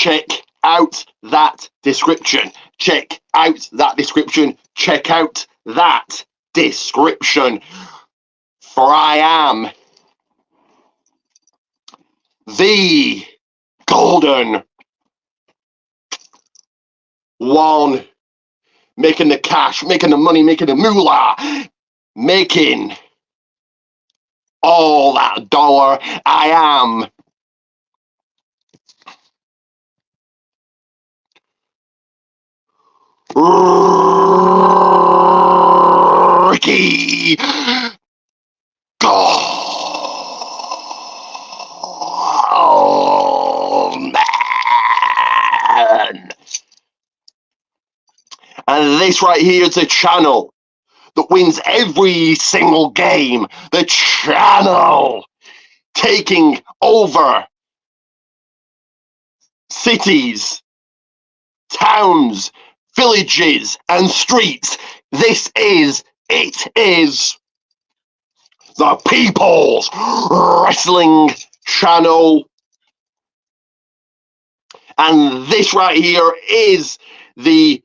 check out that description. Check out that description. Check out that description. For I am the golden one, making the cash, making the money, making the moolah, making all that dollar. I am Ricky. Oh, man. And this right here is a channel that wins every single game. The channel taking over cities, towns, villages, and streets. It is the People's Wrestling Channel. And this right here is the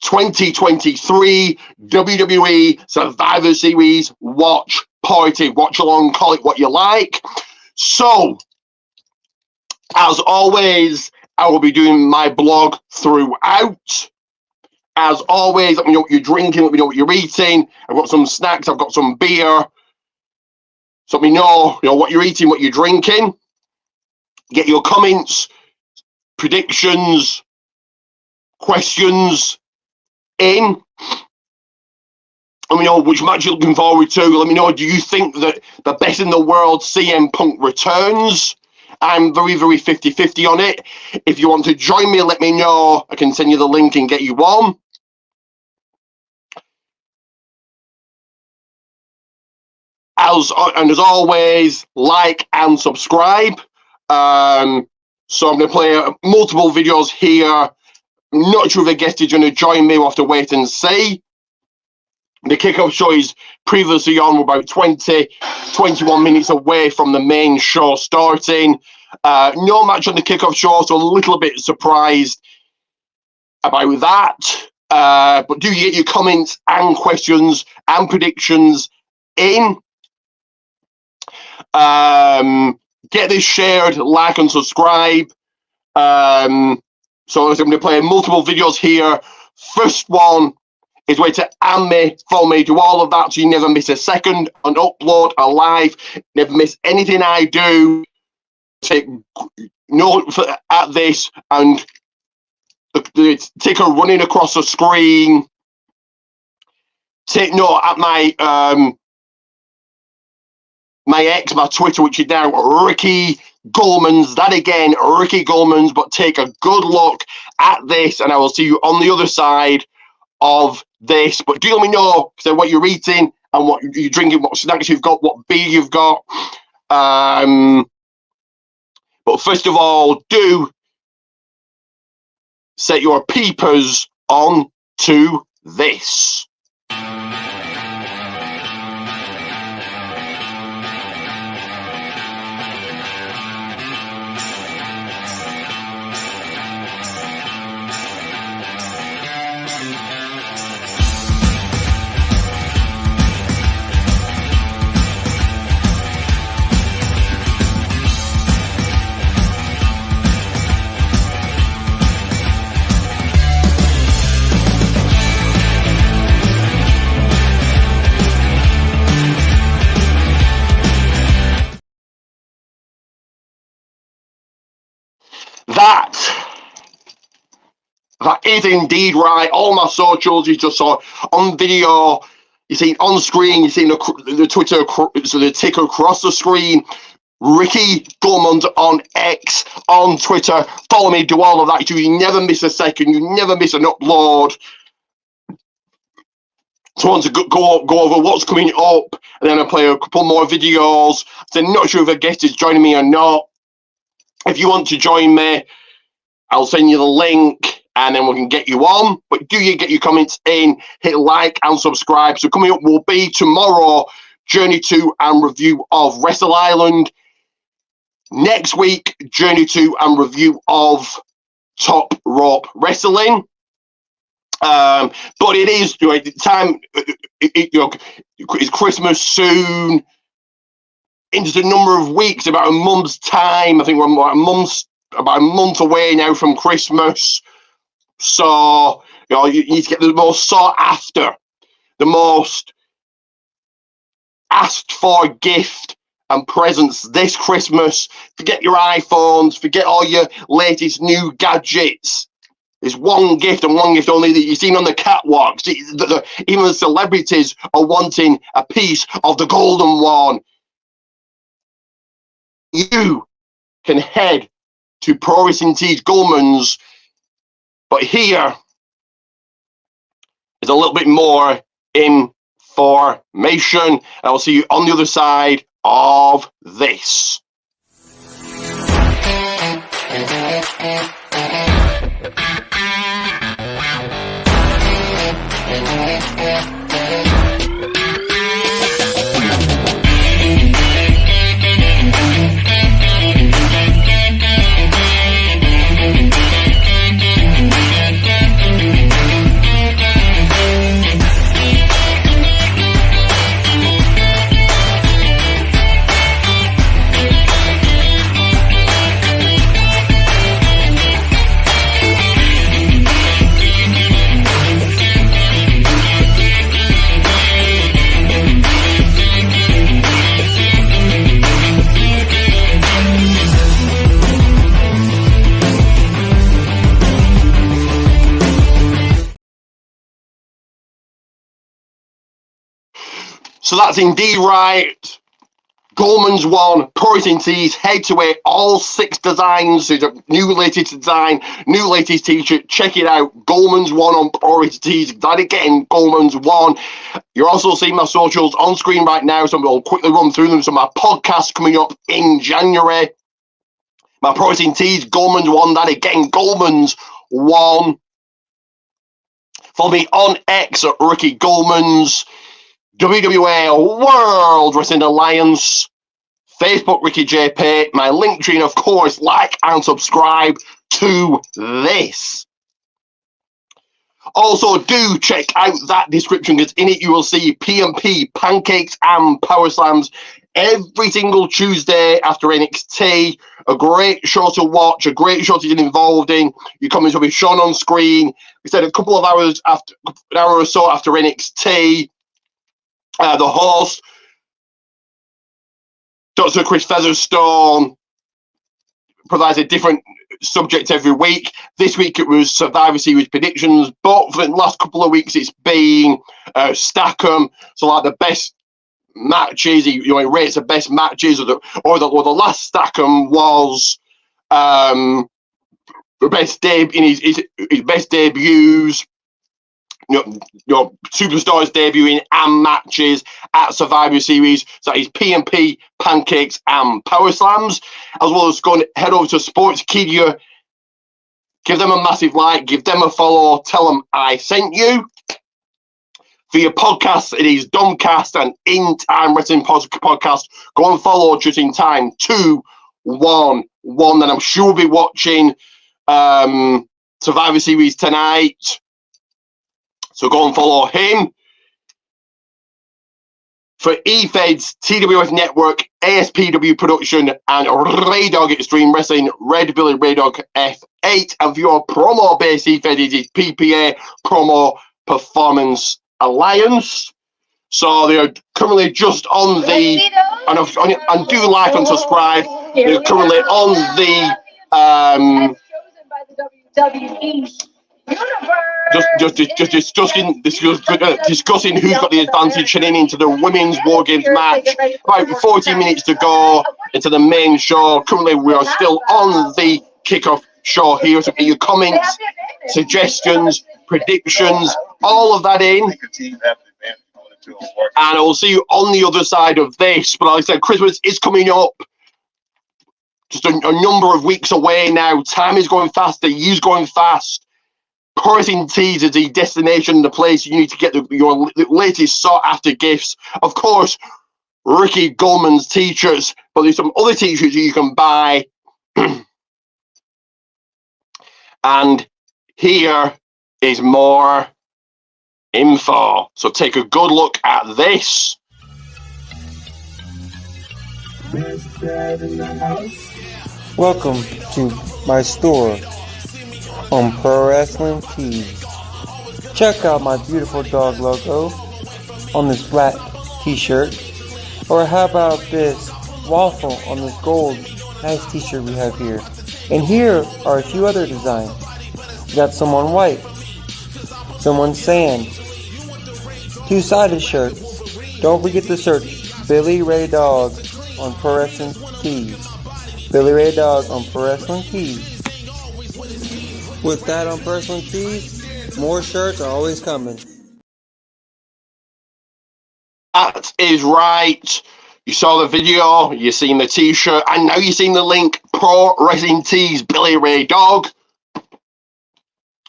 2023 WWE Survivor Series watch party. Watch along, call it what you like. So, as always, I will be doing my blog throughout. As always, let me know what you're drinking, let me know what you're eating. I've got some snacks, I've got some beer. So let me know, what you're eating, what you're drinking. Get your comments, predictions, questions in. Let me know which match you're looking forward to. Let me know, do you think that the best in the world CM Punk returns? I'm very, very 50-50 on it. If you want to join me, let me know. I can send you the link and get you on. As always, like and subscribe. So I'm going to play multiple videos here. I'm not sure if a guest is going to join me. We'll have to wait and see. The kickoff show is previously on. We're about 21 minutes away from the main show starting. No match on the kickoff show, so a little bit surprised about that. But do you get your comments and questions and predictions in? Get this shared, like and subscribe. So I'm going to play multiple videos here. First one is where to add me, follow me, do all of that so you never miss a second, an upload, a live, never miss anything I do. Take note at this and the ticker running across the screen. Take note at my my Twitter, which is now Ricky Goldman's. That again, Ricky Goldman's. But take a good look at this, and I will see you on the other side of this. But do let me know what you're eating and what you're drinking, what snacks you've got, what beer you've got. But first of all, do set your peepers on to this. That is indeed right. All my socials you just saw on video, you see on screen, you see the Twitter, so the ticker across the screen. Ricky Goldman on X, on Twitter. Follow me, do all of that. So you never miss a second, you never miss an upload. So I want to go over what's coming up, and then I play a couple more videos. So I'm not sure if a guest is joining me or not. If you want to join me, I'll send you the link and then we can get you on. But do you get your comments in, hit like and subscribe. So coming up will be tomorrow, Journey to and review of Wrestle Island. Next week, journey to and review of Top Rope Wrestling. But it is time. It's Christmas soon. Into a number of weeks, about a month's time. I think we're about a month away now from Christmas. So you need to get the most sought after, the most asked for gift and presents this Christmas. Forget your iPhones, forget all your latest new gadgets. There's one gift and one gift only that you've seen on the catwalks. Even the celebrities are wanting a piece of the golden one. You can head to Pro Wrestling Tees Goldman's, but here is a little bit more information. I will see you on the other side of this. So that's indeed right. Goldman's one, Pro Wrestling Tees, head to it. All 6 designs. There's a new latest design, new latest t-shirt. Check it out. Goldman's one on Pro Wrestling Tees. That again, Goldman's one. You're also seeing my socials on screen right now, so I'll quickly run through them. So my podcast coming up in January. My Pro Wrestling Tees, Goldman's one. That again, Goldman's one. Follow me on X at Ricky Goldman's. WWA World Wrestling Alliance, Facebook Ricky JP, my link tree, and of course, like and subscribe to this. Also, do check out that description, because in it you will see PMP, Pancakes and PowerSlams every single Tuesday after NXT. A great show to watch, a great show to get involved in. Your comments will be shown on screen. We said a couple of hours after, an hour or so after NXT. The host, Dr. Chris Featherstone, provides a different subject every week. This week it was Survivor Series predictions, but for the last couple of weeks it's been Stack'em. So like the best matches, he rates the best matches, or the last Stack'em was the best in his best debuts. Superstars debuting and matches at Survivor Series. So that is PMP, Pancakes and PowerSlams, as well as head over to Sportskeeda. Give them a massive like, give them a follow, tell them I sent you. For your podcasts, it is DOMCAST and In Time Wrestling Podcast. Go and follow Just In Time 211, and I'm sure we'll be watching Survivor Series tonight. So go and follow him. For eFeds, TWF Network, ASPW Production, and Ray Dog Extreme Wrestling, Red Billy Ray Dog F8. And for your promo-based eFed, it is PPA, Promo Performance Alliance. So they're currently just on the, and do like and subscribe. They're currently on the, just discussing who's got the advantage heading into the women's War Games match. About 40 minutes to go into the main show. Currently, we are still on the kickoff show here. So get your comments, suggestions, predictions, all of that in. And I will see you on the other side of this. But like I said, Christmas is coming up. Just a number of weeks away now. Time is going fast. The year's going fast. Pro Wrestling Tees is the destination, the place you need to get your latest sought-after gifts. Of course, Ricky Gullman's t-shirts, but there's some other t-shirts that you can buy. And here is more info. So take a good look at this. Welcome to my store on Pro Wrestling Tees. Check out my beautiful dog logo on this black t-shirt, or how about this waffle on this gold nice t-shirt we have here. And here are a few other designs. We got some on white, some on sand, two-sided shirts. Don't forget to search Billy Ray Dog on Pro Wrestling Tees. Billy Ray Dog on Pro Wrestling Tees. With that on Pro Wrestling Tees, more shirts are always coming. That is right. You saw the video, you've seen the t-shirt, and now you've seen the link, Pro Wrestling Tees, Billy Ray Dog.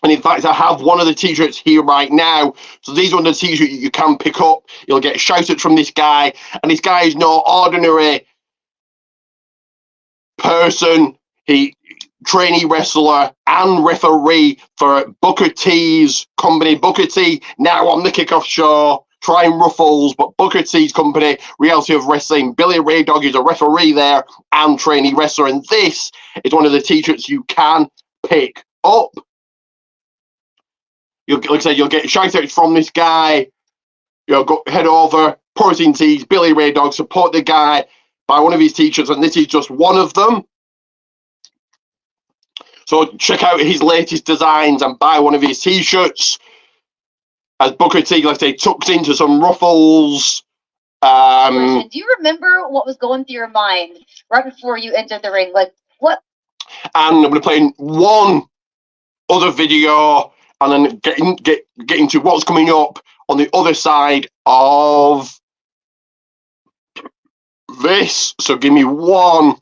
And in fact, I have one of the t-shirts here right now. So these are the t-shirts you can pick up. You'll get shouted from this guy. And this guy is no ordinary person. He trainee wrestler and referee for Booker T's company. Booker T, now on the Kickoff Show, trying Ruffles, but Booker T's company, Reality of Wrestling. Billy Ray Dog is a referee there and trainee wrestler. And this is one of the t-shirts you can pick up. Like I said, you'll get shout-outs from this guy. Head over, Pro Wrestling Tees, Billy Ray Dog, support the guy, buy one of his t-shirts, and this is just one of them. So check out his latest designs and buy one of his t-shirts. As Booker T, like I say, tucks into some ruffles. Do you remember what was going through your mind right before you entered the ring? Like, what? And I'm going to play one other video and then get into what's coming up on the other side of this. So give me 1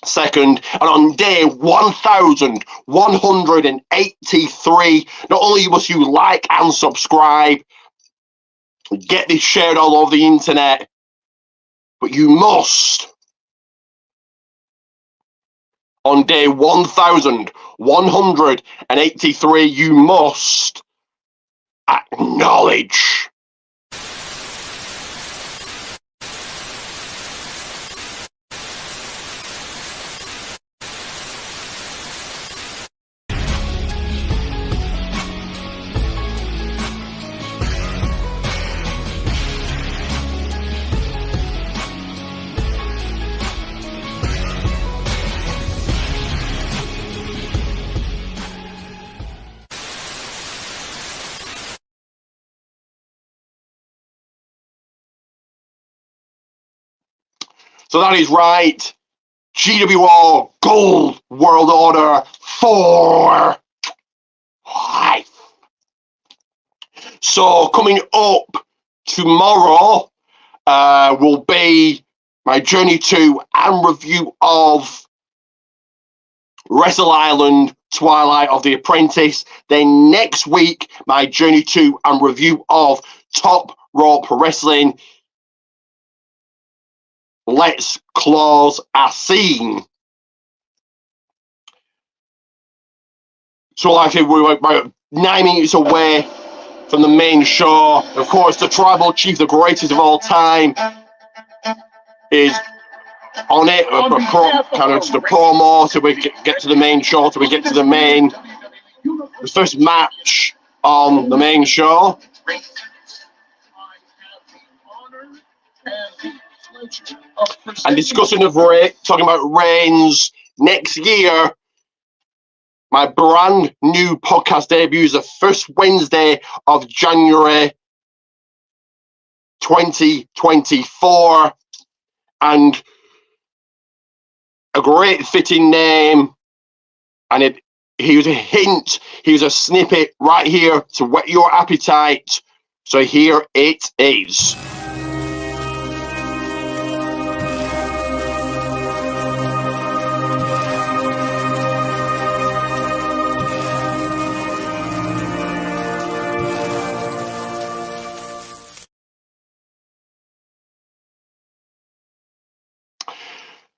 second. And on day 1183, not only must you like and subscribe, get this shared all over the internet, but you must, on day 1183, you must acknowledge. So that is right. GWO Gold World Order for life. So coming up tomorrow will be my journey to and review of Wrestle Island, Twilight of the Apprentice. Then next week, my journey to and review of Top Rope Wrestling. Let's close our scene. So like I said, we're about 9 minutes away from the main show. Of course, the Tribal Chief, the greatest of all time, is on it. Kind of just a promo so we get to the main show, so we get to the first match on the main show. And discussing talking about Reigns next year, my brand new podcast debuts the first Wednesday of January 2024, and a great fitting name, and here's a hint, here's a snippet right here to whet your appetite. So here it is.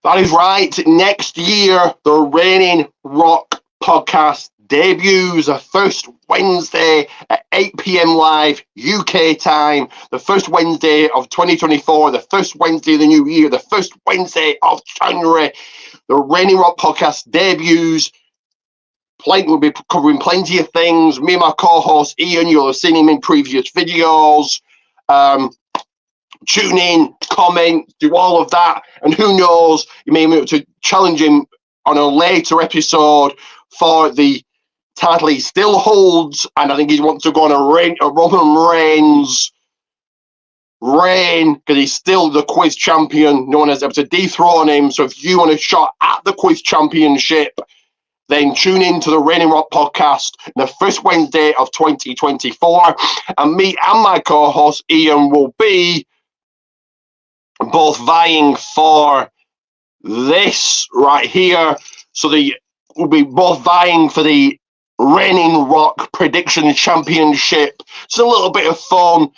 That is right. Next year, the Reigning Rock podcast debuts the first Wednesday at 8 p.m. live UK time, the first Wednesday of 2024, the first Wednesday of the new year, the first Wednesday of January. The Reigning Rock podcast debuts. We'll be covering plenty of things. Me and my co-host Ian, you'll have seen him in previous videos. Tune in, comment, do all of that, and who knows, you may be able to challenge him on a later episode for the title he still holds, and I think he wants to go on a Roman Reigns reign, because he's still the quiz champion. No one has able to dethrone him. So if you want a shot at the quiz championship, then tune in to the Reigning Rock podcast the first Wednesday of 2024, and me and my co-host Ian will be both vying for this right here. So we'll be both vying for the Reigning Rock Prediction Championship. It's a little bit of fun.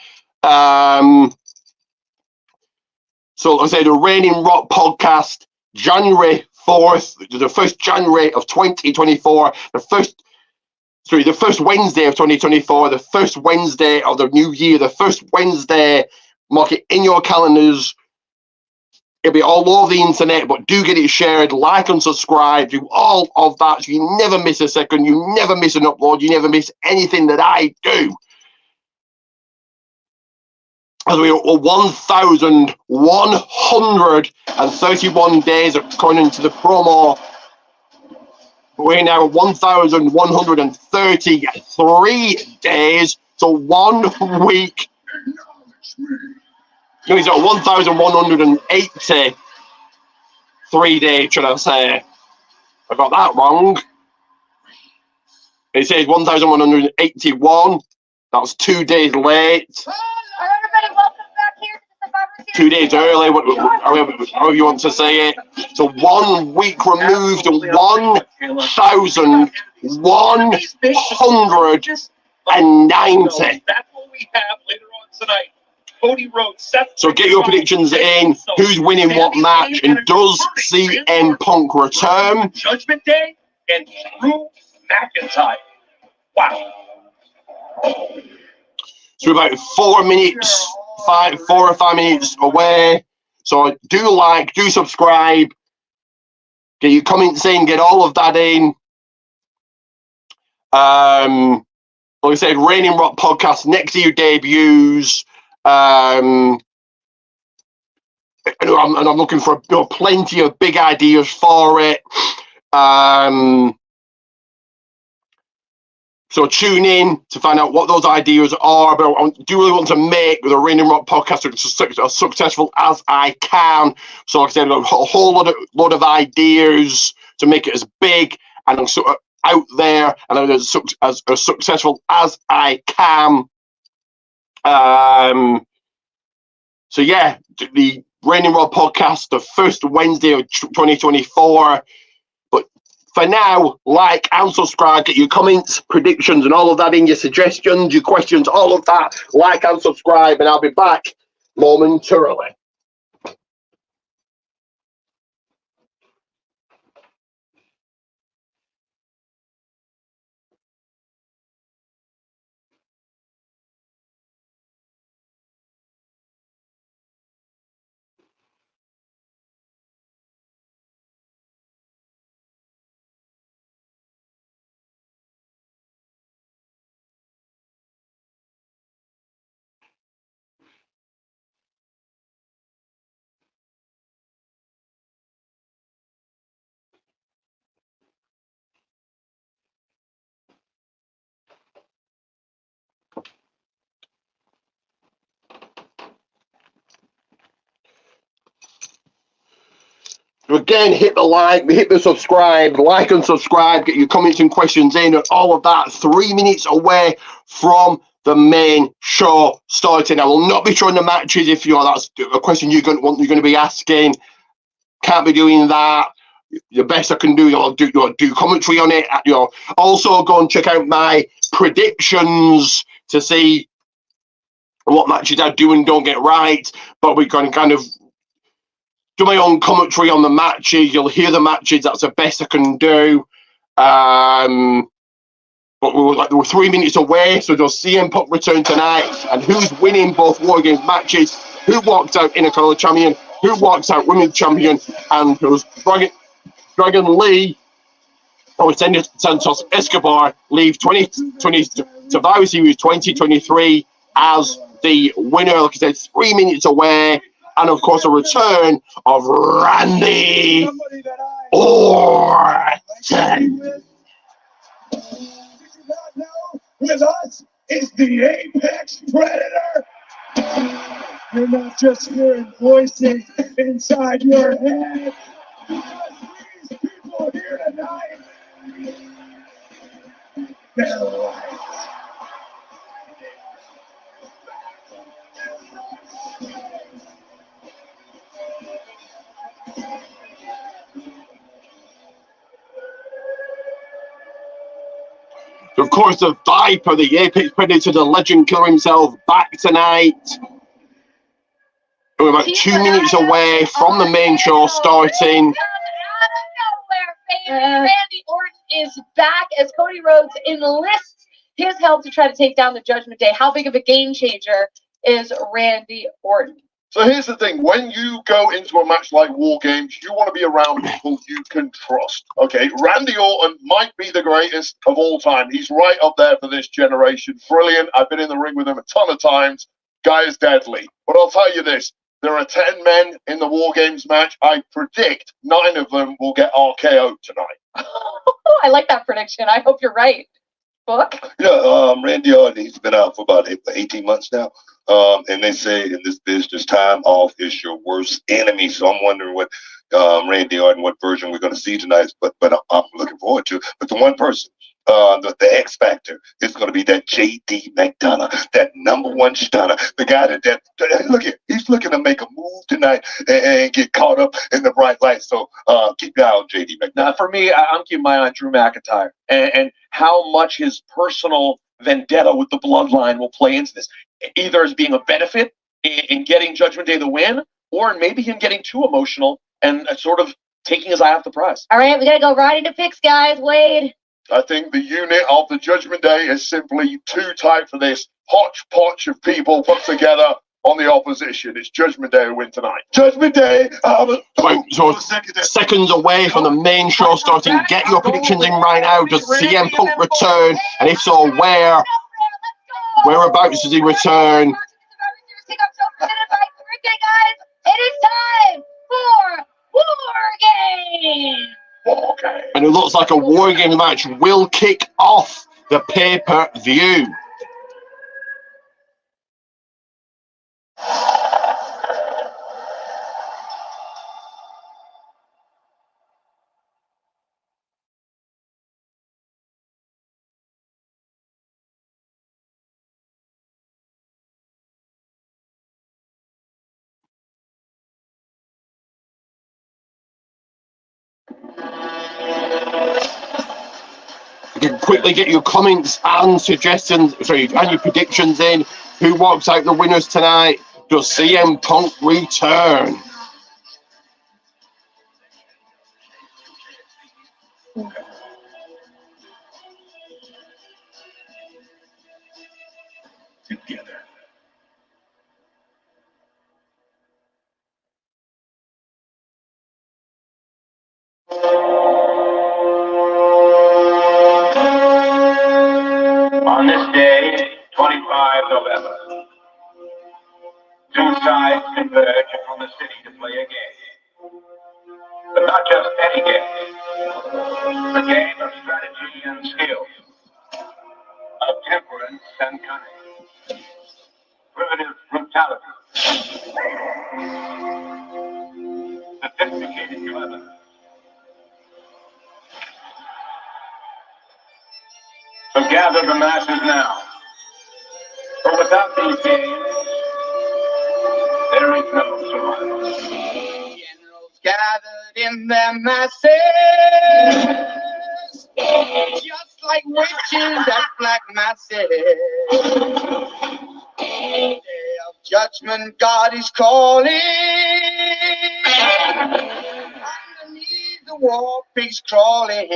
So like I say, the Reigning Rock podcast, January 4th, the 1st January of 2024, the first Wednesday of 2024, the first Wednesday of the new year, the first Wednesday. Mark it in your calendars. It'll be all over the internet, but do get it shared, like and subscribe, do all of that so you never miss a second, you never miss an upload, you never miss anything that I do. As we are 1,131 days according to the promo. We're now 1,133 days, so 1 week. No, he's at 1,183 days, should I say. I got that wrong. It says 1,181. That's 2 days late. Everybody, welcome back here to the Survivor 2 days early, however you want to say it. So 1 week removed, 1,190. That's what we have later on tonight. Cody Rhodes, Seth. So get your predictions in. Who's winning what match? And does CM Punk return? Judgment Day and Drew McIntyre. Wow. So we're about 4 minutes, 4 or 5 minutes away. So do like, do subscribe, get your comments in, get all of that in. Like I said, Reigning Rock podcast next year debuts. And I'm looking for plenty of big ideas for it. So tune in to find out what those ideas are. But I do really want to make the Reigning Rock podcast as successful as I can. So like I said, a whole lot of ideas to make it as big and out there and as successful as I can. So yeah, the Reigning Rock podcast, the first Wednesday of 2024. But for now, like and subscribe, get your comments, predictions, and all of that in, your suggestions, your questions, all of that. Like and subscribe, and I'll be back momentarily. So again, hit the like, hit the subscribe, like and subscribe, get your comments and questions in, and all of that. 3 minutes away from the main show starting. I will not be showing the matches if that's a question you're going to be asking. Can't be doing that. The best I can do, I'll do commentary on it. Also go and check out my predictions to see what matches I do and don't get right. But we're going to kind of do my own commentary on the matches. You'll hear the matches. That's the best I can do. But we were 3 minutes away, so does CM Punk return tonight? And who's winning both War Games matches? Who walks out Intercontinental champion? Who walks out Women's champion? And who's Dragon Lee or Santos Escobar leave 2020 Survivor Series 2023 as the winner? Like I said, 3 minutes away. And of course, a return of Randy Orton. With us is the Apex Predator. You're not just hearing voices inside your head. These people here tonight, their lives. Of course, the Viper, the Apex Predator, the legend killer himself, back tonight. We're about 2 minutes away from the main show starting. Randy Orton is back as Cody Rhodes enlists his help to try to take down the Judgment Day. How big of a game changer is Randy Orton? So here's the thing, when you go into a match like War Games, you want to be around people you can trust, okay? Randy Orton might be the greatest of all time. He's right up there for this generation. Brilliant. I've been in the ring with him a ton of times. Guy is deadly. But I'll tell you this, there are 10 men in the War Games match. I predict 9 of them will get RKO'd tonight. I like that prediction. I hope you're right. Book? Yeah, Randy Orton, he's been out for about 18 months now. And they say in this business, time off is your worst enemy. So I'm wondering what Randy Orton, what version we're going to see tonight. But I'm looking forward to it. But the one person, the X Factor, is going to be that JD McDonough, that #1 stunner, the guy that look at, he's looking to make a move tonight and get caught up in the bright light. So keep your eye on JD McDonough. Now, for me, I'm keeping my eye on Drew McIntyre and how much his personal vendetta with the bloodline will play into this, either as being a benefit in getting Judgment Day the win, or maybe him getting too emotional and sort of taking his eye off the prize. All right, we got to go right into picks, guys. Wade. I think the unit of the Judgment Day is simply too tight for this hodgepodge of people put together on the opposition. It's Judgment Day who win tonight. Judgment Day. So seconds away from the main show starting. Get your predictions in right now. Does CM Punk return? And if so, whereabouts does he return? It is time for War Games. And it looks like a War Games match will kick off the pay-per-view. You can quickly get your comments and suggestions, and your predictions in. Who walks out the winners tonight? Does CM Punk return? Together. On this day, 25 November, two sides converge from the city to play a game. But not just any game. A game of strategy and skill, of temperance and cunning, primitive brutality, sophisticated cleverness. So gather the masses now. For without these games, there is no survival. Generals gathered in their masses, just like witches at black masses. Day of judgment, God is calling. Underneath the war pigs crawling.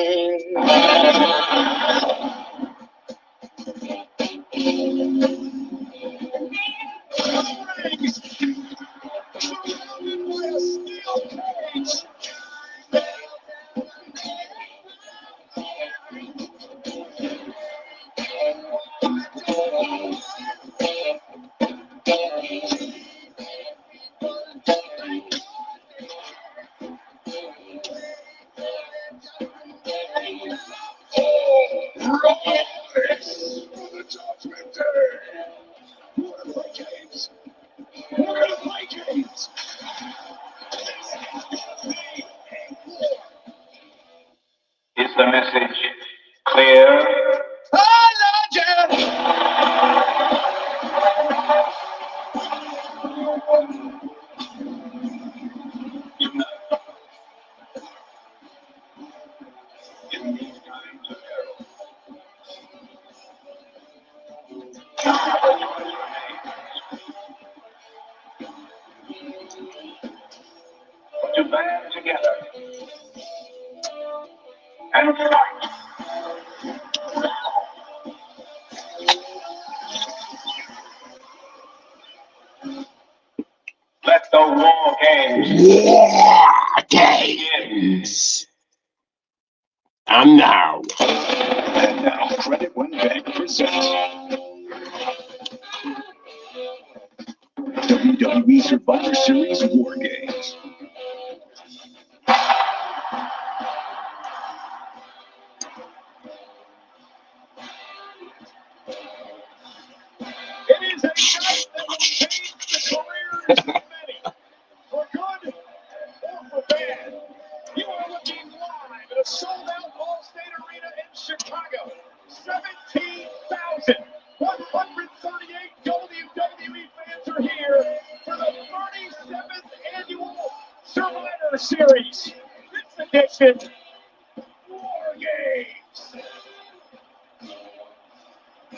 Is the message clear? To band together and fight. Let the war games Games. And now, Credit One Bank presents WWE Survivor Series War Games. It is a night that will change the careers of many. For good or for bad. You are looking live at a sold-out All-State Arena in Chicago. 17,138 WWE fans are here for the 37th annual Survivor Series. This edition, War Games.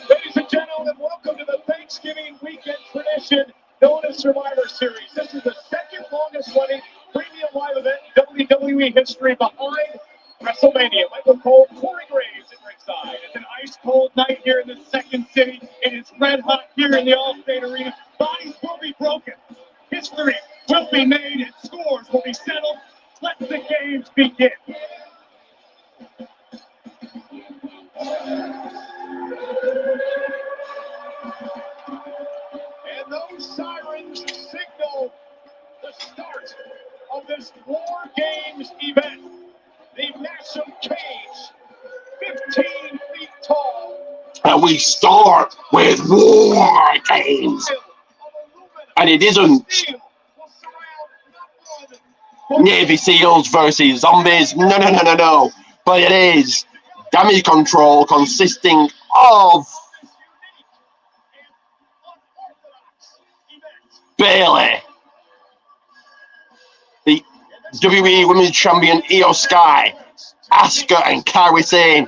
Ladies and gentlemen, welcome to the Thanksgiving weekend tradition known as Survivor Series. This is the second longest running premium live event in WWE history behind WrestleMania. Michael Cole, Corey Graves at ringside. It's an ice cold night here in the second city. It is red hot here in the All-State Arena. Bodies will be broken. History will be made and scores will be settled. Let the games begin. And those sirens signal the start of this War Games event. The massive cage, 15 feet tall. and we start with War Games. And it isn't Navy SEALs versus zombies. No. But it is damage control consisting of Bayley, the WWE Women's Champion Io Sky, Asuka and Kairi Sane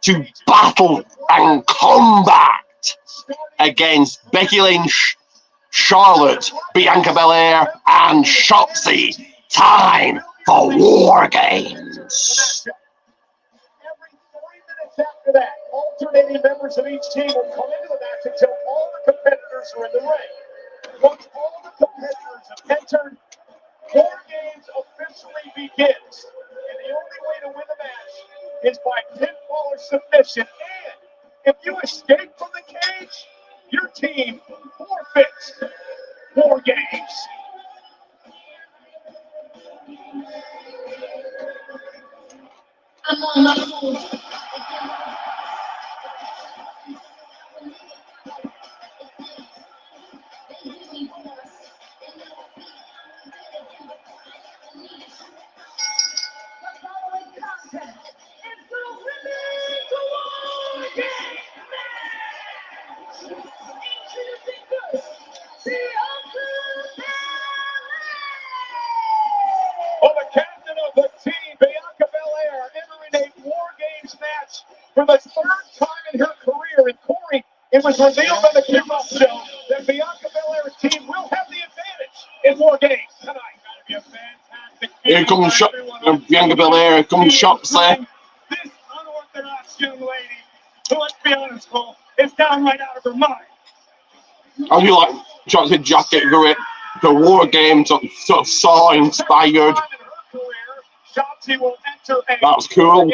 to battle and combat against Becky Lynch, Charlotte, Bianca Belair, and Shotzi. Time for War Games. Every 3 minutes after that, alternating members of each team will come into the match until all the competitors are in the ring. Once all the competitors have entered, War Games officially begins. And the only way to win the match is by pinfall or submission. And if you escape from the cage, your team forfeits. War Games. I'm on my phone. Well, the captain of the team, Bianca Belair, entering a War Games match for the third time in her career. And Corey, it was revealed by the kickoff show that Bianca Belair's team will have the advantage in War Games tonight. Gotta be a fan Here comes Bianca Belair. Here comes Shotzi. This unorthodox young lady, who, let's be honest, Cole, is downright out of her mind. I feel like Shotzi jacket for the War Games, sort of Saw inspired. That's cool.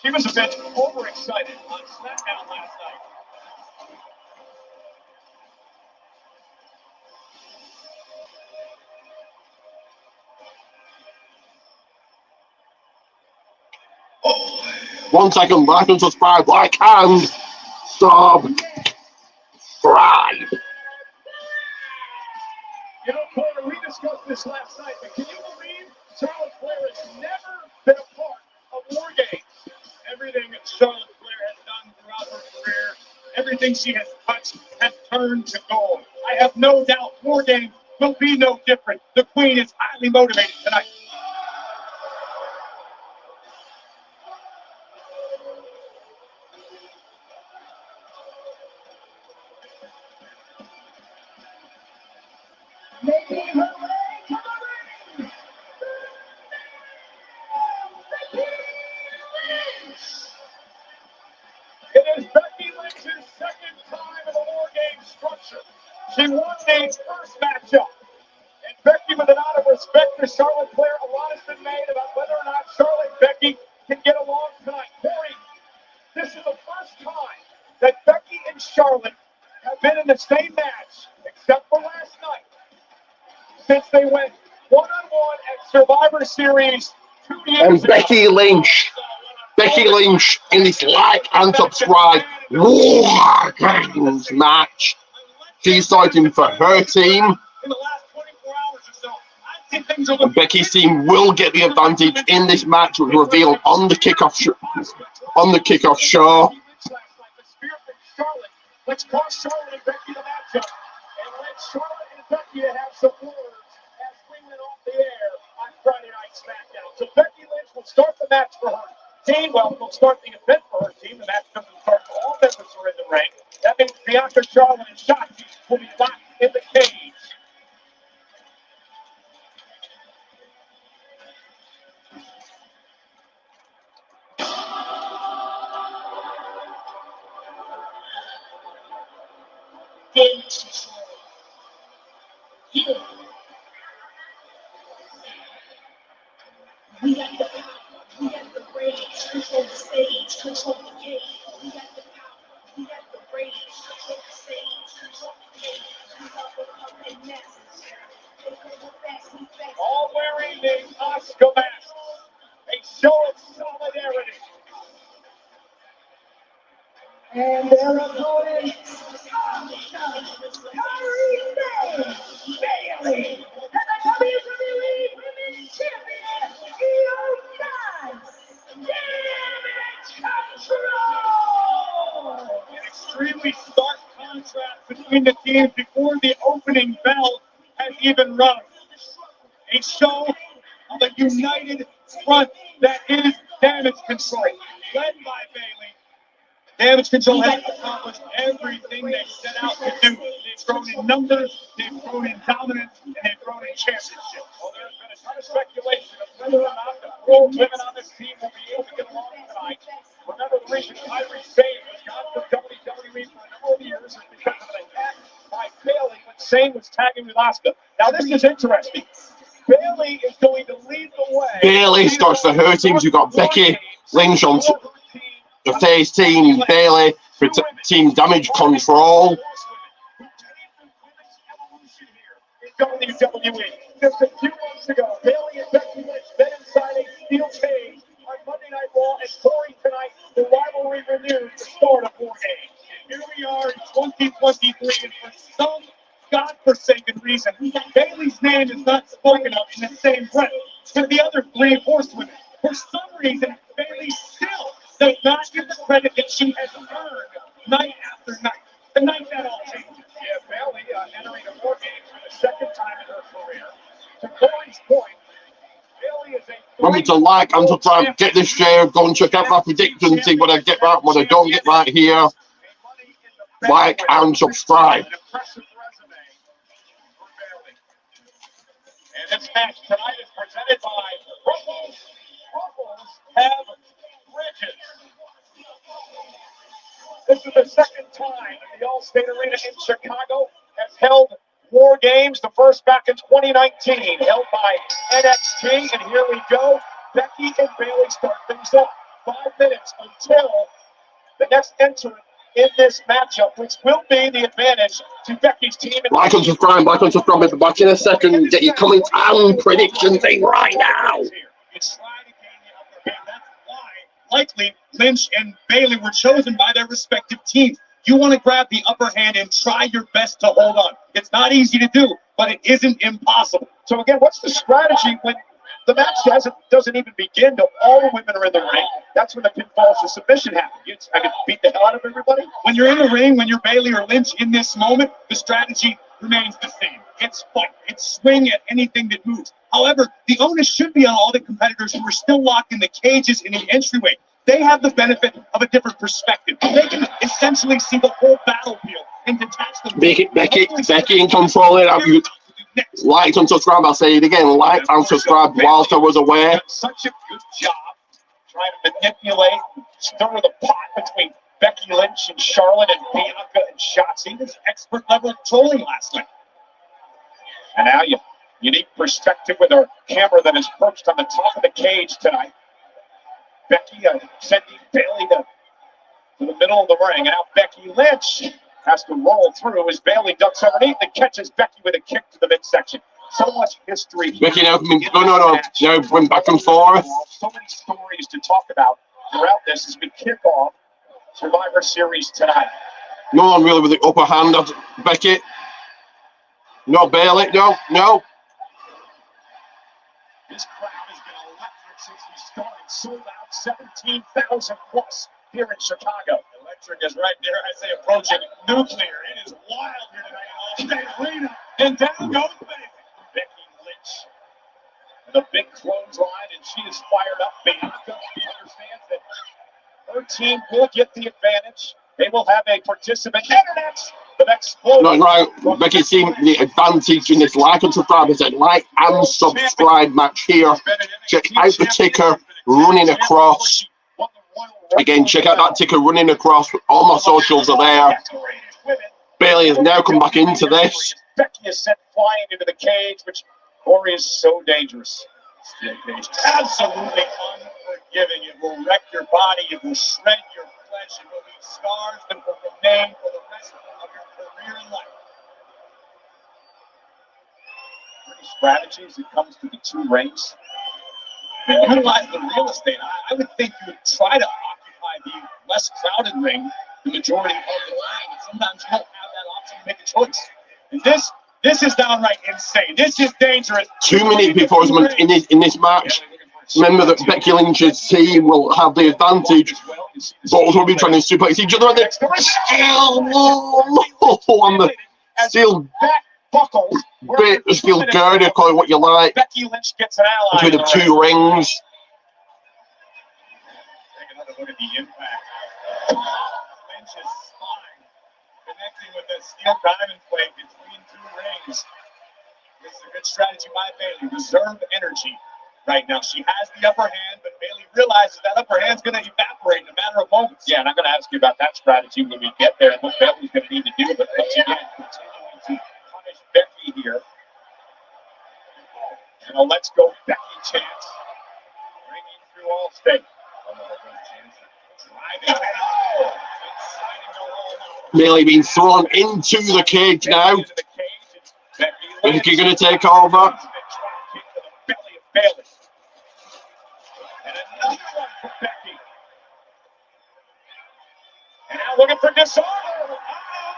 She was a bit overexcited on SmackDown last night. Oh, 1 second, like and subscribe, like and subscribe. You know, Corey, we discussed this last night, but can you believe Charlotte Flair has never been a part of War Games? Everything that Charlotte Flair has done throughout her career, everything she has touched has turned to gold. I have no doubt War Games will be no different. The Queen is highly motivated tonight. It is Becky Lynch's second time in the War Games structure. She won the first matchup. And Becky, with an out of respect for Charlotte Flair, a lot has been made about whether or not Charlotte and Becky can get along tonight. Corey, this is the first time that Becky and Charlotte have been in the same match, except for last night, since they went one-on-one at Survivor Series 2 years And ago. Becky Lynch in this like and subscribe War Games match. She's fighting for her team. In the last 24 hours or so, I think things are And Becky's team will get the advantage in this match, which was revealed on the kickoff show. Let's call Charlotte and Becky the matchup, and let Charlotte and Becky have some words as we went off the air on Friday Night SmackDown. So Becky Lynch will start the match for her team. Well, will start the event for her team. The match doesn't start for all members who are in the ring. That means Bianca, Charlotte, and Shotzi will be locked in the cage. We got the power, we got the rage, control the stage, control the game. We got the power, we got the rage, control the stage, control the game. We got the puppet masses. All wearing the Oscar mask. A show of solidarity. And their opponent, Bailey, and the WWE Women's Champion, Damage Control! An extremely stark contrast between the teams before the opening bell has even rung. A show of a united front that is Damage Control, led by Bailey. Damage Control has accomplished everything they set out to do. They've grown in numbers, they've grown in dominance, and they've grown in championship. Well, there's been a ton of speculation of whether or not the 4 women on this team will be able to get along tonight. Remember the reason Kyrie Sane was gone from WWE for a number of years is because of an attack by Bailey when Sane was tagging with Asuka. Now this is interesting. Bailey is going to lead the way. Bailey starts for her teams. You've got Becky Lynch on the face team, Bailey for team Damage Control. WWE. Just a few months ago, Bailey and Becky Lynch met inside a steel cage on Monday Night Raw, and Corey tonight, the rivalry renewed the start of War Games. Here we are in 2023, and for some godforsaken reason, Bailey's name is not spoken of in the same breath as the other 3 horsewomen. For some reason, Bailey still does not get the credit that she has earned night after night. The night that all changes. Yeah, Bailey entering the War Games for the second time in her career. To Corey's point, Bailey is a Remember to like and subscribe, get this share, go and check out my predictions, see what I get right, what I don't get right here. Like and subscribe. And this match tonight is presented by Ruffles. Ruffles have bridges. This is the second time that the All-State Arena in Chicago has held War Games. The first back in 2019, held by NXT. And here we go. Becky and Bayley start things up. 5 minutes until the next entrant in this matchup, which will be the advantage to Becky's team. Like and subscribe, back in a second. Get your comments and predictions in right now. It's trying to gain the upper hand. That's why likely Lynch and Bayley were chosen by their respective teams. You want to grab the upper hand and try your best to hold on. It's not easy to do, but it isn't impossible. So again, what's the strategy when the match doesn't even begin till all the women are in the ring? That's when the pinfalls to submission happen. I can beat the hell out of everybody. When you're in the ring, when you're Bayley or Lynch in this moment, the strategy remains the same. It's fight. It's swing at anything that moves. However, the onus should be on all the competitors who are still locked in the cages in the entryway. They have the benefit of a different perspective. They can essentially see the whole battlefield and detach them. Becky in control of it. Like and subscribe. I'll say it again. Like and subscribe whilst I was away. Such a good job trying to manipulate, stir the pot between Becky Lynch and Charlotte and Bianca and Shotzi. This expert level trolling last night. And now you need perspective with our camera that is perched on the top of the cage tonight. Becky sending Bayley to the middle of the ring. And now Becky Lynch has to roll through as Bayley ducks underneath and catches Becky with a kick to the midsection. So much history. Becky now coming. No. Now went back and forth. So many stories to talk about throughout this as we kick off Survivor Series tonight. No one really with the upper hand of Becky. No, Bayley. No. This crowd has been electric since we started. Sold out 17,000 plus here in Chicago. Electric is right there, I say, approaching nuclear. It is wild here tonight in All-State Arena. And down goes Becky Lynch. And a big clothesline, and she is fired up. Bianca understands that her team will get the advantage. They will have a participant. The next No, right. Becky seen the advantage in this like and subscribe. I said like and subscribe match here. Check out the ticker running across. Again, check out that ticker running across. All my socials are there. Bayley has now come back into this. Becky is sent flying into the cage, which Corey is so dangerous. Absolutely unforgiving. It will wreck your body. It will shred your flesh. It will leave scars that will remain for the rest of your career in life. Pretty strategy as it comes to the two rings. When you utilize the real estate, I would think you would try to occupy the less crowded ring the majority of the time. Sometimes you don't have that option to make a choice. And this is downright insane. This is dangerous. 2 minutes before in this match. Remember that Becky Lynch's team will have the advantage. Both will be trying to suplex each other on the steel buckles. Steel girder, call it what you like. Becky Lynch gets an ally between the two rings. Take another look at the impact. Lynch's spine connecting with the steel diamond plate between two rings. This is a good strategy by Bayley. Reserve energy right now. She has the upper hand, but Bayley realizes that upper hand's going to evaporate in a matter of moments. Yeah, and I'm going to ask you about that strategy when we get there and what Bayley's going to need to do. But once again, continuing to punish Becky here. And a let's go Becky chance. Ringing through All-State. Driving it. Bayley being thrown into the cage now. Becky going to take over. Bayley. And another one for Becky. And now looking for disarmer.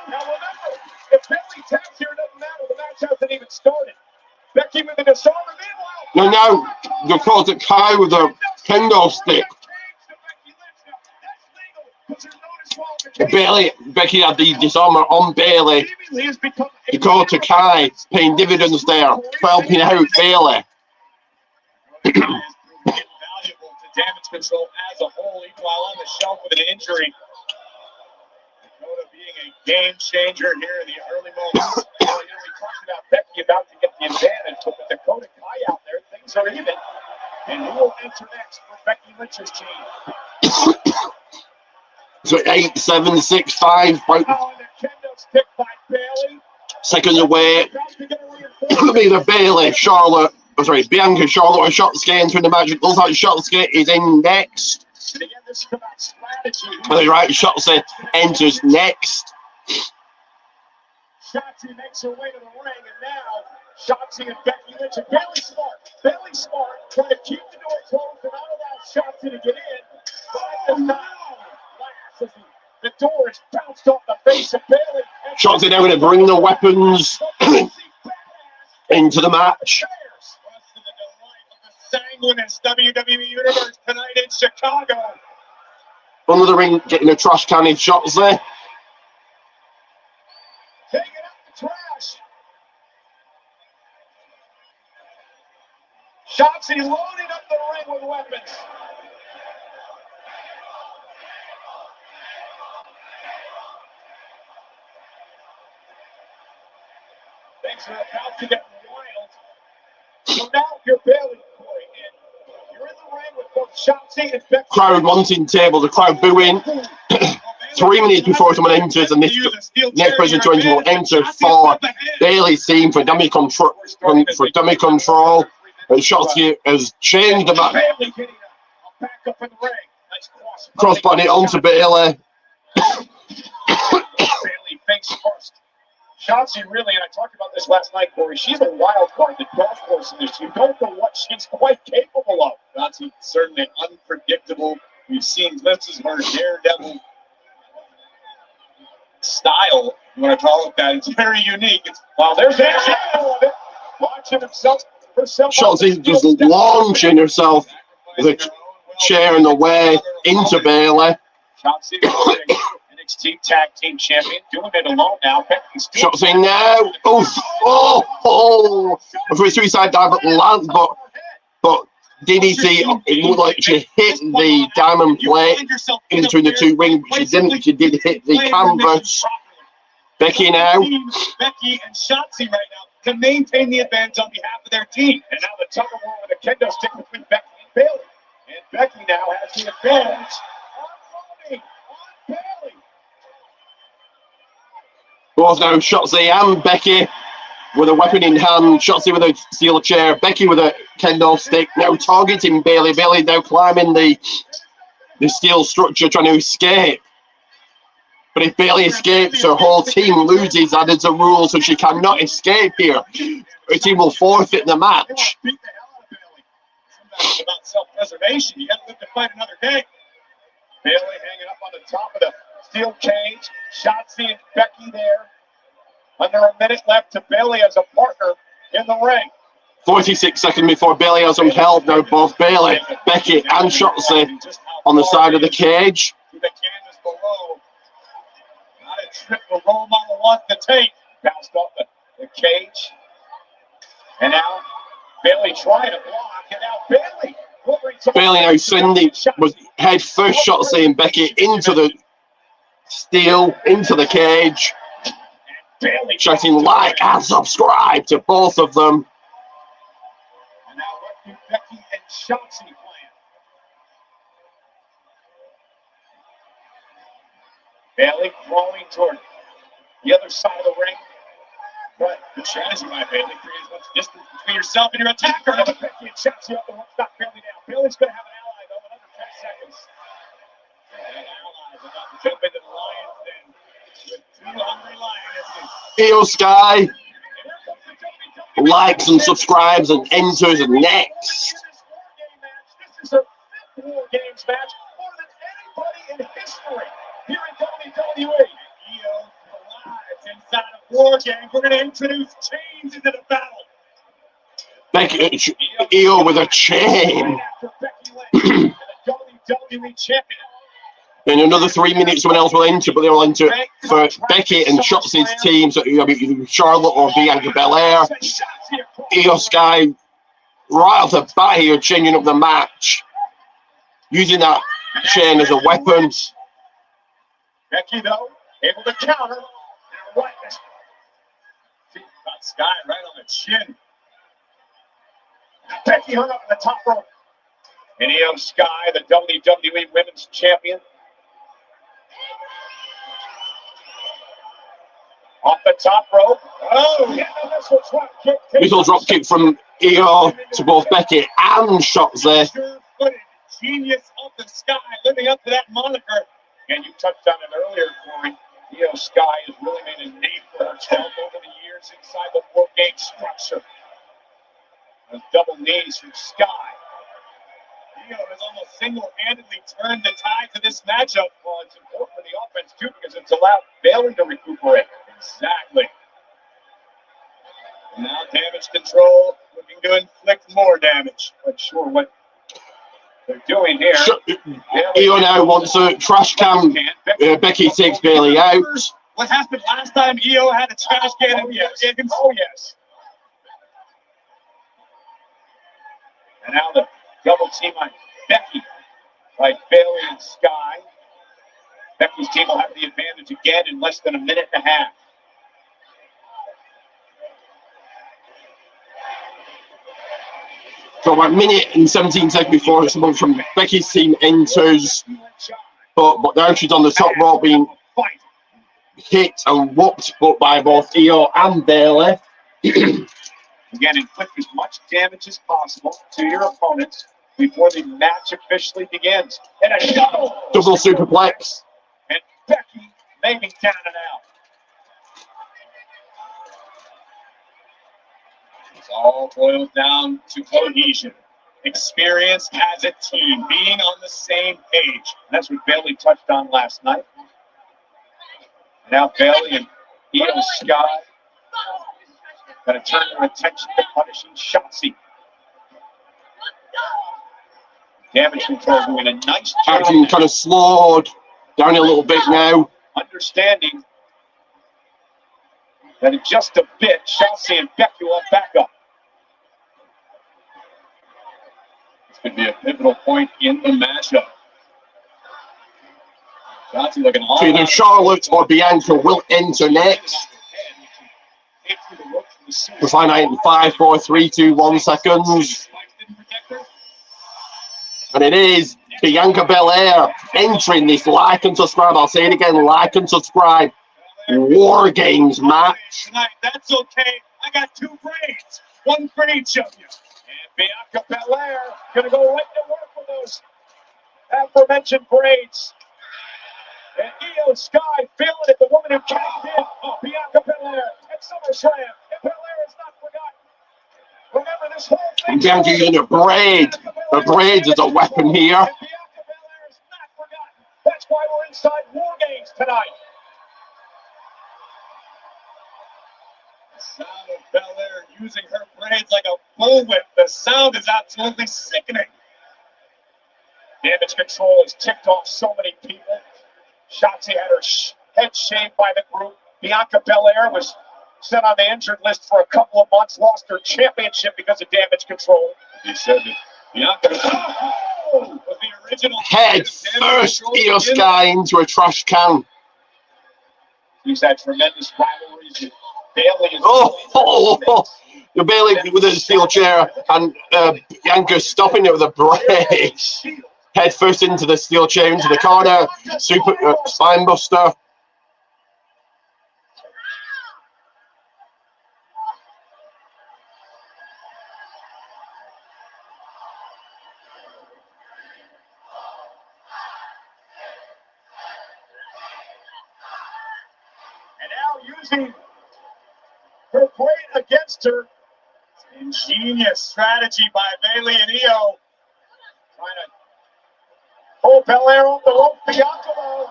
Now remember, if Bayley taps here, it doesn't matter. The match hasn't even started. Becky with the disarmer. Meanwhile, now they're caught at Kai with a kendo stick. Becky had the disarmer on Bayley. Dakota Kai paying dividends there, helping out Bayley. Valuable to damage control as a whole, even while on the shelf with an injury. Dakota being a game changer here in the early moments. We talked about Becky about to get the advantage, but with Dakota are even. And who will enter next for Becky Lynch's team? So 8, 7, 6, 5. Oh, and the kendo stick by Bailey. Seconds away. Either Bailey, Charlotte, Bianca, Charlotte, or Shotsuke entering the match. It looks like Shotsuke is in next. And again, this is about strategy. Oh, you're right, Shotsuke enters next. Shotzi makes her way to the ring, and now Shotzi and Becky Lynch and Bailey Smart trying to keep the door closed and not allow Shotzi to get in. But does not last as the door is bounced off the face of Bailey. Shotzi now going to bring the weapons into the match. Sanguineous WWE Universe tonight in Chicago. Under the ring, getting a trash can in Shotzi. Taking out the trash. Shotzi loading up the ring with weapons. Things are about to get wild. So now you're Bailey, Corey, and you're in the ring with both Shotzi and Becky. Crowd wanting table, the crowd booing. 3 minutes before someone enters, and this next person to enter will enter for Bailey's team for dummy control. And Shotzi has changed the match. Bailey getting a back up in the ring. Nice Crossbody onto Bailey. Bailey thinks first. Shotzi really, and I talked about this last night, Corey, she's a wild card, the golf course in this. You don't know what she's quite capable of. Shotzi certainly unpredictable. We've seen glimpses of her daredevil style. You want to call it that? It's very unique. It's, wow, there's that shadow of it. Watching herself. Shotzi just launching herself with a chair in the way into Bailey. Shotzi, NXT Tag Team Champion, doing it alone now. Shotzi now. Oh! For a suicide dive at land, but DDT, it looked like she hit the diamond plate in between the two rings, but she didn't. She did hit the canvas. Becky now. Becky and Shotzi right now to maintain the advantage on behalf of their team. And now the tug of war with a kendo stick between Becky and Bailey. And Becky now has the advantage on Bailey. Both now Shotzi and Becky with a weapon in hand. Shotzi with a steel chair. Becky with a kendo stick. Now targeting Bailey. Bailey now climbing the steel structure, trying to escape. But if Bailey escapes, her whole team loses. That is a rule, so she cannot escape here. Her team will forfeit the match. Beat the hell out of Bailey. Sometimes about self-preservation. You got to live to fight another day. Bailey hanging up on the top of the steel cage. Shotzi and Becky there. Under a minute left to Bailey as a partner in the ring. 46 seconds before Bailey has some help. Now both Bailey, Becky, and Shotzi on the side of the cage. To the canvas below. Not a trip the role model wants to take. Bounced off the cage. And now Bailey trying to block. And now Bailey now sending was head first Shotzi and Becky into the steel, into the cage. Shouting like and subscribe to both of them. And now what do Becky and Shotzi plan? Bailey crawling toward the other side of the ring. But the strategy by Bailey creates as much distance between yourself and your attacker. Now Becky and Shotzi up and won't stop Bailey down. Bailey's going to have an ally though in under 10 seconds. And allies about to jump into the Lions Den with two hungry lionesses. Io Sky likes and subscribes and enters next. This is a War Games match more than anybody in history here in WWE. Io arrives inside of War Games. We're going to introduce chains into the battle. Becky, Io with a chain. Becky Lynch, the WWE champion. In another 3 minutes, someone else will enter, but they will enter for Becky and Shotzi's team. So it'll be Charlotte or Bianca Belair. Io Sky, right off the bat here, changing up the match, using that chain as a weapon. Becky, though, able to counter. And right, got Sky right on the chin. Becky hung up in the top rope. And Io Sky, the WWE Women's Champion. Off the top rope. Oh, yeah, missile drop kick. Missile drop kick from Io to both Becky and Shotzi. Sure-footed genius of the Sky, living up to that moniker. And you touched on it earlier, Corey. Io Sky has really made a name for herself over the years inside the four-game structure. Those double knees from Sky. Io has almost single-handedly turned the tide to this matchup. Well, it's important for the offense, too, because it's allowed Bayley to recuperate. Exactly. And now damage control, looking to inflict more damage. Not sure what they're doing here. Io now wants a trash can. Becky takes Bayley out. What happened last time Io had a trash can? Oh, yes. Oh, yes. And now the double team on Becky by Bayley and Sky. Becky's team will have the advantage again in less than a minute and a half. So about a minute and 17 seconds before someone from Becky's team enters, but now she's on the top rope being hit and whooped by both Io and Bayley. Again, inflict as much damage as possible to your opponents before the match officially begins. And a double superplex. And Becky making count it out. It all boils down to cohesion, experience as a team, being on the same page. And that's what Bayley touched on last night. Now Bayley and Io Sky going to turn their attention to punishing Shotzi. Damage control doing a nice job. Action kind of slowed down a little bit now. Understanding that in just a bit, Shotzi and Becky will back up. This could be a pivotal point in the matchup. Shotzi looking all Either Charlotte or Bianca will enter next. We'll find out in 5, 4, 3, 2, 1 seconds. And it is Bianca Belair entering this like and subscribe. I'll say it again, like and subscribe. War Games match. Tonight, that's okay. I got 2 braids, 1 for each of you. And Bianca Belair gonna go right to work with those aforementioned braids. And Io Sky feeling it, the woman who came in. Oh, Bianca Belair at SummerSlam. And Belair is not forgotten. Remember this whole thing. Bianca using a braid. The braid is a weapon here. And Bianca Belair is not forgotten. That's why we're inside War Games tonight. The sound of Belair using her braids like a bullwhip. The sound is absolutely sickening. Damage control has ticked off so many people. Shotzi had her head shaved by the group. Bianca Belair was set on the injured list for a couple of months, lost her championship because of damage control. He said that Bianca was the original Head first, Io Sky into a trash can. He's had tremendous rivalries with Bayley. The Bayley with a steel chair and Bianca stopping it with a braid. Head first into the steel chair, into the corner. Super spine buster. And now using her braid against her. Ingenious strategy by Bayley and Io. Trying to pull Belair off the rope. Bianca, though.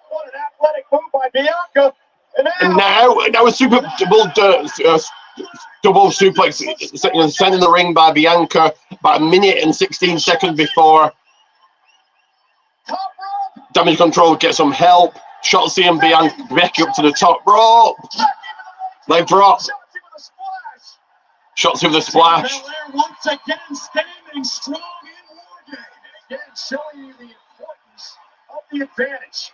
What an athletic move by Bianca. And now a super double suplex sent in the ring by Bianca about a minute and 16 seconds before. Damage control gets some help. Shotzi and Becky up to the top rope. Leg drop. Shotzi with a splash. Belair once again standing strong in War Game. And again showing you the importance of the advantage.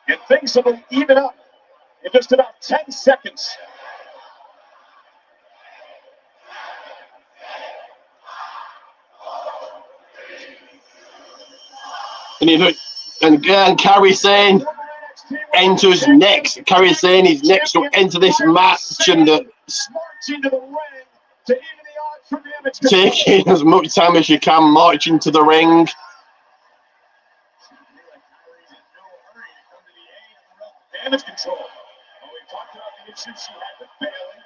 And things will even up in just about 10 seconds. And again, Kairi Sane enters next. Kairi Sane is next to enter this match and taking as much time as you can, marching to the ring. Damage control. We talked about the issues she had with Bayley.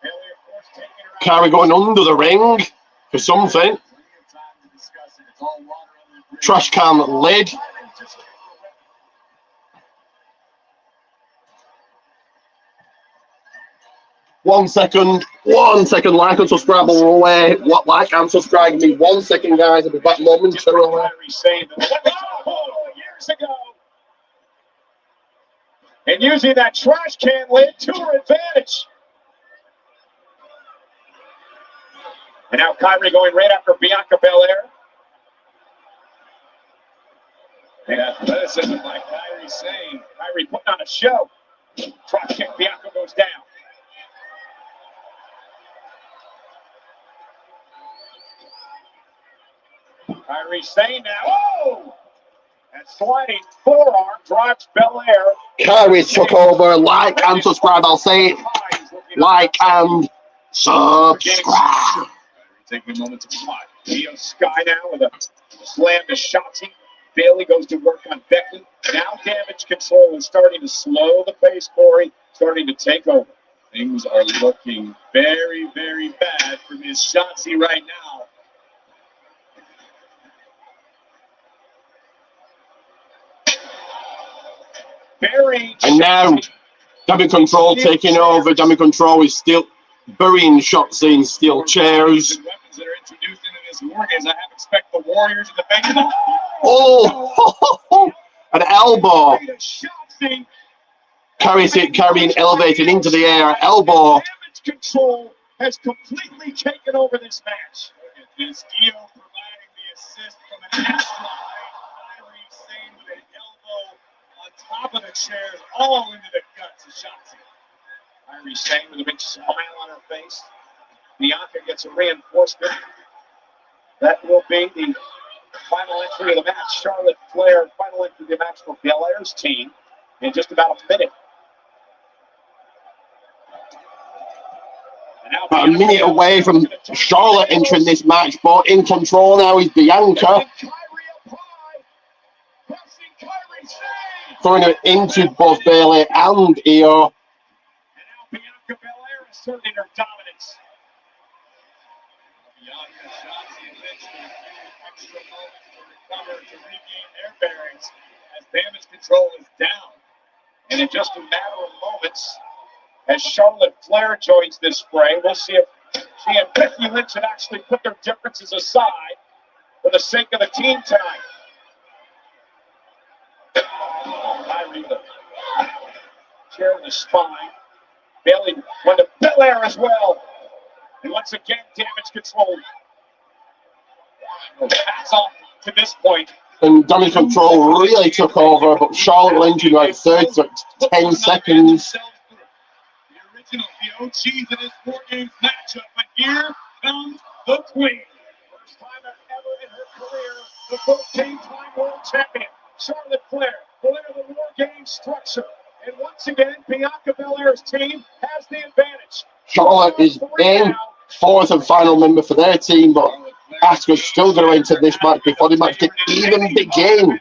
Bayley, of course, taking her out. Kairi going under the ring for something. Trash can lid. 1 second. 1 second. Like and subscribe away. What like and subscribe me? 1 second, guys. I'll be back momentarily. Years ago. And using that trash can lid to her advantage. And now Kairi going right after Bianca Belair. And athleticism by Kairi Sane. Kairi putting on a show. Drop kick, Bianca goes down. Kairi Sane now. Oh! And sliding forearm drives Belair. Kairi took over. Like and subscribe. I'll say it. Like and subscribe. Taking a moment to plot. Io Sky now with a slam to Shotzi. Bayley goes to work on Becky. Now Damage Control is starting to slow the pace, Corey. Starting to take over. Things are looking very, very bad for Miss Shotzi right now. And now, Damage Control taking over. Damage Control is still burying Shotzi in steel chairs. Weapons that are introduced into this war games. I have expect the Warriors in the face. Oh, an elbow. Carrying elevated into the air. Elbow. Damage Control has completely taken over this match. Look at this. Io providing the assist from an extra height. Kairi Sane with an elbow on top of the chairs, all into the guts of Shotzi. Kairi Sane with a big smile on her face. Bianca gets a reinforcement. That will be the final entry of the match. Charlotte Flair, final entry of the match for Belair's team in just about a minute. About a minute away from Charlotte entering this match, but in control now is Bianca. Throwing her into both Bayley and Io. Bianca Belair asserting her dominance. Bianca, Shotzi, and Vince with a few extra moments to recover, to regain their bearings as Damage Control is down. And in just a matter of moments, as Charlotte Flair joins this fray, we'll see if she and Becky Lynch had actually put their differences aside for the sake of the team tonight. Kairi with a chair in the spine. Bayley went to Belair as well. And once again, Damage Control. Hats off to this point. And Damage Control really took over, but Charlotte Lynch in like 10 seconds. The original, the OGs in this War Games matchup, but here comes the Queen. First time ever in her career, the 14-time world champion, Charlotte Flair, will enter the War Games structure. And once again, Bianca Belair's team has the advantage. Charlotte is in, fourth and final member for their team, but Asuka's still going to enter this match before the match can even begin.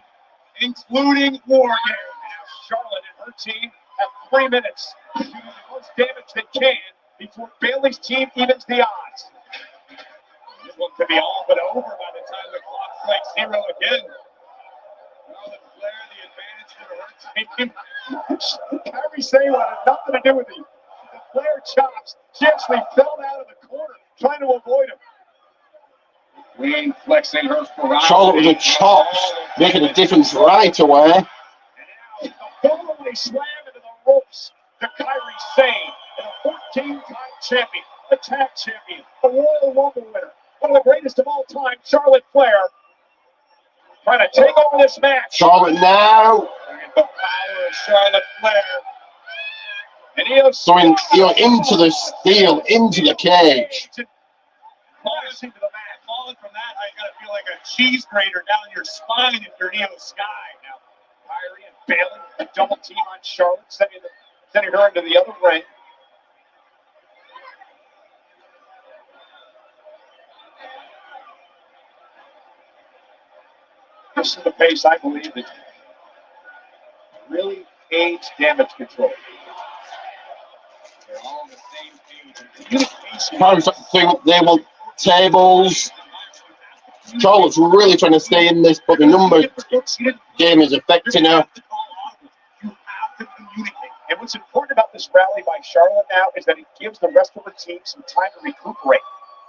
Including War Games. Now Charlotte and her team have 3 minutes to do the most damage they can before Bayley's team evens the odds. This one could be all but over by the time the clock strikes 0 again. Charlotte Flair, the advantage for her team. Kairi Sane had nothing to do with the Flair chops. She actually fell out of the corner trying to avoid him. Queen flexing her ferocity. Charlotte with the chops, making a difference right away. And now, a totally slam into the ropes to Kairi Sane, and a 14-time champion, a tag champion, a Royal Rumble winner, one of the greatest of all time, Charlotte Flair, trying to take over this match. Charlotte now. The power of Charlotte Flair. And going into the steel, into the cage. Falls into the mat, falls falling from that, I gotta feel like a cheese grater down your spine if you're Io Sky. Now, Kyrie and Bailey, a double team on Charlotte, sending her into the other ring. This is the pace I believe that really aids damage control. They're all on the same page. Parents think they want tables. Charlotte's really trying to stay in this, but the number game is affecting her. You have to communicate. And what's important about this rally by Charlotte now is that it gives the rest of her team some time to recuperate.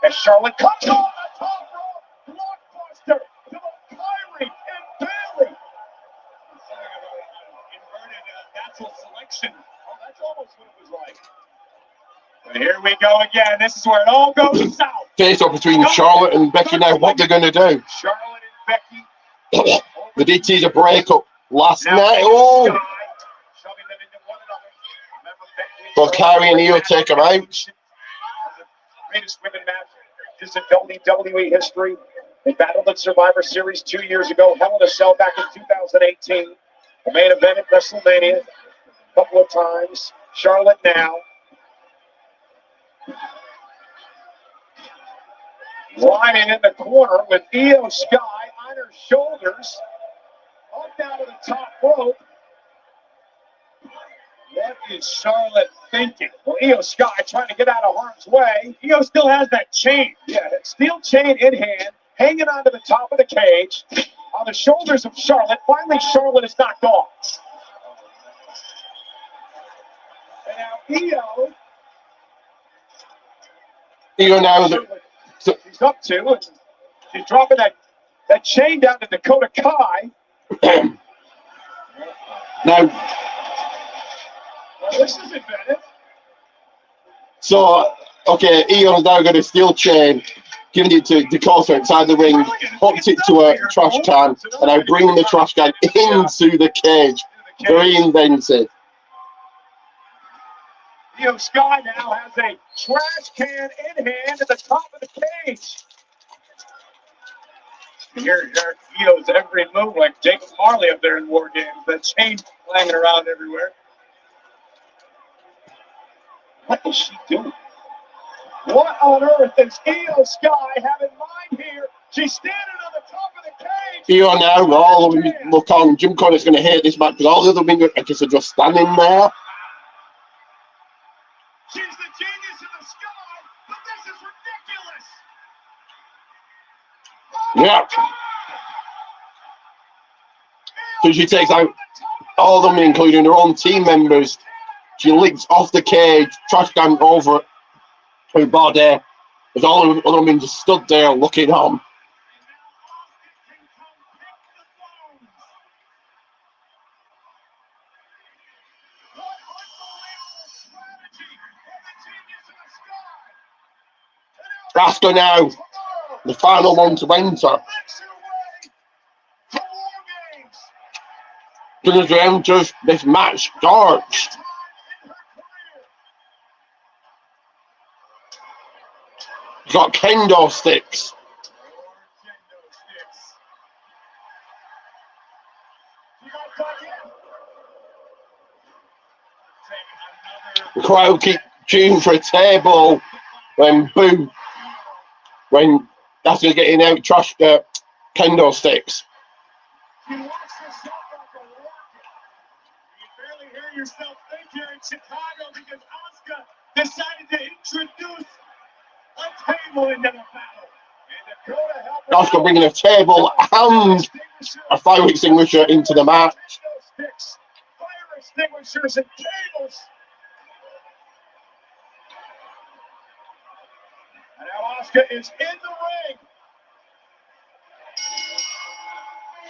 As Charlotte comes on the top rope, blockbuster to the Kyrie and Bailey. Inverted natural selection. Oh, that's almost what it was like. And here we go again. This is where it all goes south. Face off between Charlotte and Becky now. What they're going to do? Charlotte and Becky. They did tease a breakup last Now, night. Oh, but Kyrie and Io take them out. Greatest women match is in WWE history. They battled at Survivor Series 2 years ago. Hell in a Cell back in 2018. The main event at WrestleMania a couple of times. Charlotte now. Lying in the corner with Io Sky on her shoulders. Up down to the top rope. What is Charlotte thinking? Well, Io Sky trying to get out of harm's way. Io still has that chain. Yeah, that steel chain in hand, hanging onto the top of the cage, on the shoulders of Charlotte. Finally, Charlotte is knocked off. And now Io now, she's up to, and she's dropping that chain down to Dakota Kai. now, Well, this is inventive. so, okay, Io's now got a steel chain, giving it to Dakota inside the ring, hooked it to a trash can, and now bringing the trash can into the cage. Very inventive. Io Sky now has a trash can in hand at the top of the cage. Here, Io's every move like Jacob Marley up there in War Games. That chain clanging around everywhere. What is she doing? What on earth does Io Sky have in mind here? She's standing on the top of the cage. Io now, all of them look on. Jim Cornette's going to hate this match because all the other men are just standing there. She's the genius of the sky, but this is ridiculous. Yeah. So she takes out all of them, including her own team members. She leaps off the cage, trash can over her body. As all of the other men just stood there looking on. Asuka now, the final one to enter. As she enters, this match starts. She's got kendo sticks. The crowd keep cheering for a table when boo. When Asuka's getting out trash kendo sticks. You watch yourself like a warrior. You barely hear yourself think here in Chicago because Asuka decided to introduce a table into the battle. And Dakota helped Asuka bringing a table and a fire extinguisher into the match. Sticks, fire extinguishers and tables. And now Asuka is in the ring.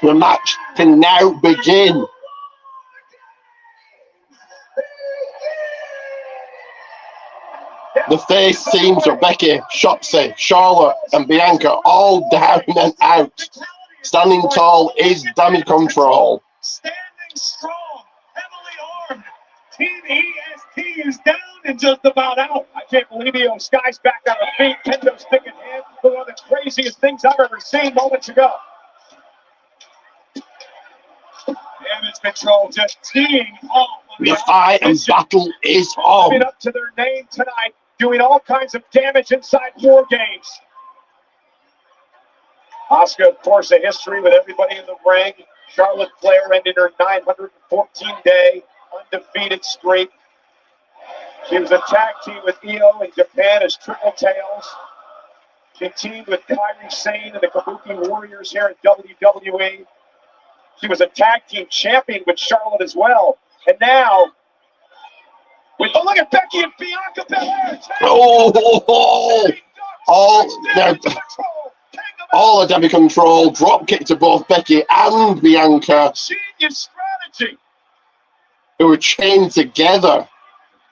The match can now begin. The face teams are Becky, Shotzi, Charlotte, and Bianca all down and out. Standing tall is damage control. Standing strong, heavily armed. Team EST is down and just about out. I can't believe Io Sky's back on her feet. Kendo stick in hand. Look at the crazy craziest things I've ever seen moments ago. Damage control just teeing off. The fight and battle is Living on. up to their name tonight, doing all kinds of damage inside War Games. Asuka, of course, a history with everybody in the ring. Charlotte Flair ended her 914-day undefeated streak. She was a tag team with Io in Japan as Triple Tails. She teamed with Kairi Sane and the Kabuki Warriors here at WWE. She was a tag team champion with Charlotte as well. And now, with, oh, look at Becky and Bianca Belair. All the damage control, drop kick to both Becky and Bianca, Genius strategy. who were chained together.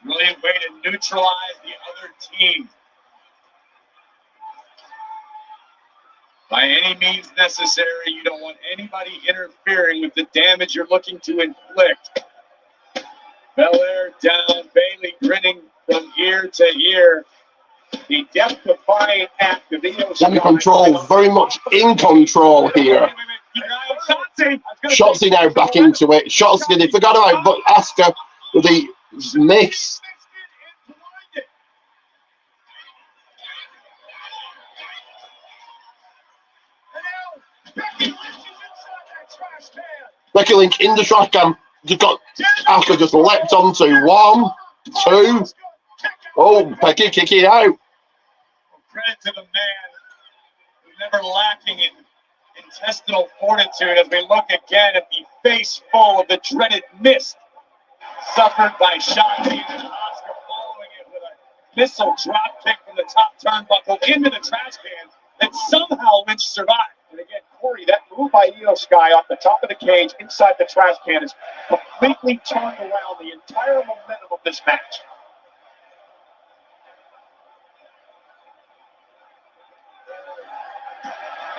Brilliant way to neutralize the other team. By any means necessary, you don't want anybody interfering with the damage you're looking to inflict. Belair down, Bayley grinning from ear to ear. The death-defying act of Io Damage control very much in control here. Shotzi now back into it. Shotzi, they forgot about Asuka with the miss. Becky Lynch in the trash can. Just got Asuka just leapt onto 1, 2. Oh, Becky kicking out. Credit to the man who's never lacking in intestinal fortitude as we look again at the face full of the dreaded mist suffered by Shotzi and Asuka following it with a missile drop kick from the top turnbuckle into the trash can that somehow Lynch survived. And again, Corey, that move by Io Sky off the top of the cage inside the trash can has completely turned around the entire momentum of this match.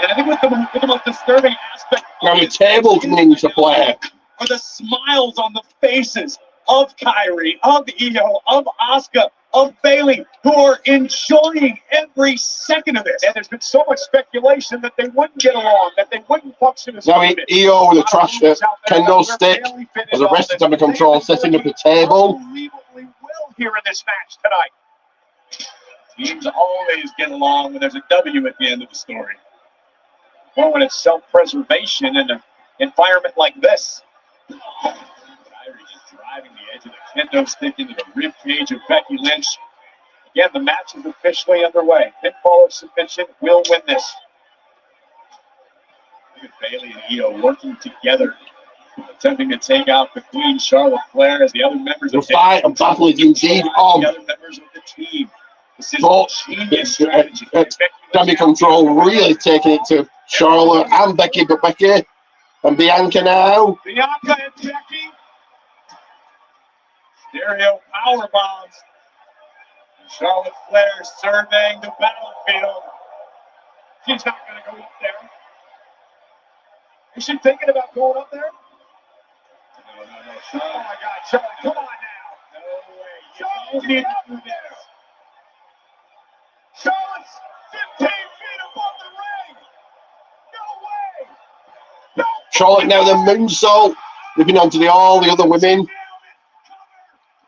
And I think with the most disturbing aspect Now the table coming into play. are the smiles on the faces of Kairi, of Io, of Asuka, of Bayley, who are enjoying every second of this. And there's been so much speculation that they wouldn't get along, that they wouldn't function as Now a unit. Io with a trash can no stick as the rest of damage control setting up the table. Unbelievably well here in this match tonight. Teams always get along when there's a W at the end of the story. Or when it's self-preservation in an environment like this. Kairi just driving the edge of the kendo stick into the rib cage of Becky Lynch. Again, the match is officially underway. Pinfall or submission will win this. Look at Bayley and Io working together, attempting to take out the Queen Charlotte Flair as the other members The of fight and battle is indeed on. the other members of the team. This is But genius strategy. damage control really taking it to Charlotte and Becky, but Becky and Bianca now. Bianca and Becky. Stereo power bombs. Charlotte Flair surveying the battlefield. She's not going to go up there. Is she thinking about going up there? No. Oh my God, Charlotte, come on now. No way. You don't need to do this. Charlotte's 15 feet above the ring. No way. No. Charlotte now the moonsault, looking on to all the other women.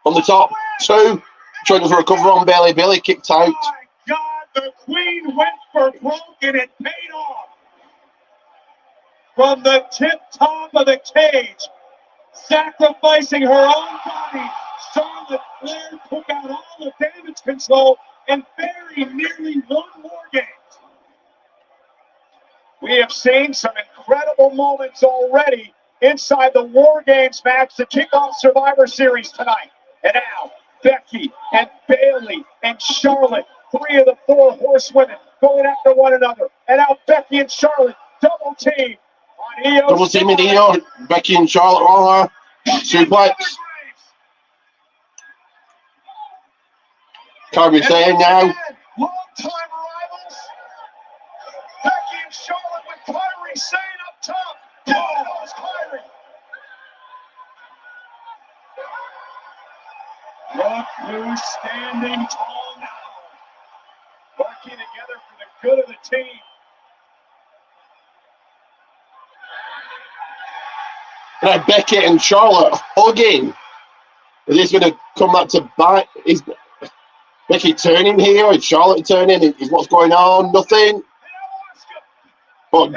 On the top, 2, trying to recover on Bayley. Bayley kicked out. Oh my God, the Queen went for broke and it paid off. From the tip top of the cage, sacrificing her own body, Charlotte Flair took out all the damage control and very nearly won War Games. We have seen some incredible moments already inside the War Games match to kick off Survivor Series tonight. And now, Becky and Bayley and Charlotte, 3 of the 4 horsewomen going after one another. And now Becky and Charlotte, double team on Io. Double team in Io. Becky and Charlotte on her. Suplex. Kairi Sane now. Long-time rivals. Becky and Charlotte with Kairi Sane up top. Oh, that was Kairi. Look who's standing tall now. Working together for the good of the team. Now Becky and Charlotte hugging. Is this going to come back to bite? Is Becky turning here? Is Charlotte turning? Is what's going on? Nothing. But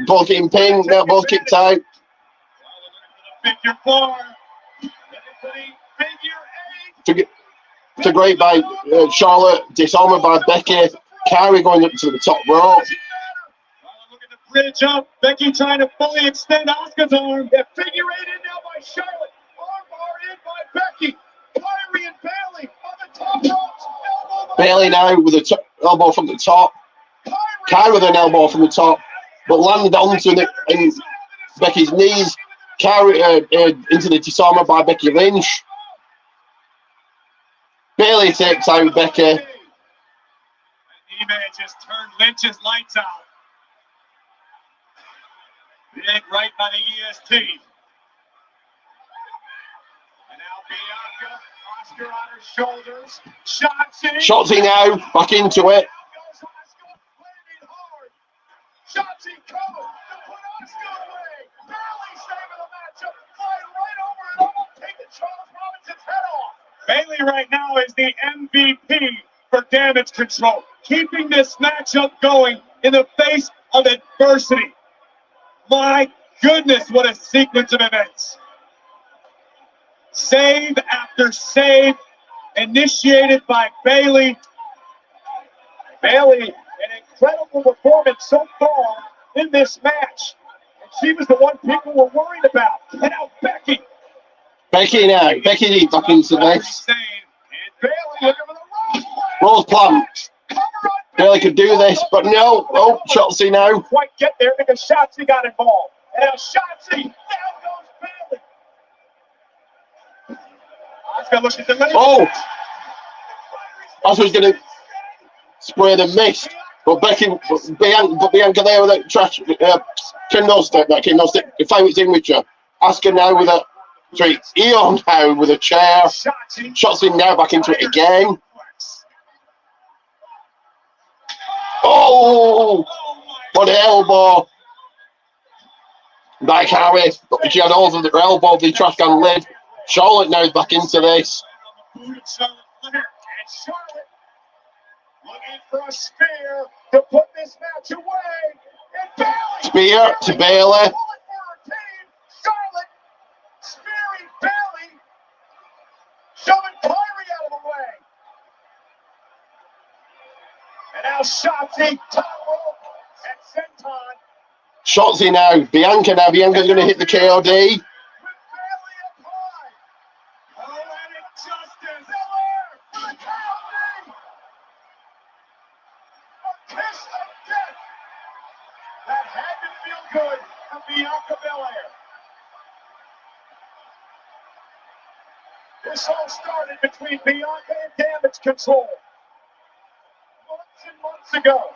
both getting pinned. Now both kicked out. It's a great by Charlotte. Disarmed by Becky. Carrie going up to the top rope. Bridge up. Becky trying to fully extend Asuka's arm. Yeah, figure eight in now by Charlotte. Armbar in by Becky. Kyrie and Bailey on the top ropes. Bailey now with a elbow from the top. Kyrie with an elbow from the top, but landed onto in Becky's knees. Kyrie into the disarmer by Becky Lynch. Bailey takes out Becky. eBay just turned Lynch's lights out. Big right by the EST. And now Bianca, Oscar on her shoulders. Shotzi. Shotzi now, back into it. Shotzi covered to put Oscar away. Bailey saving the matchup. Flying right over and almost taking Charles Robinson's head off. Bailey right now is the MVP for damage control. Keeping this matchup going in the face of adversity. My goodness, what a sequence of events. Save after save, initiated by Bailey. Bailey, an incredible performance so far in this match. And she was the one people were worried about. And now Becky. Becky now. Becky back into this. And Bailey looking for the Rose plant. Bailey could do this, but no. Oh, Shotzi now. Quite get there because Shotzi got involved. And now Shotzi, down goes Bailey. Oscar looks at the middle. Oh! Oscar's going to spray the mist, but Bianca there with a trash kendo stick, the fire extinguisher. Oscar now with a treat. Eon now with a chair. Shotzi now back into it again. Oh! For the elbow. By Carrie. She had all of the elbow, the trash can lid. Charlotte now is back into this. And Charlotte looking for a spear to put this match away. And Bailey. Spear to Bailey. Charlotte spearing Bailey. Shoving Kyrie out of the way. And now Shotzi, top rope, and Senton. Shotzi now. Bianca's going to hit the KOD. That had to feel good for Bianca Belair. This all started between Bianca and Damage Control months and months ago.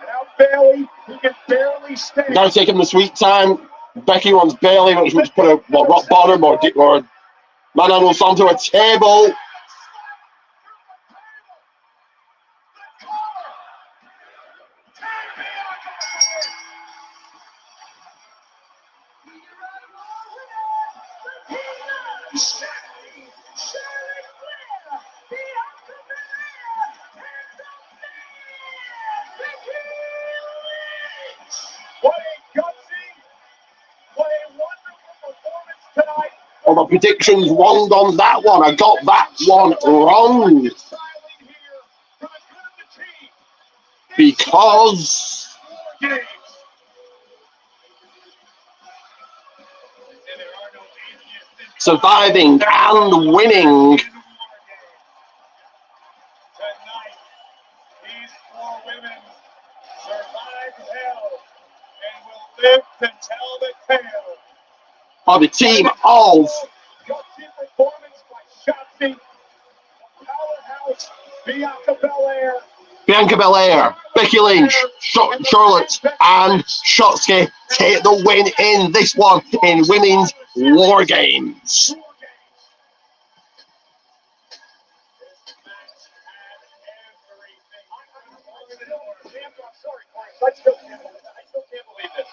And now Bailey, who can barely stand. Now taking the sweet time. Becky wants Bailey, which would put a rock bottom or Manano onto a table. Well, my predictions wrong on that one. I got that one wrong. Because surviving and winning. Tonight, these four women survived hell and will live to tell the tale. Are the team of Gutsy performance by Shotzi, powerhouse Bianca Belair, Becky Lynch, Charlotte, and Shotzi take the win in this one in Women's War Games. I still can't believe this.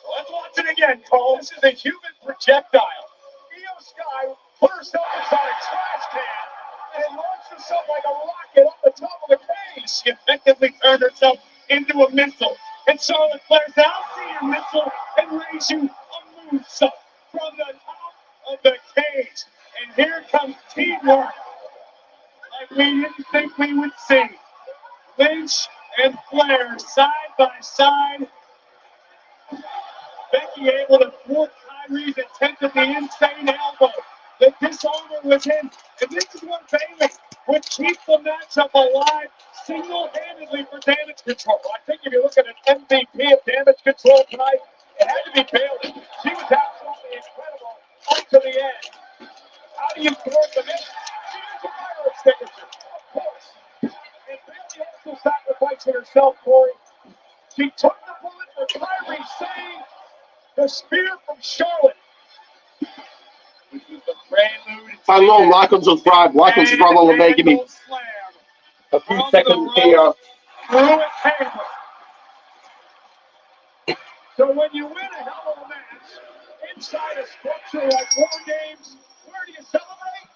So let's watch it again, Cole. This is a human projectile. Io Sky put herself inside a trash can and launched herself like a rocket off the top of the cage. She effectively turned herself into a missile. And Charlotte flares out to your missile and lays you a moonsault from the top of the cage. And here comes teamwork like we didn't think we would see. Lynch and Flair side by side. Becky able to thwart Kyrie's attempt at the insane elbow. The disarmer was in. And this is what Bayley would keep the matchup alive single-handedly for Damage Control. I think if you look at an MVP of Damage Control tonight, it had to be Bayley. She was absolutely incredible up to the end. How do you thwart the match? She used a fire extinguisher, of course. And Bayley also sacrificing herself, Corey. She took the bullet for Kyrie, saying the spear from Charlotte. Which was the prelude. Hello, like and subscribe. Like and subscribe while we're making me a few seconds here. So when you win a hell of a match inside a structure like War Games, where do you celebrate?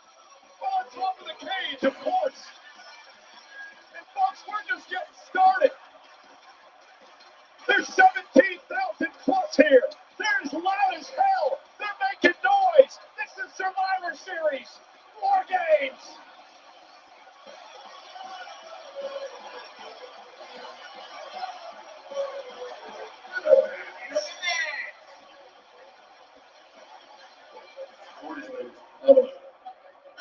Well, on top of the cage, of course. And folks, we're just getting started. There's 17,000 plus here. They're as loud as hell. They're making noise. This is Survivor Series. War Games.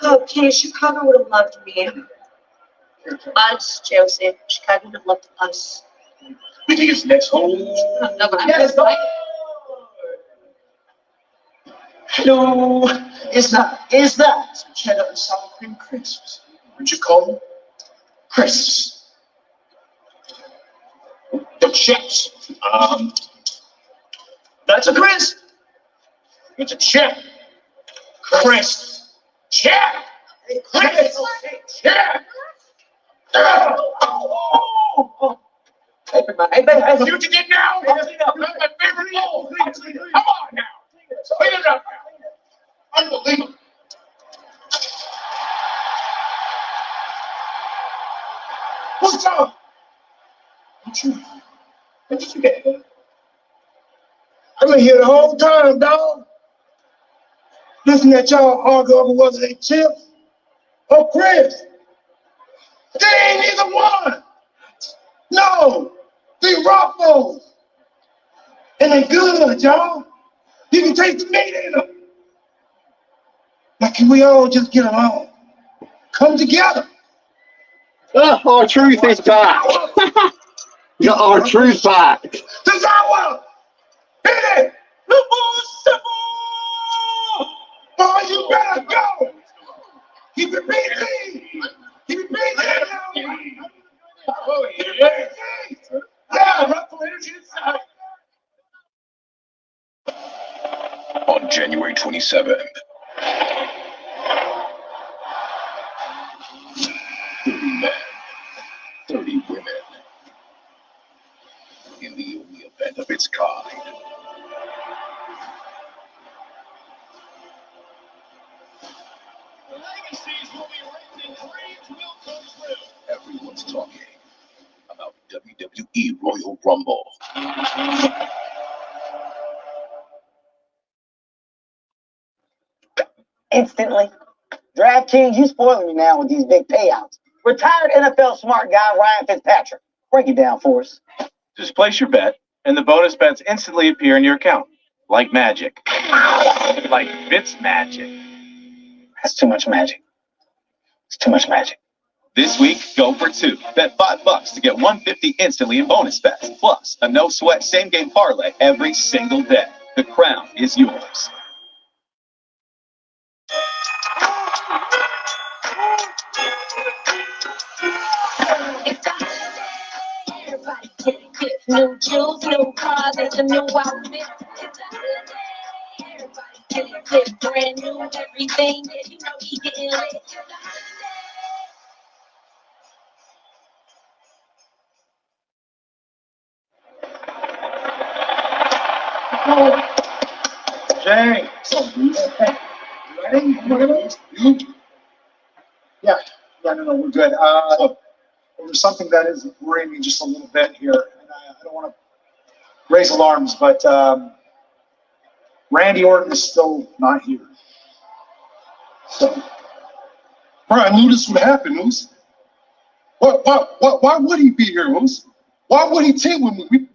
Okay, Chicago would have loved me. Us, Joseph. Chicago would have loved us. We think it's next home. No, but yes, Hello, is that some cheddar and sour cream crisps? Would you call them crisps? The chips. That's a crisp. It's a chip. Crisp. Chip. Crisp. Chip. Hey, see what you did now? That's my favorite role. Come on now. Clean it up now. Unbelievable. What's up? What did you get? I've been here the whole time, dog. Listening at y'all argue over whether they chip or crisp. They ain't either one. No, they ruffles. And they good, y'all. You can taste the meat in them. Now can we all just get along? Come together. Our truth is back. We got our truth back. Tozawa! Hit it! Boy, you better go! Keep it PG! Keep it PG! Oh, yeah! Yeah, ruffle energy inside. On January 27th, 30 men, 30 women, in the only event of its kind. The legacies will be written and dreams will come true. Everyone's talking about WWE Royal Rumble. Instantly. DraftKings, you spoiling me now with these big payouts. Retired NFL smart guy Ryan Fitzpatrick. Break it down for us. Just place your bet, and the bonus bets instantly appear in your account. Like magic. Like Fitz magic. That's too much magic. It's too much magic. This week, go for two. Bet $5 to get $150 instantly in bonus bets. Plus, a no-sweat same-game parlay every single day. The crown is yours. Everybody get it, get new jewels, new cars, it's a new outfit. It's a holiday. Everybody get it, get brand new everything. Yeah, you know he getting lit. It's a holiday. Jay. Ready? Yeah, no, we're good. There's something that is worrying me just a little bit here, and I don't want to raise alarms, but Randy Orton is still not here. So, Bro, I knew this would happen, Moose. Why would he be here, Moose? Why would he team with me?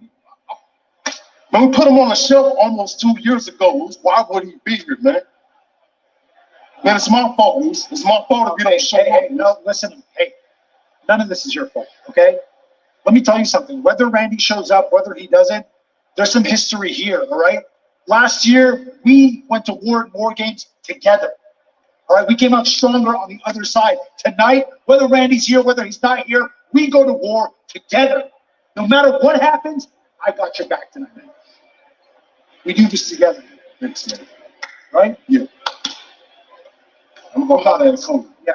We put him on the shelf almost 2 years ago, Moose. Why would he be here, man? Man, it's my fault, Moose. It's my fault if you don't show up. No, listen, hey, none of this is your fault, okay? Let me tell you something. Whether Randy shows up, whether he doesn't, there's some history here, all right? Last year, we went to war games together. All right, we came out stronger on the other side. Tonight, whether Randy's here, whether he's not here, we go to war together. No matter what happens, I got your back tonight, man. We do this together. Thanks, man. Right? Yeah. I'm gonna go call that phone. Yeah.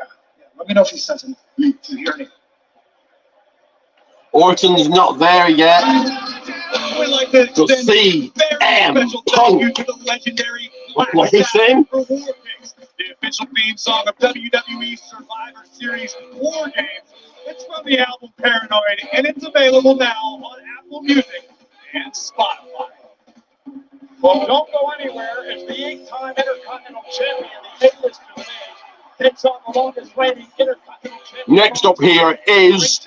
Let me know if he says anything. To hear me. Orton's not there yet. So CM Punk. What he's saying? The official theme song of WWE Survivor Series War Games. It's from the album Paranoid, and it's available now on Apple Music and Spotify. Well, don't go anywhere as the 8-time Intercontinental Champion, the A-list of the age, takes on the longest reigning Intercontinental Champion. Next up here is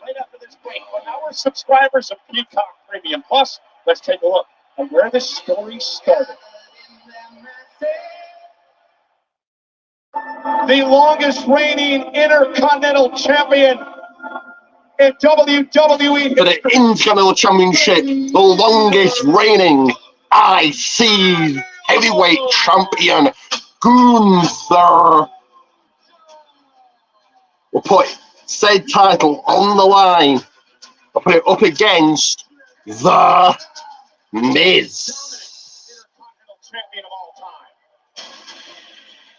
right after this break, for our subscribers of Peacock Premium Plus, let's take a look at where this story started. The longest reigning Intercontinental Champion in WWE for the Intercontinental Championship, the longest reigning IC heavyweight champion, Gunther, will put said title on the line. I'll put it up against The Miz. Champion of all time.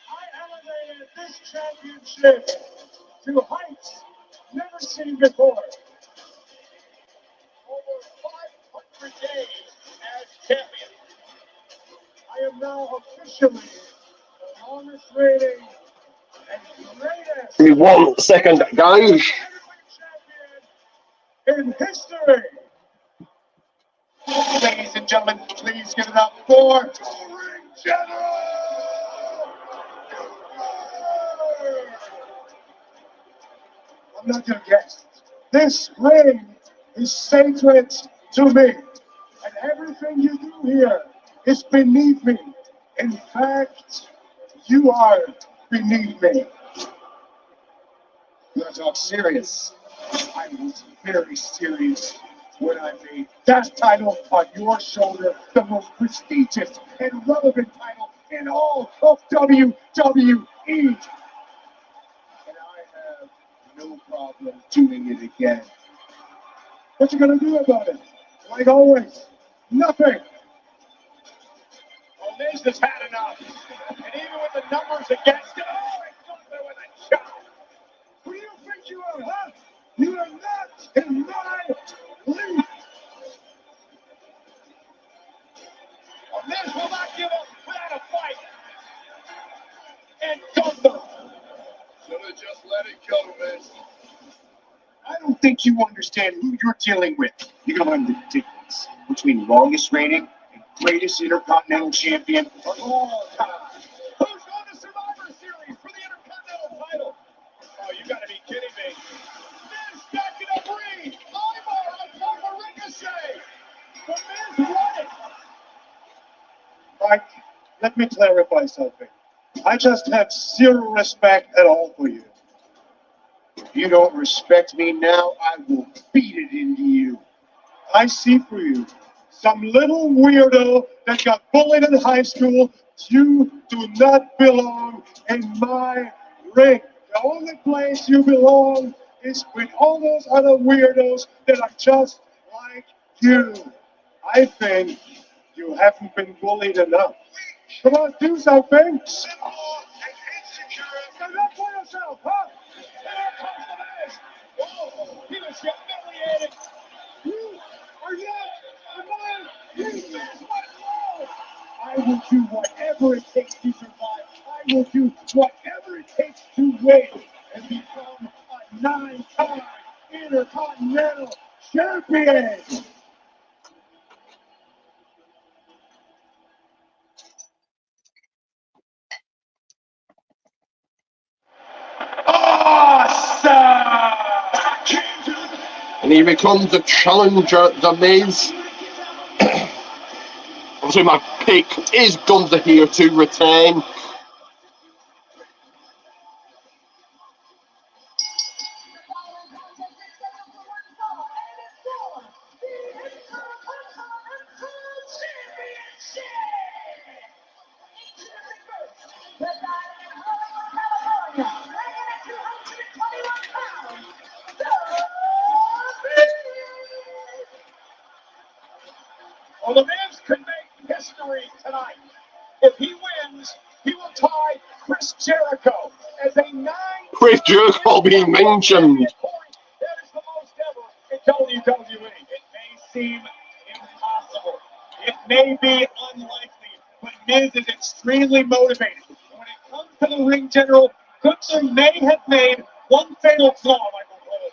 I elevated this championship to heights never seen before. Over 500 days as champion. I am now officially the longest reigning and greatest. Give me 1 second, guys. In history. Ladies and gentlemen, please give it up for the Ring General. I'm not gonna guess. This ring is sacred to me, and everything you do here is beneath me. In fact, you are beneath me. You want to talk serious? I was very serious when I made that title on your shoulder, the most prestigious and relevant title in all of WWE. And I have no problem doing it again. What you gonna do about it? Like always, nothing. Well, Miz has had enough. And even with the numbers against him, it's not there with a shot. Who do you think you are, huh? You are not in my league. Well, Miz will not give up without a fight. And Gunther. Should have just let it go, Miz. I don't think you understand who you're dealing with. You don't understand the difference between longest reigning and greatest Intercontinental Champion of all time. Who's going to Survivor Series for the Intercontinental title? Oh, you gotta be kidding me. Miz stacking up Reed. Ivar on top of Ricochet. The Miz won it. Mike, let me clarify something. I just have zero respect at all for you. If you don't respect me now, I will beat it into you. I see for you some little weirdo that got bullied in high school. You do not belong in my ring. The only place you belong is with all those other weirdos that are just like you. I think you haven't been bullied enough. Come on, do something. Simple and insecure. Stand up for yourself, huh? There comes the Miz. Oh, he was humiliated. You are not the man you think will do whatever it takes to survive. I will do whatever it takes to win and become a 9-time Intercontinental Champion. Awesome! And he becomes the challenger, The Miz. Obviously, my pick is Gunther here to retain. Well, the Miz could make history tonight. If he wins, he will tie Chris Jericho as a 9-time Chris Jericho being mentioned. That is the most ever in WWE. It may seem impossible. It may be unlikely, but Miz is extremely motivated. When it comes to the ring general, Gunther may have made one fatal flaw, Michael Cole.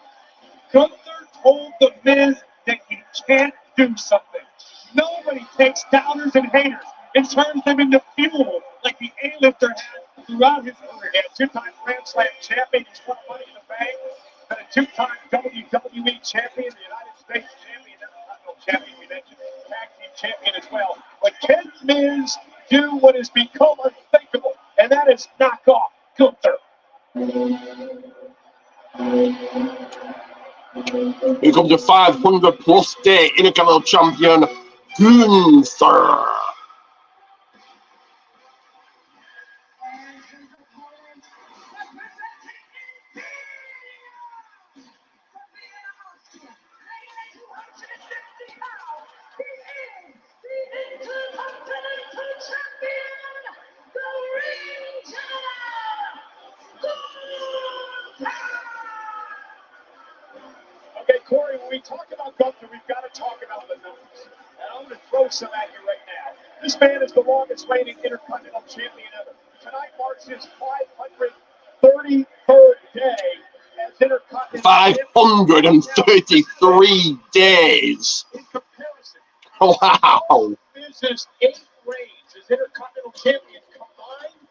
Gunther told the Miz that he can't do something. Nobody takes doubters and haters and turns them into fuel like the A-lifter has throughout his career. He had a 2-time Grand Slam champion, he's won Money in the Bank, and a 2-time WWE champion, the United States champion, Intercontinental champion, we mentioned, tag team champion as well. But can Miz do what has become unthinkable, and that is knock off Gunther? Here comes the 500-plus day Intercontinental Champion, Gunther. Okay, Corey, when we talk about Gunther, we've got to talk about the numbers. And I'm going to throw some at you right now. This man is the longest reigning Intercontinental Champion ever. Tonight marks his 533rd day as Intercontinental 533 days. In comparison, Wow. Miz's 8 reigns as Intercontinental Champion combined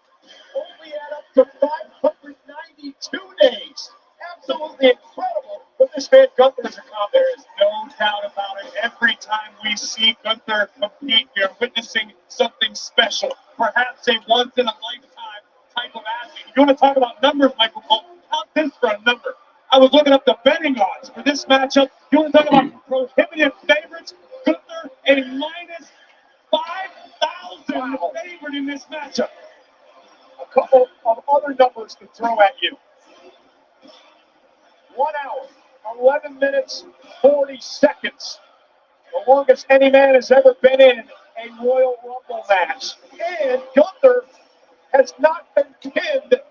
only add up to 592 days. Absolutely incredible. But this man Gunther is a clown. There is no doubt about it. Every time we see Gunther compete, we are witnessing something special. Perhaps a once-in-a-lifetime type of athlete. You want to talk about numbers, Michael Cole? Count this for a number. I was looking up the betting odds for this matchup. You want to talk about prohibitive favorites? Gunther, a minus 5,000 favorite in this matchup. A couple of other numbers to throw at you. 1 hour, 11 minutes, 40 seconds. The longest any man has ever been in a Royal Rumble match. And Gunther has not been pinned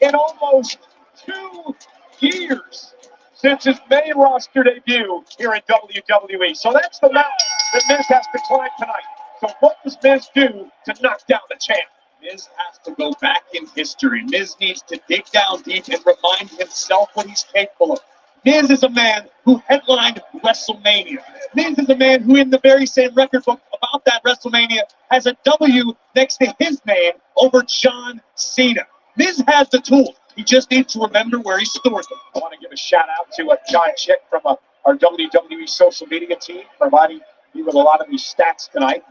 in almost 2 years since his main roster debut here in WWE. So that's the mountain that Miz has to climb tonight. So what does Miz do to knock down the champ? Miz has to go back in history. Miz needs to dig down deep and remind himself what he's capable of. Miz is a man who headlined WrestleMania. Miz is a man who, in the very same record book about that WrestleMania, has a W next to his name over John Cena. Miz has the tools. He just needs to remember where he stores them. I want to give a shout out to John Chick from our WWE social media team, providing me with a lot of these stats tonight.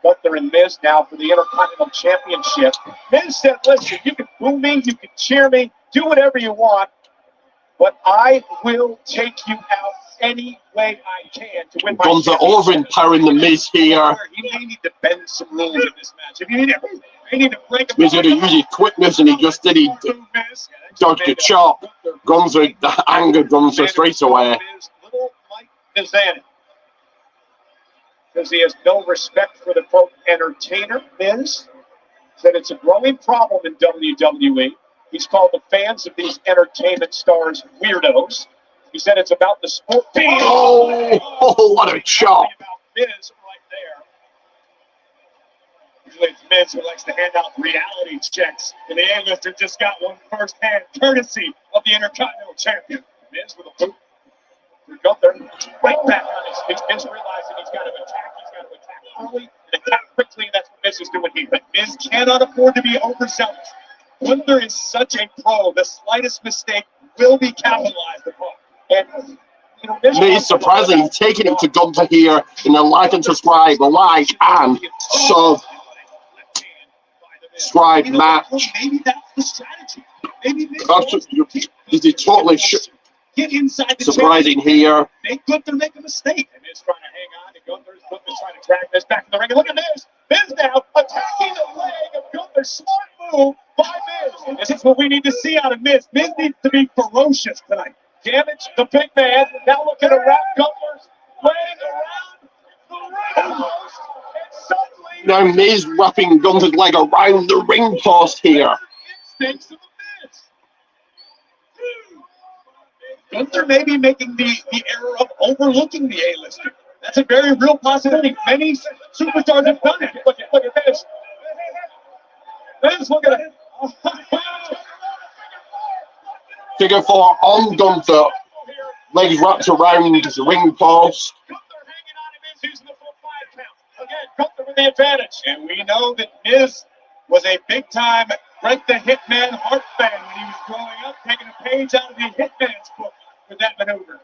Gunther and Miz now for the Intercontinental Championship. Miz said, listen, you can boo me, you can cheer me, do whatever you want, but I will take you out any way I can to win my Gunther overpowering the Miz here. He may need to bend some rules in this match. If you need to break him. Miz had to use his quickness, and he just did. He dodged the chop. Gunther angered Gunther straight away. Little Mike Mizani. Because he has no respect for the quote entertainer. Miz said it's a growing problem in WWE. He's called the fans of these entertainment stars weirdos. He said it's about the sport. Oh, what a chop. About Miz right Usually it's Miz who likes to hand out reality checks, and the A-lister just got one firsthand, courtesy of the Intercontinental Champion. Miz with a boot for Gunther, right back on his feet. Miz realizing he's got to attack. He's got to attack early and attack quickly, and that's what Miz is doing here. But Miz cannot afford to be overzealous. Gunther is such a pro. The slightest mistake will be capitalized upon. And you know, It's surprising he's taking it to Gunther here in a like and subscribe, and subscribe match. Maybe that's the strategy. Maybe This is totally get inside the surprising here. Make Gunther make a mistake. And Miz trying to hang on to Gunther's trying to drag Miz back in the ring. And look at Miz. Miz now attacking the leg of Gunther. Smart move by Miz. This is what we need to see out of Miz. Miz needs to be ferocious tonight. Damage the big man. Now looking to wrap Gunther's leg around the ring post. And suddenly, Now Miz wrapping Gunther's leg around the ring post here. instincts of the Miz. Gunther may be making the error of overlooking the A-lister. That's a very real possibility. Many superstars have done it. Look at Miz. Miz, look at it. Figure 4 on Gunther. Legs wrapped around the ring post. Gunther hanging on to Miz using the full 5 count. Again, Gunther with the advantage. And we know that Miz was a big-time Greg the Hitman Hart fan when he was growing up, taking a page out of the Hitman's book with that maneuver.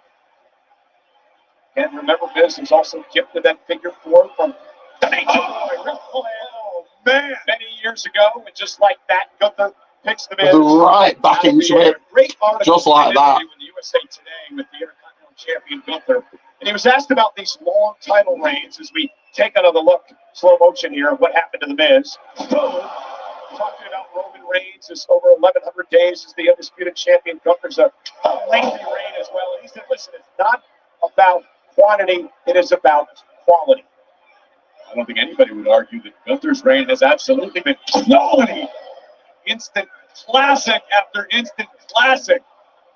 And remember, Miz was also gifted that figure 4 from the Nature Boy. Oh, man. Many years ago, and just like that, Gunther picks the Miz Right back into it. Great article Just like that. in the USA Today with the Intercontinental Champion Gunther. And he was asked about these long title reigns as we take another look, slow motion here, of what happened to the Miz. Talking about Roman Reigns is over 1,100 days as the undisputed champion. Gunther's a lengthy reign as well. And he said, listen, it's not about quantity, it is about quality. I don't think anybody would argue that Gunther's reign has absolutely been quality. Instant classic after instant classic.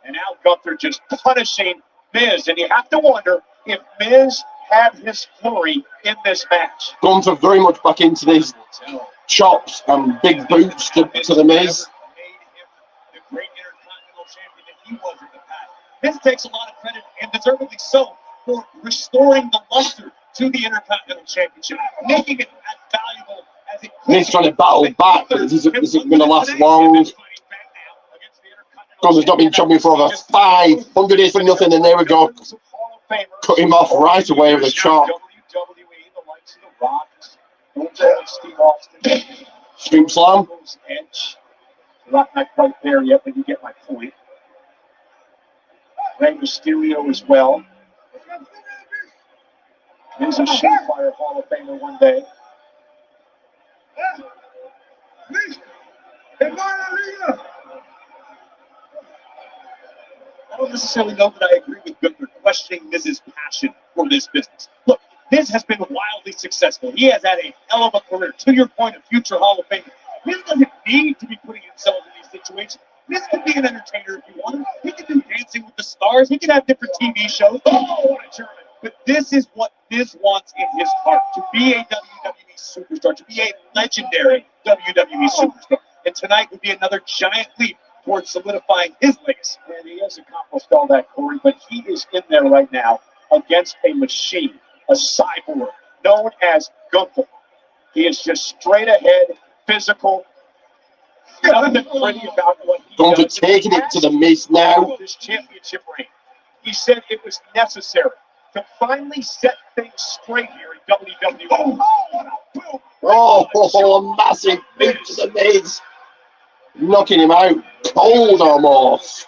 And now Gunther just punishing Miz. And you have to wonder if Miz had his flurry in this match. Gunther very much back into these chops and big boots to the Miz. Made him the great Intercontinental champion that he was in the past. Miz takes a lot of credit, and deservedly so, for restoring the luster to the Intercontinental Championship, making it as valuable as it could. Miz trying to battle back, but this isn't going to last long. Gunther's not been champion for over 500 days for nothing, and there we go. Cut him off right away with a chop. Scoop slam. Not quite there yet, but you get my point. Rey Mysterio as well. He's a surefire Hall of Famer one day. I don't necessarily know that I agree with Gunther questioning Miz's passion for this business. Look, Miz has been wildly successful. He has had a hell of a career. To your point, a future Hall of Famer. Miz doesn't need to be putting himself in these situations. Miz can be an entertainer if you want him. He can do Dancing with the Stars. He can have different TV shows. Oh, what a German. But this is what Miz wants in his heart, to be a WWE superstar, to be a legendary WWE superstar. And tonight would be another giant leap towards solidifying his legacy. And he has accomplished all that, Corey, but he is in there right now against a machine, a cyborg known as Gunther. He is just straight ahead, physical. Nothing pretty about what he Gunther does. taking it to the Miz now. This championship reign. He said it was necessary to finally set things straight here in WWE. Oh, what a boom! Oh, a massive boot to the Miz. Knocking him out cold almost.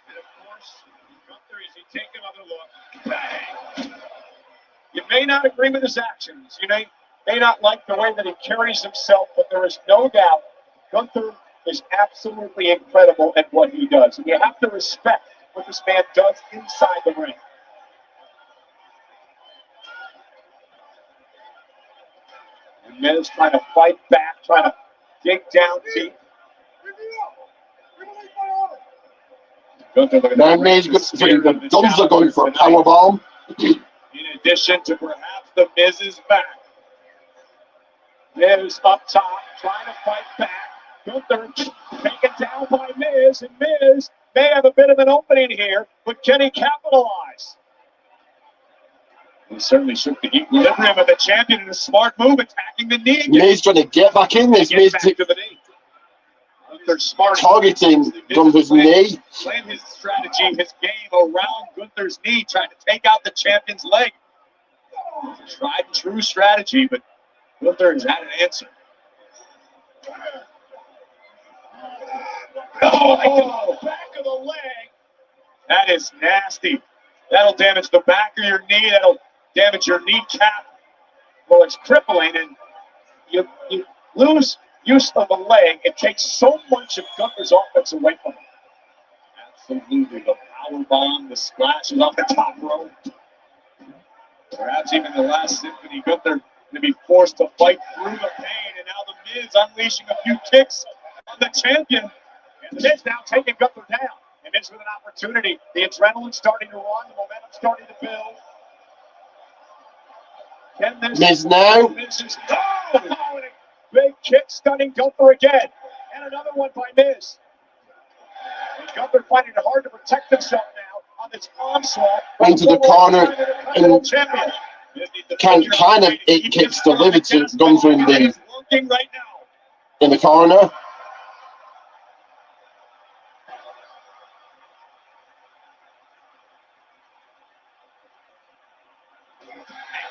And of course, Gunther, as he take another look, bang! You may not agree with his actions. You may not like the way that he carries himself, but there is no doubt Gunther is absolutely incredible at what he does. And you have to respect what this man does inside the ring. And Miz trying to fight back, trying to dig down deep. Gunther looking Now Miz guns are going for a powerbomb. in addition to perhaps the Miz's back. Miz up top, trying to fight back. Gunther taken down by Miz, and Miz may have a bit of an opening here, but can he capitalize? He certainly shook the equilibrium of the champion in a smart move, attacking the knee. Miz trying to get back in this. Miz back to the knee. Gunther smart. Targeting Gunther's knee. Playing his strategy, his game around Gunther's knee, trying to take out the champion's leg. Tried and true strategy, but Gunther has had an answer. Oh, back of the leg. That is nasty. That'll damage the back of your knee. That'll damage your kneecap. Well, it's crippling, and you lose use of the leg. It takes so much of Gunther's offense away from him. Absolutely. The power bomb, the splashes off the top rope. Perhaps even the last symphony, Gunther going to be forced to fight through the pain, and now the Miz unleashing a few kicks on the champion. And the Miz now taking Gunther down. And Miz with an opportunity. The adrenaline starting to run, the momentum starting to build. Can this Miz now. Miz is, oh, and a big kick stunning Gunther again. And another one by Miz. And Gunther finding it hard to protect himself now on this onslaught. Into the corner and kind of it kicks delivered to Gunther in the corner.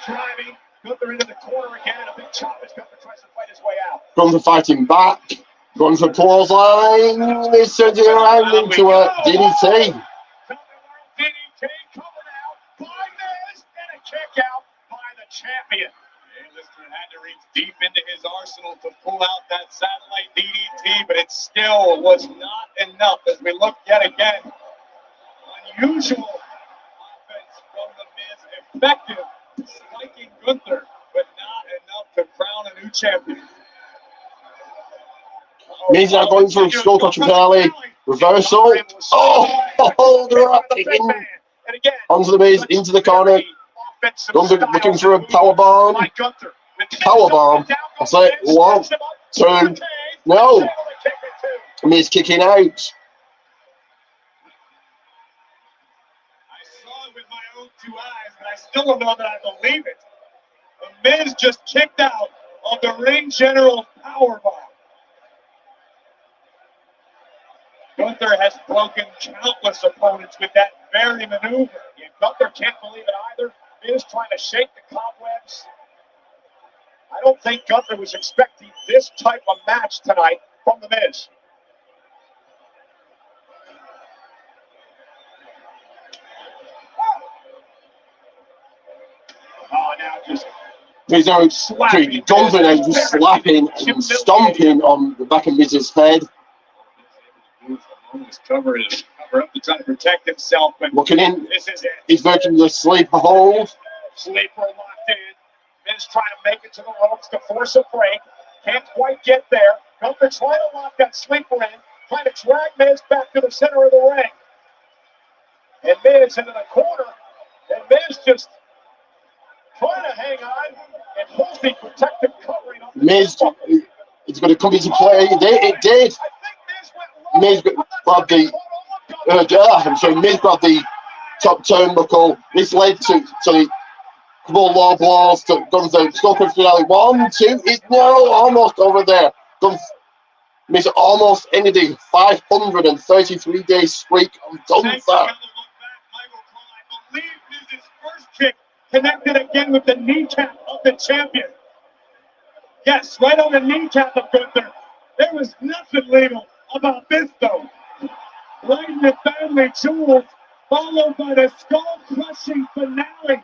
Driving Gunther into the corner again, and a big chop as Gunther tries to fight his way out. Gunther fighting back. Gunther clothesline. He's turning around into a DDT. DDT covered out by Miz, and a kick out by the champion. Lister had to reach deep into his arsenal to pull out that satellite DDT, but it still was not enough as we look yet again. Unusual offense from the Miz, effective. Spiking Gunther, but not enough to crown a new champion. Miz now going for a skull crushing finale. Reversal. Oh, they're up onto the Miz, into the corner. Gunther looking for a power bomb. Power bomb. I say 1, 2. No. Miz kicking out. Two eyes, but I still don't know that I believe it. The Miz just kicked out of the ring general's powerbomb. Gunther has broken countless opponents with that very maneuver. And Gunther can't believe it either. Miz trying to shake the cobwebs. I don't think Gunther was expecting this type of match tonight from the Miz. Oh, now just He's now Gunther now just slapping and stomping on the back of Miz's head. Cover up to try to protect himself. But looking in, this is it. He's working the sleeper hold. Sleeper locked in. Miz trying to make it to the ropes to force a break. Can't quite get there. Gunther trying to lock that sleeper in, trying to drag Miz back to the center of the ring. And Miz into the corner. And Miz just trying to hang on and hold the protective covering. Miz, it's going to come into play. It did. Miz grabbed the. I'm sorry, Miz grabbed the top turnbuckle. This led to the couple of low blows to Gunther. Skull crushing finale. 1, 2. No, almost over there. Miz almost ended a 533-day streak of Gunther. I believe Miz's first kick connected again with the kneecap of the champion. Yes, right on the kneecap of Gunther. There was nothing legal about this, though. Right in the family jewels, followed by the skull-crushing finale.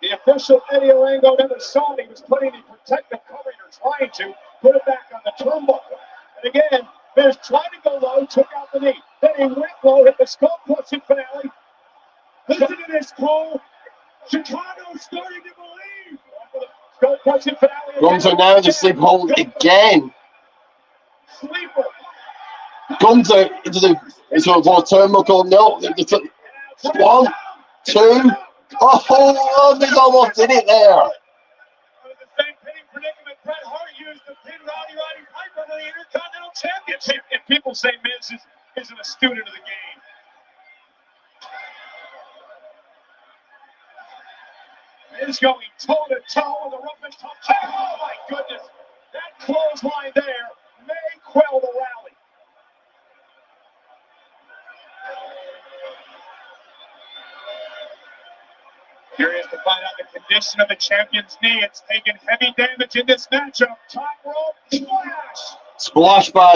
The official Eddie Arango never saw it. He was putting the protective covering, or trying to put it back on the turnbuckle. And again, Miz tried to go low, took out the knee. Then he went low, hit the skull-crushing finale. Listen to this, Cole. Chicago's starting to believe. Skull-crushing finale. Gunther now the sleep hold again. Sleeper. Gunther into the turnbuckle. No, 1, 2. Oh, they almost did it there. Under the same pinning predicament, Bret Hart used the pin Roddy Piper to the Intercontinental Championship. And people say Miz isn't a student of the game. Miz going toe-to-toe with a rough and tough check. Oh, my goodness. That clothesline there may quell the rally. Curious to find out the condition of the champion's knee. It's taken heavy damage in this matchup. Top rope splash. Splash by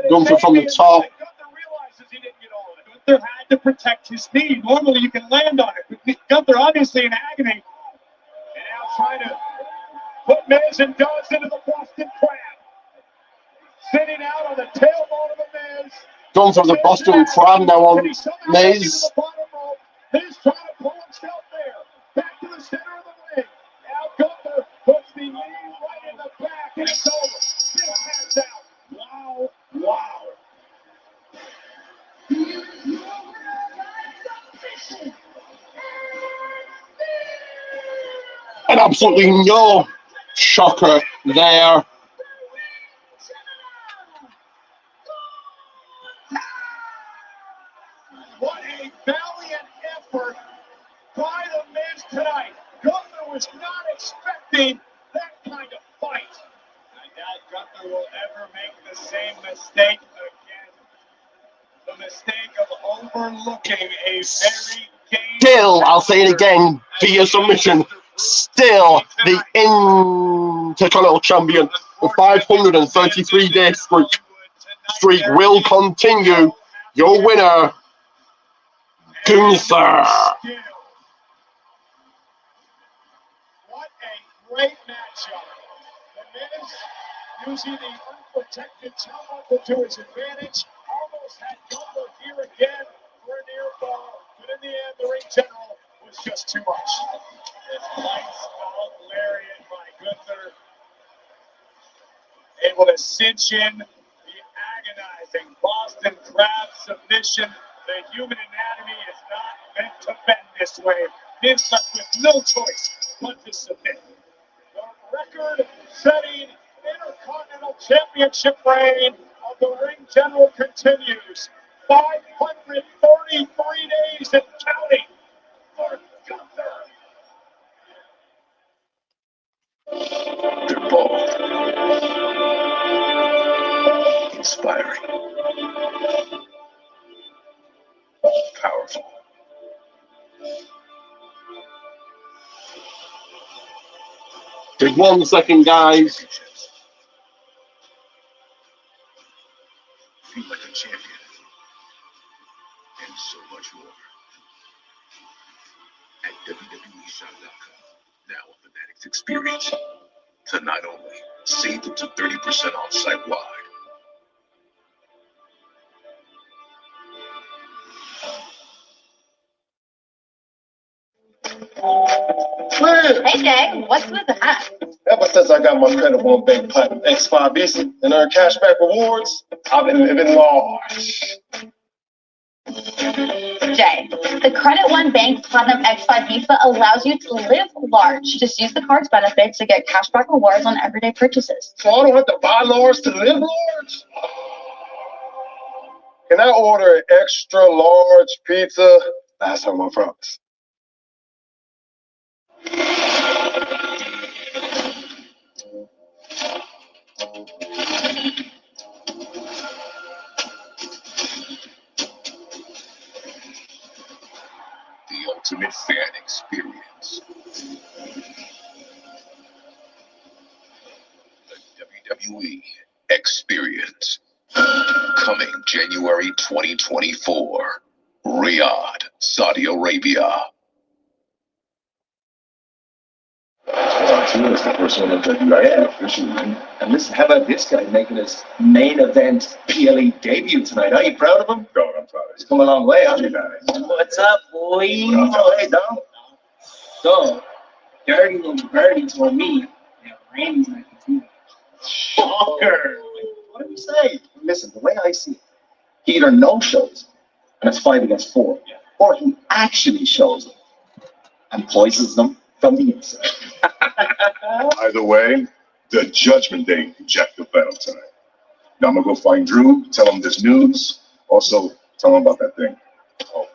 Gunther from the top. Gunther realizes he didn't get all of it. Gunther had to protect his knee. Normally you can land on it, but Gunther obviously in agony. And now trying to put Miz and does into the Boston Crab. Sitting out on the tailbone of the Miz. Gunther the Boston Crab now on Miz. Miz trying to pull himself there. Back to the center of the ring. Now Gunther puts the knee right in the back, and it's over. Miz pass out. Wow, wow. And absolutely no shocker there. What a valiant effort by the Miz tonight. Gunther was not expecting that kind of fight. I doubt Gunther will ever make the same mistake again. The mistake of overlooking a very game. Still, I'll say it again, via submission, still the Intercontinental Champion. The 533-day streak will continue. Your winner, Gunther. What a great matchup. The Miz using the unprotected turnbuckle to his advantage. Almost had Gunther here again for a near fall. But in the end, the ring general was just too much. This lights out lariat by Gunther. Able to cinch in the agonizing Boston Crab submission. The human anatomy is not meant to bend this way. Miz left with no choice but to submit. The record-setting Intercontinental Championship reign of the Ring General continues. 533 days and counting for Gunther. They're bold, inspiring, powerful. Take 1 second, guys. Feel like a champion, and so much more. At WWEshop.com, now a Fanatics experience to not only save up to 30% off site-wide. Hey, Jay, what's with that? Ever since I got my Credit One Bank Platinum X5 Visa and earned cashback rewards, I've been living large. Jay, the Credit One Bank Platinum X5 Visa allows you to live large. Just use the card's benefits to get cashback rewards on everyday purchases. So I don't have to buy large to live large? Can I order an extra large pizza? Last time I promise. The ultimate fan experience. The WWE Experience. Coming January 2024. Riyadh, Saudi Arabia. It's the first one on WIF officially. And listen, how about this guy making his main event PLE debut tonight? Are you proud of him? God, I'm proud of He's come a long way, hasn't he? What's up, boy? Oh, hey, Dom. So, Dirty Little Birdie told me that Randy's not continuing. Shocker. What did he say? Listen, the way I see it, he either no shows, and it's 5 against 4, or he actually shows them. and poisons them from the inside. Either way, the Judgment Day jacked the battle tonight. Now I'm gonna go find Drew, tell him this news. Also, tell him about that thing. Oh,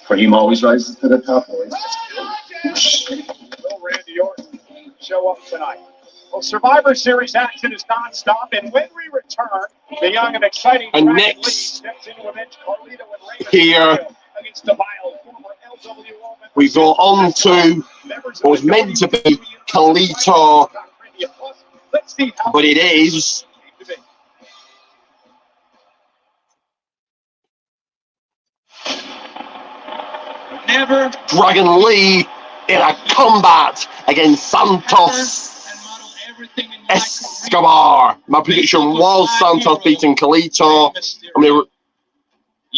Cream always rises to the top, boys. Will Randy Orton show up tonight? Well, Survivor Series action is non-stop, and when we return, the young and exciting And Dragon next, Lee steps in to avenge Carlito and Rey here, Mysterio against the vile former LWO member. we go on to what was meant to be Carlito, but it is Never Dragon Lee in a combat against Santos Escobar. My prediction was Santos beating Carlito. I'm going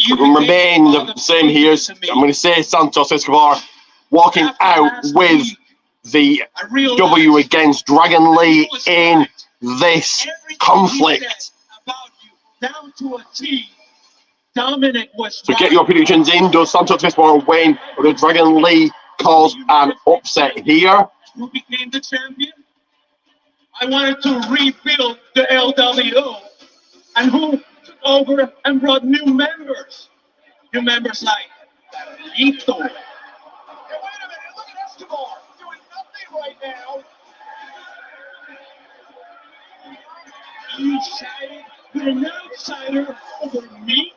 to remain the same here. I'm going to say Santos Escobar walking out with the W against Dragon Lee in this conflict. down to a T. Dominic was So get your predictions in. Does Santos Escobar win, or does Dragon Lee cause an upset here? Who became the champion? I wanted to rebuild the LWO, and who took over and brought new members? New members like Lito. Hey, wait a minute, look at Escobar doing nothing right now. You sided with an outsider over me?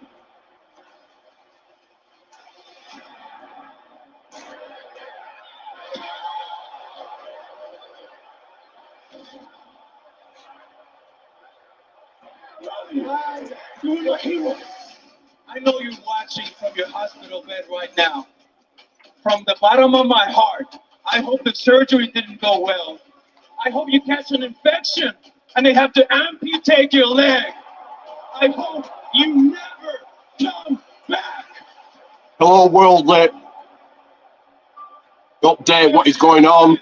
You're a hero. I know you're watching from your hospital bed right now. From the bottom of my heart, I hope the surgery didn't go well. I hope you catch an infection and they have to amputate your leg. I hope you never come back. Hello, world. Update what is going on.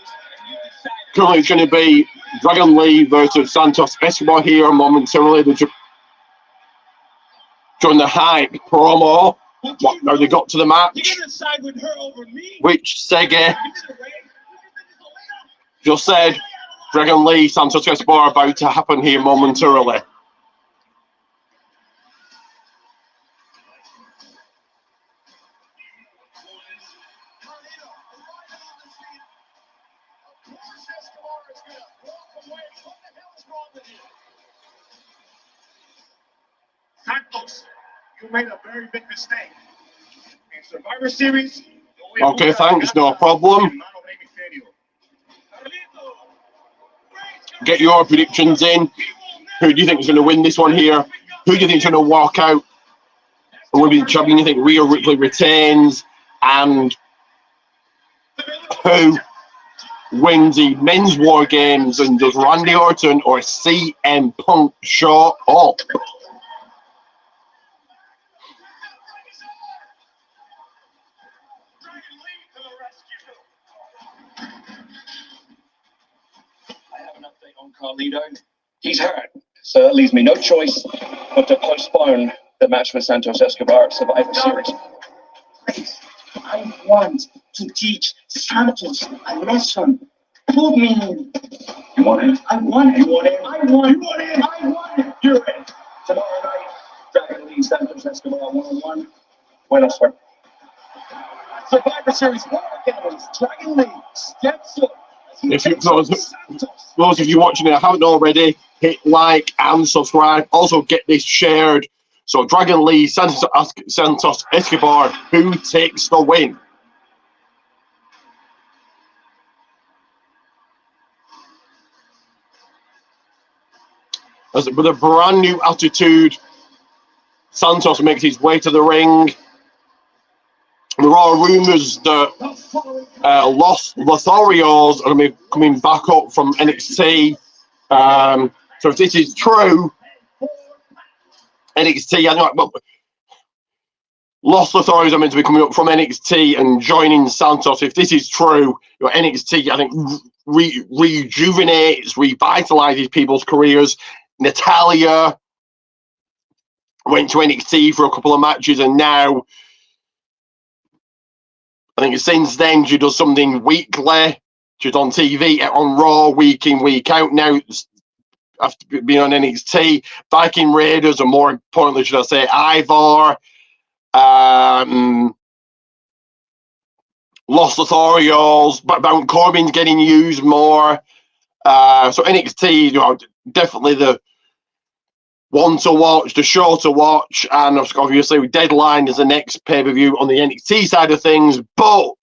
Currently, it's going to be Dragon Lee versus Santos Escobar here momentarily. During the hype promo, now they got to the match, which Sega just said Dragon Lee, Santos Escobar about to happen here momentarily. Santos, you made a very big mistake. In Survivor Series, Okay, thanks, no problem. Get your predictions in. Who do you think is going to win this one here? Who do you think is going to walk out and will be the champion? You think Rhea Ripley retains? And who wins the men's war games? And does Randy Orton or CM Punk show up? Carlito. He's hurt, so that leaves me no choice but to postpone the match with Santos Escobar at Survivor Series. Please, I want to teach Santos a lesson. Prove me. You want him? I want him. You want him? I want him. You want him? I want him. You're in. Tomorrow night, Dragon Lee, Santos Escobar 1-on-1. Buenos suerte. Survivor Series War Games, Dragon Lee steps up. If you those of you watching it haven't already, hit like and subscribe. Also get this shared. So Dragon Lee, Santos Escobar, who takes the win? With a brand new attitude, Santos makes his way to the ring. There are rumours that Los Lotharios are going to be coming back up from NXT. So if this is true, NXT, I know, well, Los Lotharios are meant to be coming up from NXT and joining Santos. If this is true, your NXT, I think, rejuvenates, revitalizes people's careers. Natalia went to NXT for a couple of matches, and now I think since then she does something weekly. She's on TV, on Raw, week in, week out. Now, after being on NXT, Viking Raiders, or more importantly, should I say, Ivar, Los Lotharios, Baron Corbin's getting used more. So NXT, you know, definitely the one to watch, the show to watch, and obviously Deadline is the next pay-per-view on the NXT side of things, but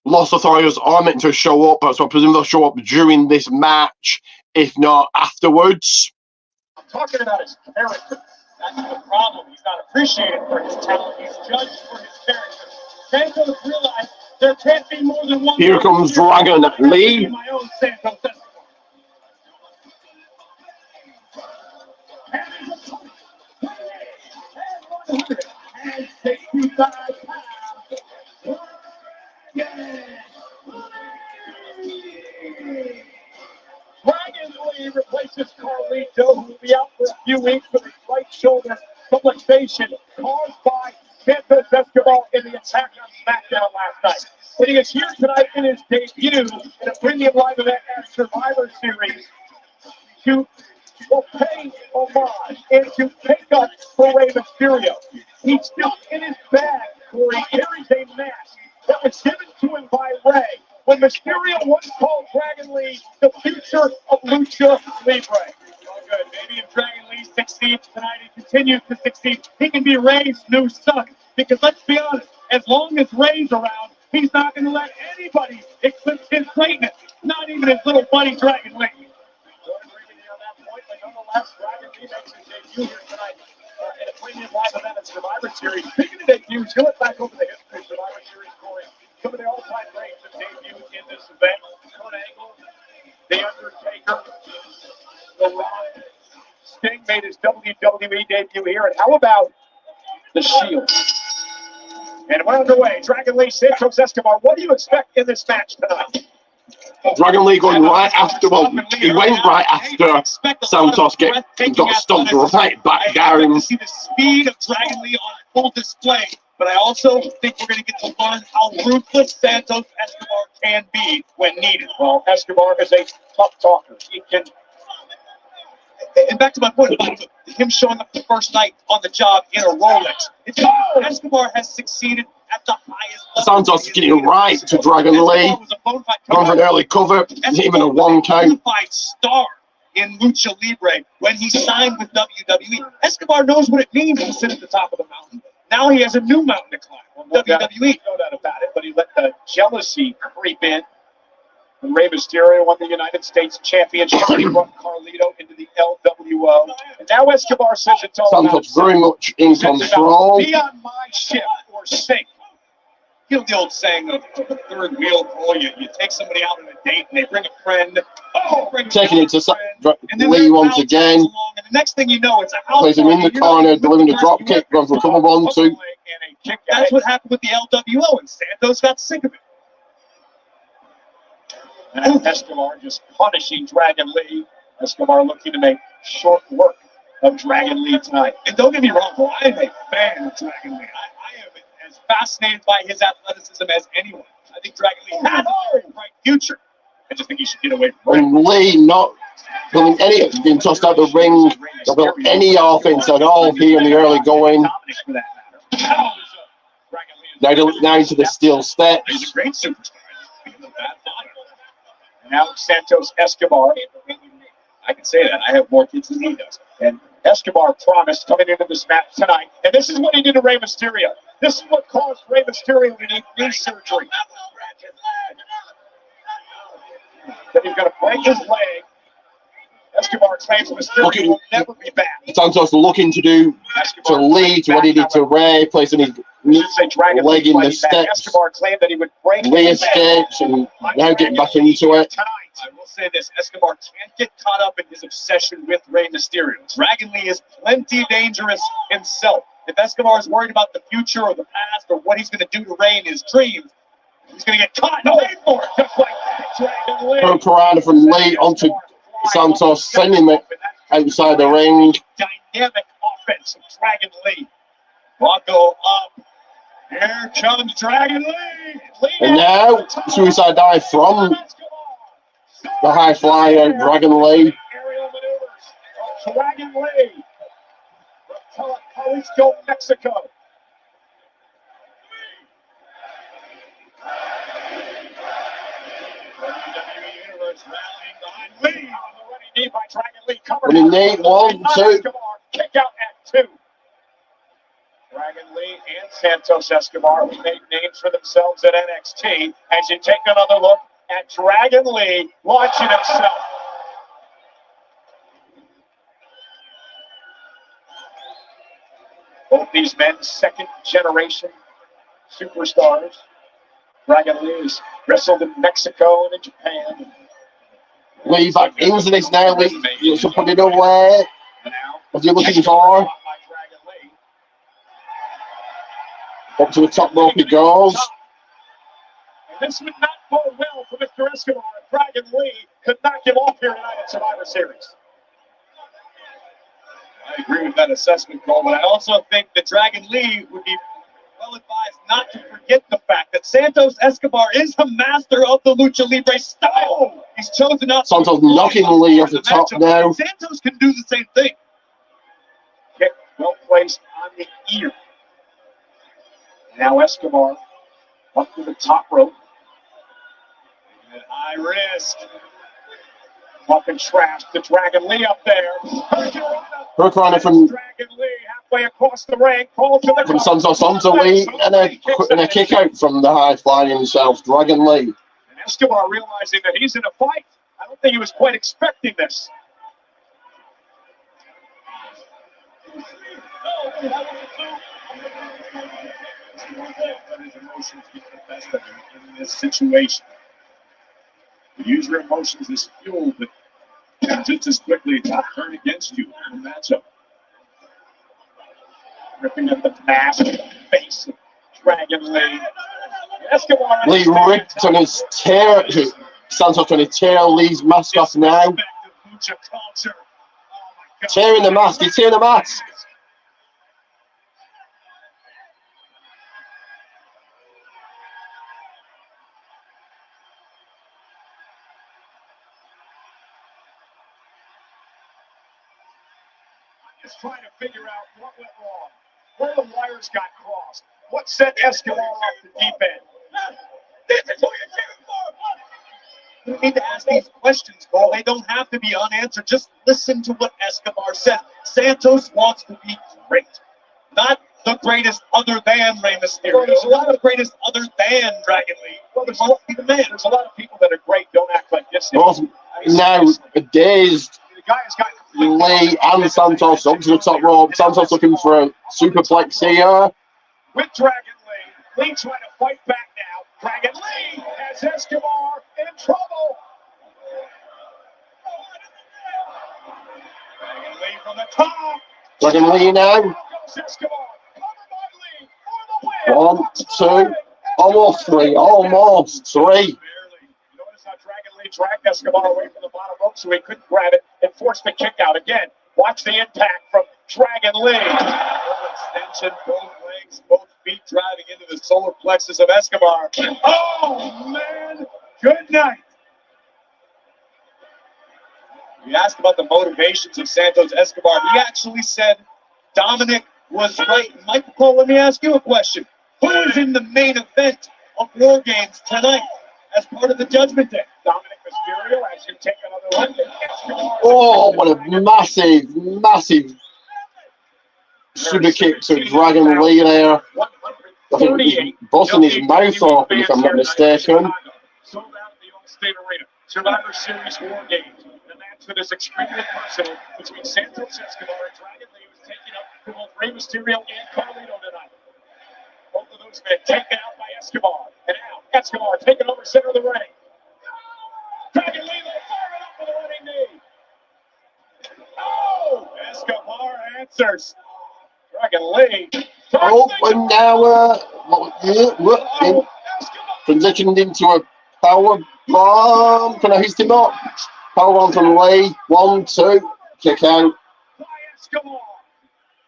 Los Lotharios are meant to show up, so I presume they'll show up during this match, if not afterwards. I'm talking about his character. That's the problem. He's not appreciated for his talent. He's judged for his character. Santos realized there can't be more than one. Here comes Dragon Lee. My own Santos. And 65 pounds. Dragon Lee replaces Carlito, who will be out for a few weeks with his right shoulder subluxation caused by Santos Escobar in the attack on SmackDown last night. And he is here tonight in his debut in a premium live event at Survivor Series to pay homage and to pick up for Rey Mysterio. He's still in his bag, Corey. Carries a mask that was given to him by Rey when Mysterio once called Dragon Lee the future of Lucha Libre. Oh, good. Maybe if Dragon Lee succeeds tonight and continues to succeed, he can be Rey's new son. Because let's be honest, as long as Rey's around, he's not going to let anybody eclipse his greatness, not even his little buddy Dragon Lee. Nonetheless, Dragon Lee makes his debut here tonight in a premium live event at Survivor Series. Speaking of debuts, he'll look back over the history of Survivor Series, Corey. Some of the all-time greats have debuted in this event. Kurt Angle, The Undertaker, The Rock, Sting made his WWE debut here. And how about The Shield? And we're underway. Dragon Lee, Santos Escobar. What do you expect in this match tonight? Dragon Lee going right after, well, he went right after Santos got stumped right back down. See the speed of Dragon Lee on full display, but I also think we're going to get to learn how ruthless Santos Escobar can be when needed. Well, Escobar is a tough talker. He can. And back to my point about him showing up the first night on the job in a Rolex. Escobar has succeeded at the highest level. Santos getting right to Dragon Lee. Going for an early cover. Even a one count. Star in Lucha Libre when he signed with WWE. Escobar knows what it means to sit at the top of the mountain. Now he has a new mountain to climb. WWE. No doubt about it, but he let the jealousy creep in. When Rey Mysterio won the United States Championship, he brought Carlito into the LWO. And now Escobar says it's all Santos very much in control. Be on my ship or sink. You know the old saying of the third wheel pull. You take somebody out on a date and they bring a friend. Taking it to Lee once again. And the next thing you know, it's a house. Plays him in the corner, delivering a drop kick, going for a couple of 1-2. That's what happened with the LWO, and Santos got sick of it. And Escobar just punishing Dragon Lee. Escobar looking to make short work of Dragon Lee tonight. And don't get me wrong, bro, I am a fan of Dragon Lee. I am as fascinated by his athleticism as anyone. I think Dragon Lee has a very bright future. I just think he should get away from it. And Lee not building any, being tossed out the ring, not built any offense at all here in the early going. Now into the steel steps. He's a great superstar. Now Santos Escobar. I can say that. I have more kids than he does. And Escobar promised coming into this match tonight. And this is what he did to Rey Mysterio. This is what caused Rey Mysterio to need knee surgery. That he's going to break his leg. Escobar claims Mysterio will never be back. Santos looking to do to Lee to what he did to Rey, placing his leg in the steps. Escobar claimed that he would break Lee escapes and now getting back into it. I will say this, Escobar can't get caught up in his obsession with Rey Mysterio. Dragon Lee is plenty dangerous himself. If Escobar is worried about the future or the past or what he's going to do to Rey in his dreams, he's going to get caught and wait for it, just like Dragon Lee. Throw Piranha from Lee onto Santos, sending it outside the ring. Dynamic offense of Dragon Lee. Bronco up Here comes Dragon Lee. And now, suicide dive from the high flyer, Dragon Lee. Aerial maneuvers of Dragon Lee from Jalisco, Mexico. Universe rallying behind Lee on the running knee by Dragon Lee. Covered Running knee, 1, 2. Kick out at 2. Dragon Lee and Santos Escobar who made names for themselves at NXT. As you take another look at Dragon Lee launching himself. Both these men, second generation superstars. Dragon Lee has wrestled in Mexico and in Japan. Lee back into this now. Lee, you should put it away. What you're looking for. Up to the top rope he goes. This would not bode well for Mr. Escobar. Dragon Lee could knock him off here tonight at Survivor Series. I agree with that assessment, Cole, but I also think that Dragon Lee would be well advised not to forget the fact that Santos Escobar is the master of the Lucha Libre style. He's chosen not to. Santos knocking Lee off the top now. Santos can do the same thing. Kick well placed on the ear. Now Escobar up to the top rope. At high risk. Fucking trash to Dragon Lee up there. Hurricane from Dragon Lee halfway across the ring. Call to the from Santos onto Lee and a kick out from the high flying himself, Dragon Lee. And Escobar realizing that he's in a fight. I don't think he was quite expecting this. His emotions get the best of him in this situation. You use your emotions as fuel, but just as quickly turn against you in the matchup. Ripping at the mask face of Dragon Lee. Escobar. Lee ripped on his tear. Santos trying to tear Lee's mask off now. Tearing the mask. He's tearing the mask. Just trying to figure out what went wrong, where the wires got crossed, what set Escobar off the deep end. This is who you're cheering for. You need to ask these questions, Cole. They don't have to be unanswered. Just listen to what Escobar said. Santos wants to be great, not the greatest other than Rey Mysterio. There's a lot of greatest other than Dragon Lee. Well, there's a lot of people that are great don't act like this. Now, a dazed The guy has got Lee and Santos up to the top rope. Santos looking for a superplex here. with Dragon Lee. Lee trying to fight back now. Dragon Lee has Escobar in trouble. Dragon Lee from the top. Dragon Lee now. Goes Escobar. Covered by Lee for the win. 1, 2, almost 3, almost 3. Notice how Dragon Lee dragged Escobar away from the bottom rope so he couldn't grab it and force the kick out again. Watch the impact from Dragon Lee. Extension, both legs, both feet driving into the solar plexus of Escobar. Oh, man. Good night. We asked about the motivations of Santos Escobar. He actually said Dominic was right. Michael, let me ask you a question. Who is in the main event of War Games tonight as part of the Judgment Day? Dominic Mysterio, as you take another look at Escobar. Oh, what a massive, massive super kick to Dragon Lee there. I think he's busting his mouth open, if I'm not mistaken. Sold out at the Allstate Arena. Survivor Series War Games. The match that is extremely personal between Santos Escobar and Dragon Lee was taken up for both Rey Mysterio and Carlito tonight. Both of those men taken out by Escobar. And now Escobar taking over center of the ring. Dragon Lee firing up with a running knee. Oh! Escobar answers. Dragon Lee. Oh, and now transitioned into a power bomb. Can I hit him up? Power bomb from Lee. 1, 2, kick out. By Escobar.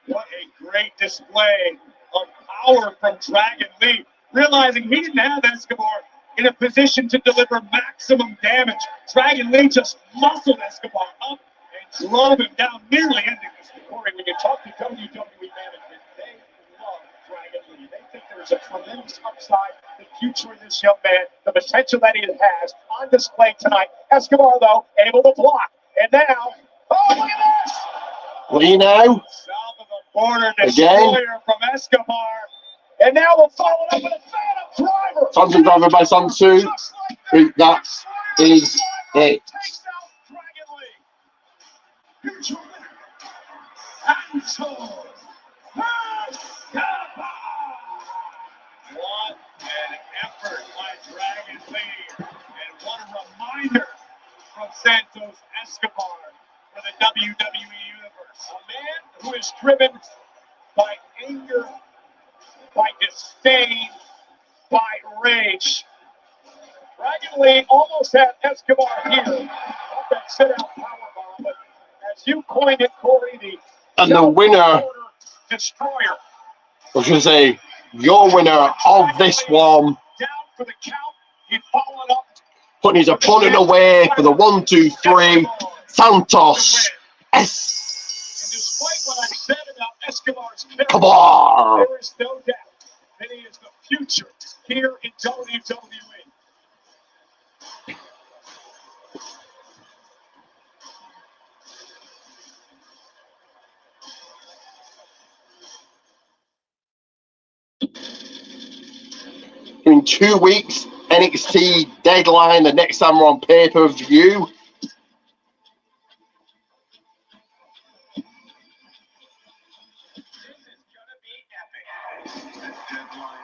What a great display of power from Dragon Lee, realizing he didn't have Escobar in a position to deliver maximum damage. Dragon Lee just muscled Escobar up and drove him down, nearly ending this story. When you talk to WWE management, they love Dragon Lee. They think there's a tremendous upside, the future of this young man, the potential that he has on display tonight. Escobar, though, able to block. And now, oh, look at this! Well, you know, South of the border destroyer from Escobar. And now we'll follow up with a Phantom driver. Phantom driver by Santos. That is it. What an effort by Dragon Lee. And what a reminder from Santos Escobar for the WWE Universe. A man who is driven by anger, by disdain, by rage. Dragon Lee almost had Escobar here. Up that sit-out powerbomb, but as you coined it, Corey, the winner, destroyer. I was going to say, your winner of this one, Down for the count. He followed up. putting his opponent away for the 1, 2, 3, Santos Despite what I said about Escobar's Escobar. there is no doubt that he is the future here in WWE. In 2 weeks, NXT deadline, the next time we're on pay-per-view.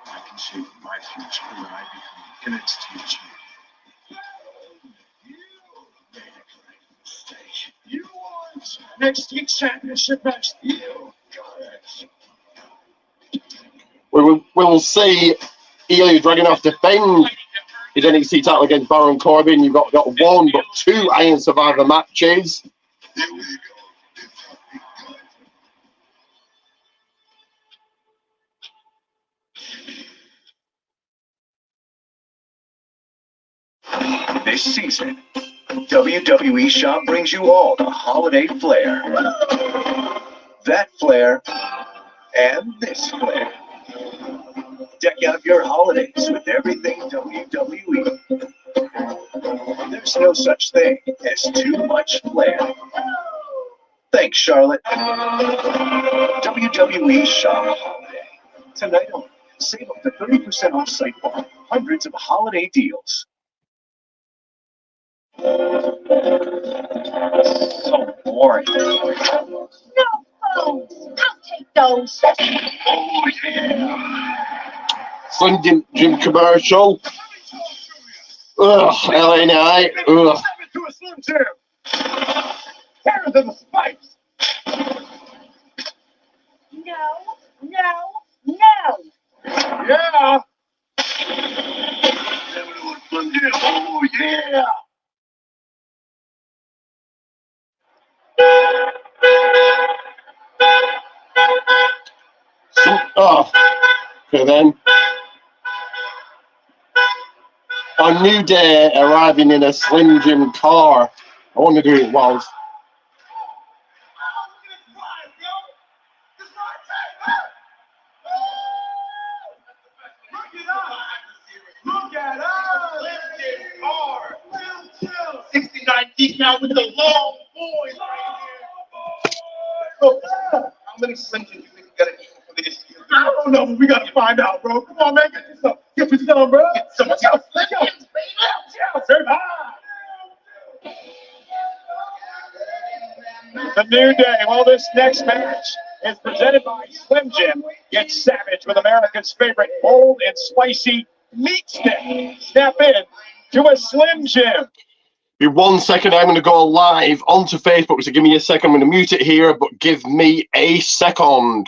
I can shape my future when I become NXT champion. You made a great mistake. You want NXT championship match. You got it. We will see Ilya Dragunov defend his NXT title against Baron Corbin. You've got 1 but 2 Iron Survivor matches. This season, WWE Shop brings you all the holiday flair. That flair and this flair. Deck out your holidays with everything WWE. There's no such thing as too much flair. Thanks, Charlotte. WWE Shop Holiday. Tonight only. Save up to 30% off site wide. Hundreds of holiday deals. So boring. No phones. I'll take those. Oh, yeah. Slim Jim commercial. Ugh, LA Knight. Ugh. To a Slim Jim. Better than the Spikes. No. Yeah. Oh, yeah. Oh, okay then. On New Day arriving in a Slim Jim car. I wonder who it was. Look at us. 69 deep now with the long boys right here. How many Slim Jims you think you gotta eat for this? I don't know, but we gotta find out, bro. Come on, man, get you some. Get you some, bro. Get some. Let's go. The New Day. Well, this next match is presented by Slim Jim. Get savage with America's favorite bold and spicy meat stick. Step in to a Slim Jim. Be 1 second, I'm going to go live onto Facebook, so give me a second. I'm going to mute it here, but give me a second.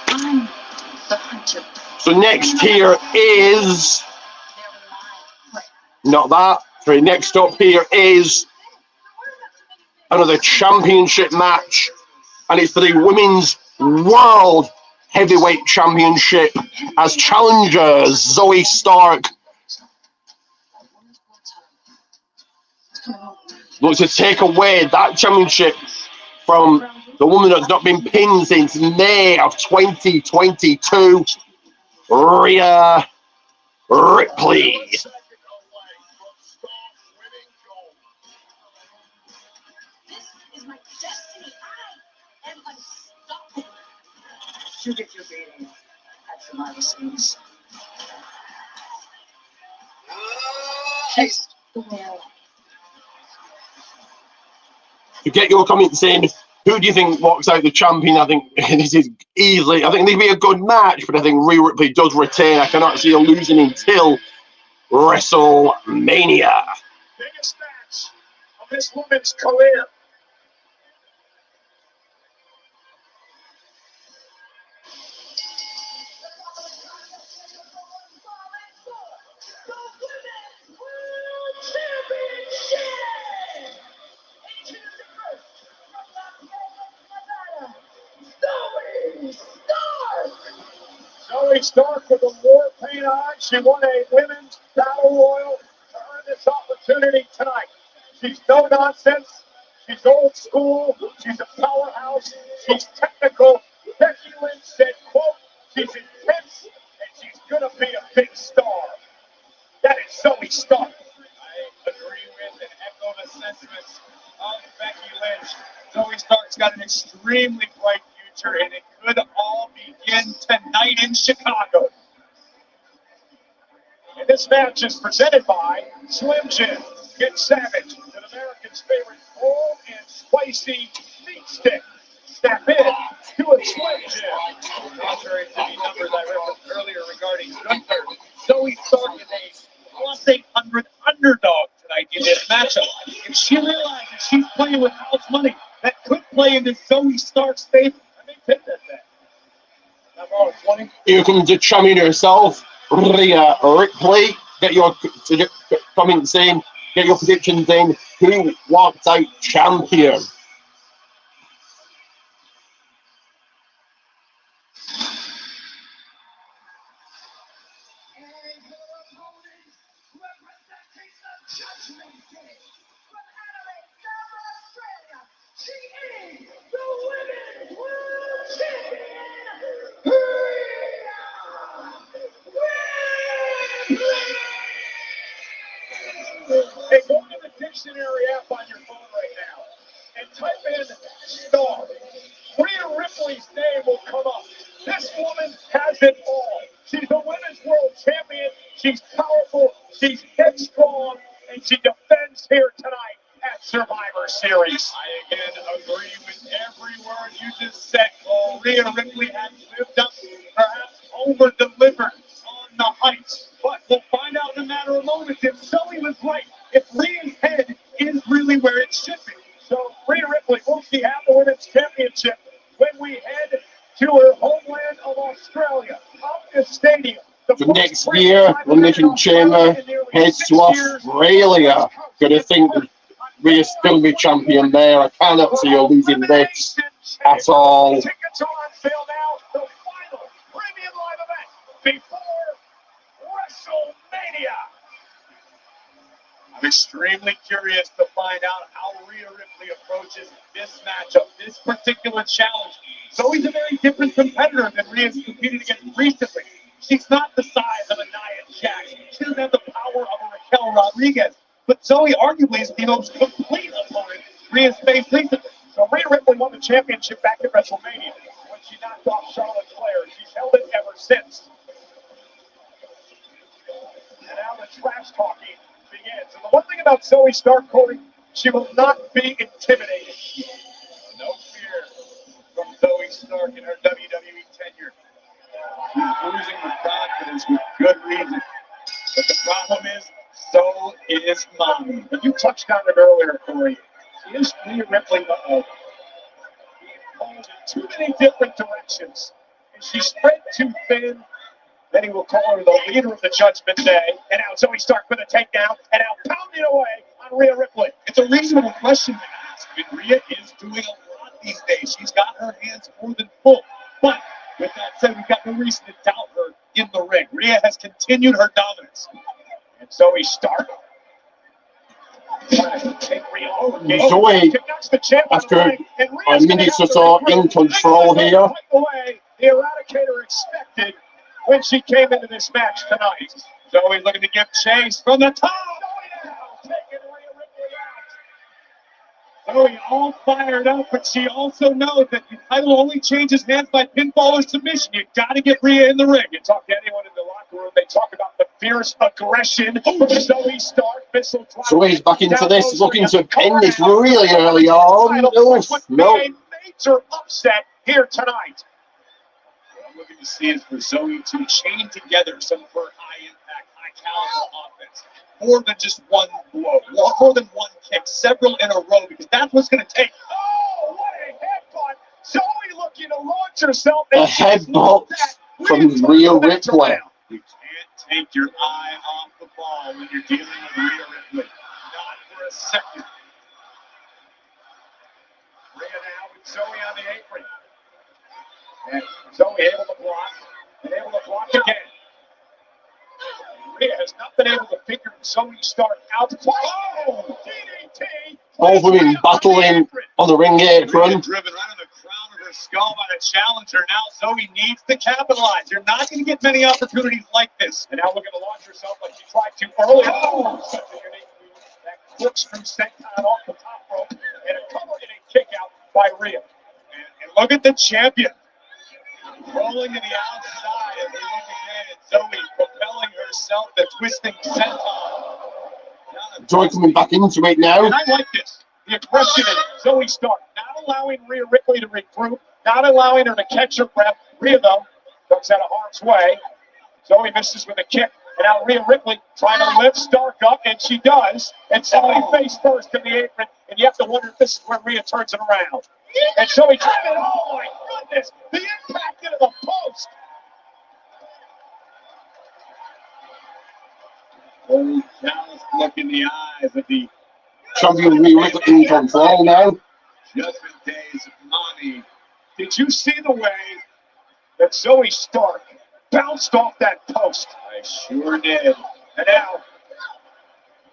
I'm the hunter. So next here is not that. So next up here is another championship match, and it's for the Women's World Heavyweight Championship as challengers Zoe Stark looks to take away that championship from the woman that's not been pinned since May of 2022, Rhea Ripley. You get your beating at Survivor Series. To get your comments in, who do you think walks out the champion? I think this is easily. I think it'd be a good match, but I think Rhea Ripley does retain. I cannot see her losing until WrestleMania. Biggest match of this woman's career. Zoe Stark with a war paint on. She won a women's battle royal to earn this opportunity tonight. She's no nonsense. She's old school. She's a powerhouse. She's technical. Becky Lynch said, quote, she's intense and she's going to be a big star. That is Zoe Stark. I agree with and echo the sentiments of Becky Lynch. Zoe Stark's got an extremely bright future, and it could all begin tonight in Chicago. And this match is presented by Slim Jim. Get savage with America's favorite cold and spicy meat stick. Step in to a Slim Jim. Contrary to the numbers I referenced earlier regarding Gunther, Zoe Stark is a plus 800 underdog tonight in this matchup. If she realizes she's playing with house money, that could play into Zoe Stark's favor. I may take that bet. I'm on 20. Here comes the champion herself, Rhea Ripley. Get your comments in, get your predictions in. Who walks out champion? Hey, go to the dictionary app on your phone right now and type in star. Rhea Ripley's name will come up. This woman has it all. She's a women's world champion. She's powerful. She's headstrong, and she defends here tonight at Survivor Series. I again agree with every word you just said, Cole. Rhea Ripley has lived up, perhaps over-delivered on the heights. But we'll find out in a matter of moments if Zoe was right, if Rhea's head is really where it should be. So Rhea Ripley, will she have the women's championship when we head to her homeland of Australia, Optus Stadium? For next year, Elimination Chamber heads to Australia. Gonna think that Rhea's still be champion there. I cannot see her losing this at all. Tickets are on sale now. The final premium live event before WrestleMania. I'm extremely curious to find out how Rhea Ripley approaches this matchup, this particular challenge. Zoe's a very different competitor than Rhea's competed against recently. She's not the size of a Nia Jax. She doesn't have the power of a Raquel Rodriguez. But Zoe arguably is the most complete opponent Rhea's faced recently. So Rhea Ripley won the championship back at WrestleMania when she knocked off Charlotte Flair. She's held it ever since. And now the trash talking begins. And the one thing about Zoe Stark, Cody, she will not be intimidated. No fear from Zoe Stark in her WWE tenure. She's losing with confidence with good reason. But the problem is, so is Mommy. But you touched on it earlier, Corey. Is Rhea Ripley being pulled too many different directions. And she spread too thin. Then he will call her the leader of the Judgment Day. And now Zoe Stark with a takedown. And now pounding away on Rhea Ripley. It's a reasonable question to ask. I mean, Rhea is doing a lot these days. She's got her hands more than full. But with that said, we've got no reason to doubt her in the ring. Rhea has continued her dominance. And Zoe Stark. Take Rhea over. Zoe, The champ after a minute or so, in control here. The way the Eradicator expected when she came into this match tonight. Zoe looking to give chase from the top. Zoe now taking Rhea Ripley out. Zoe all fired up, but she also knows that the title only changes hands by pinfall or submission. You got to get Rhea in the ring. You talk to anyone in the locker room, they talk about the fierce aggression from Zoe Stark. Zoe's back into this, looking to pin this really early on. No. A major upset here tonight. What I'm looking to see is for Zoe to chain together some of her high-impact, high-caliber offense. More than just one blow, more than one kick, several in a row, because that's what's going to take. Oh, what a headbutt. Zoe looking to launch herself. A headbutt from Rhea Ripley. You can't take your eye off the ball when you're dealing with Rhea Ripley. Not for a second. Rhea now with Zoe on the apron. And Zoe able to block, and able to block again. Rhea has not been able to figure Zoe Stark out. Oh, DDT! Both women battling on the ring apron. Driven right on the crown of her skull by the challenger. Now Zoe needs to capitalize. You're not going to get many opportunities like this. And now looking to launch herself like she tried to early. Oh, such a unique move. That clicks from senton off the top rope. And a cover and a kick out by Rhea. And look at the champion. Rolling to the outside as we look again at Zoe propelling herself, the twisting senton. Zoe coming back into it now. And I like this. The aggression of Zoe Stark. Not allowing Rhea Ripley to regroup. Not allowing her to catch her breath. Rhea, though, ducks out of harm's way. Zoe misses with a kick. And now Rhea Ripley trying to lift Stark up, and she does. And Zoe face first in the apron. And you have to wonder if this is where Rhea turns it around. And Zoe driven. Oh, my goodness. The impact into the post. Oh, callous look in the eyes of the Champion Rhea Ripley in control now. Judgment Day's mommy. Did you see the way that Zoe Stark bounced off that post? I sure did. And now,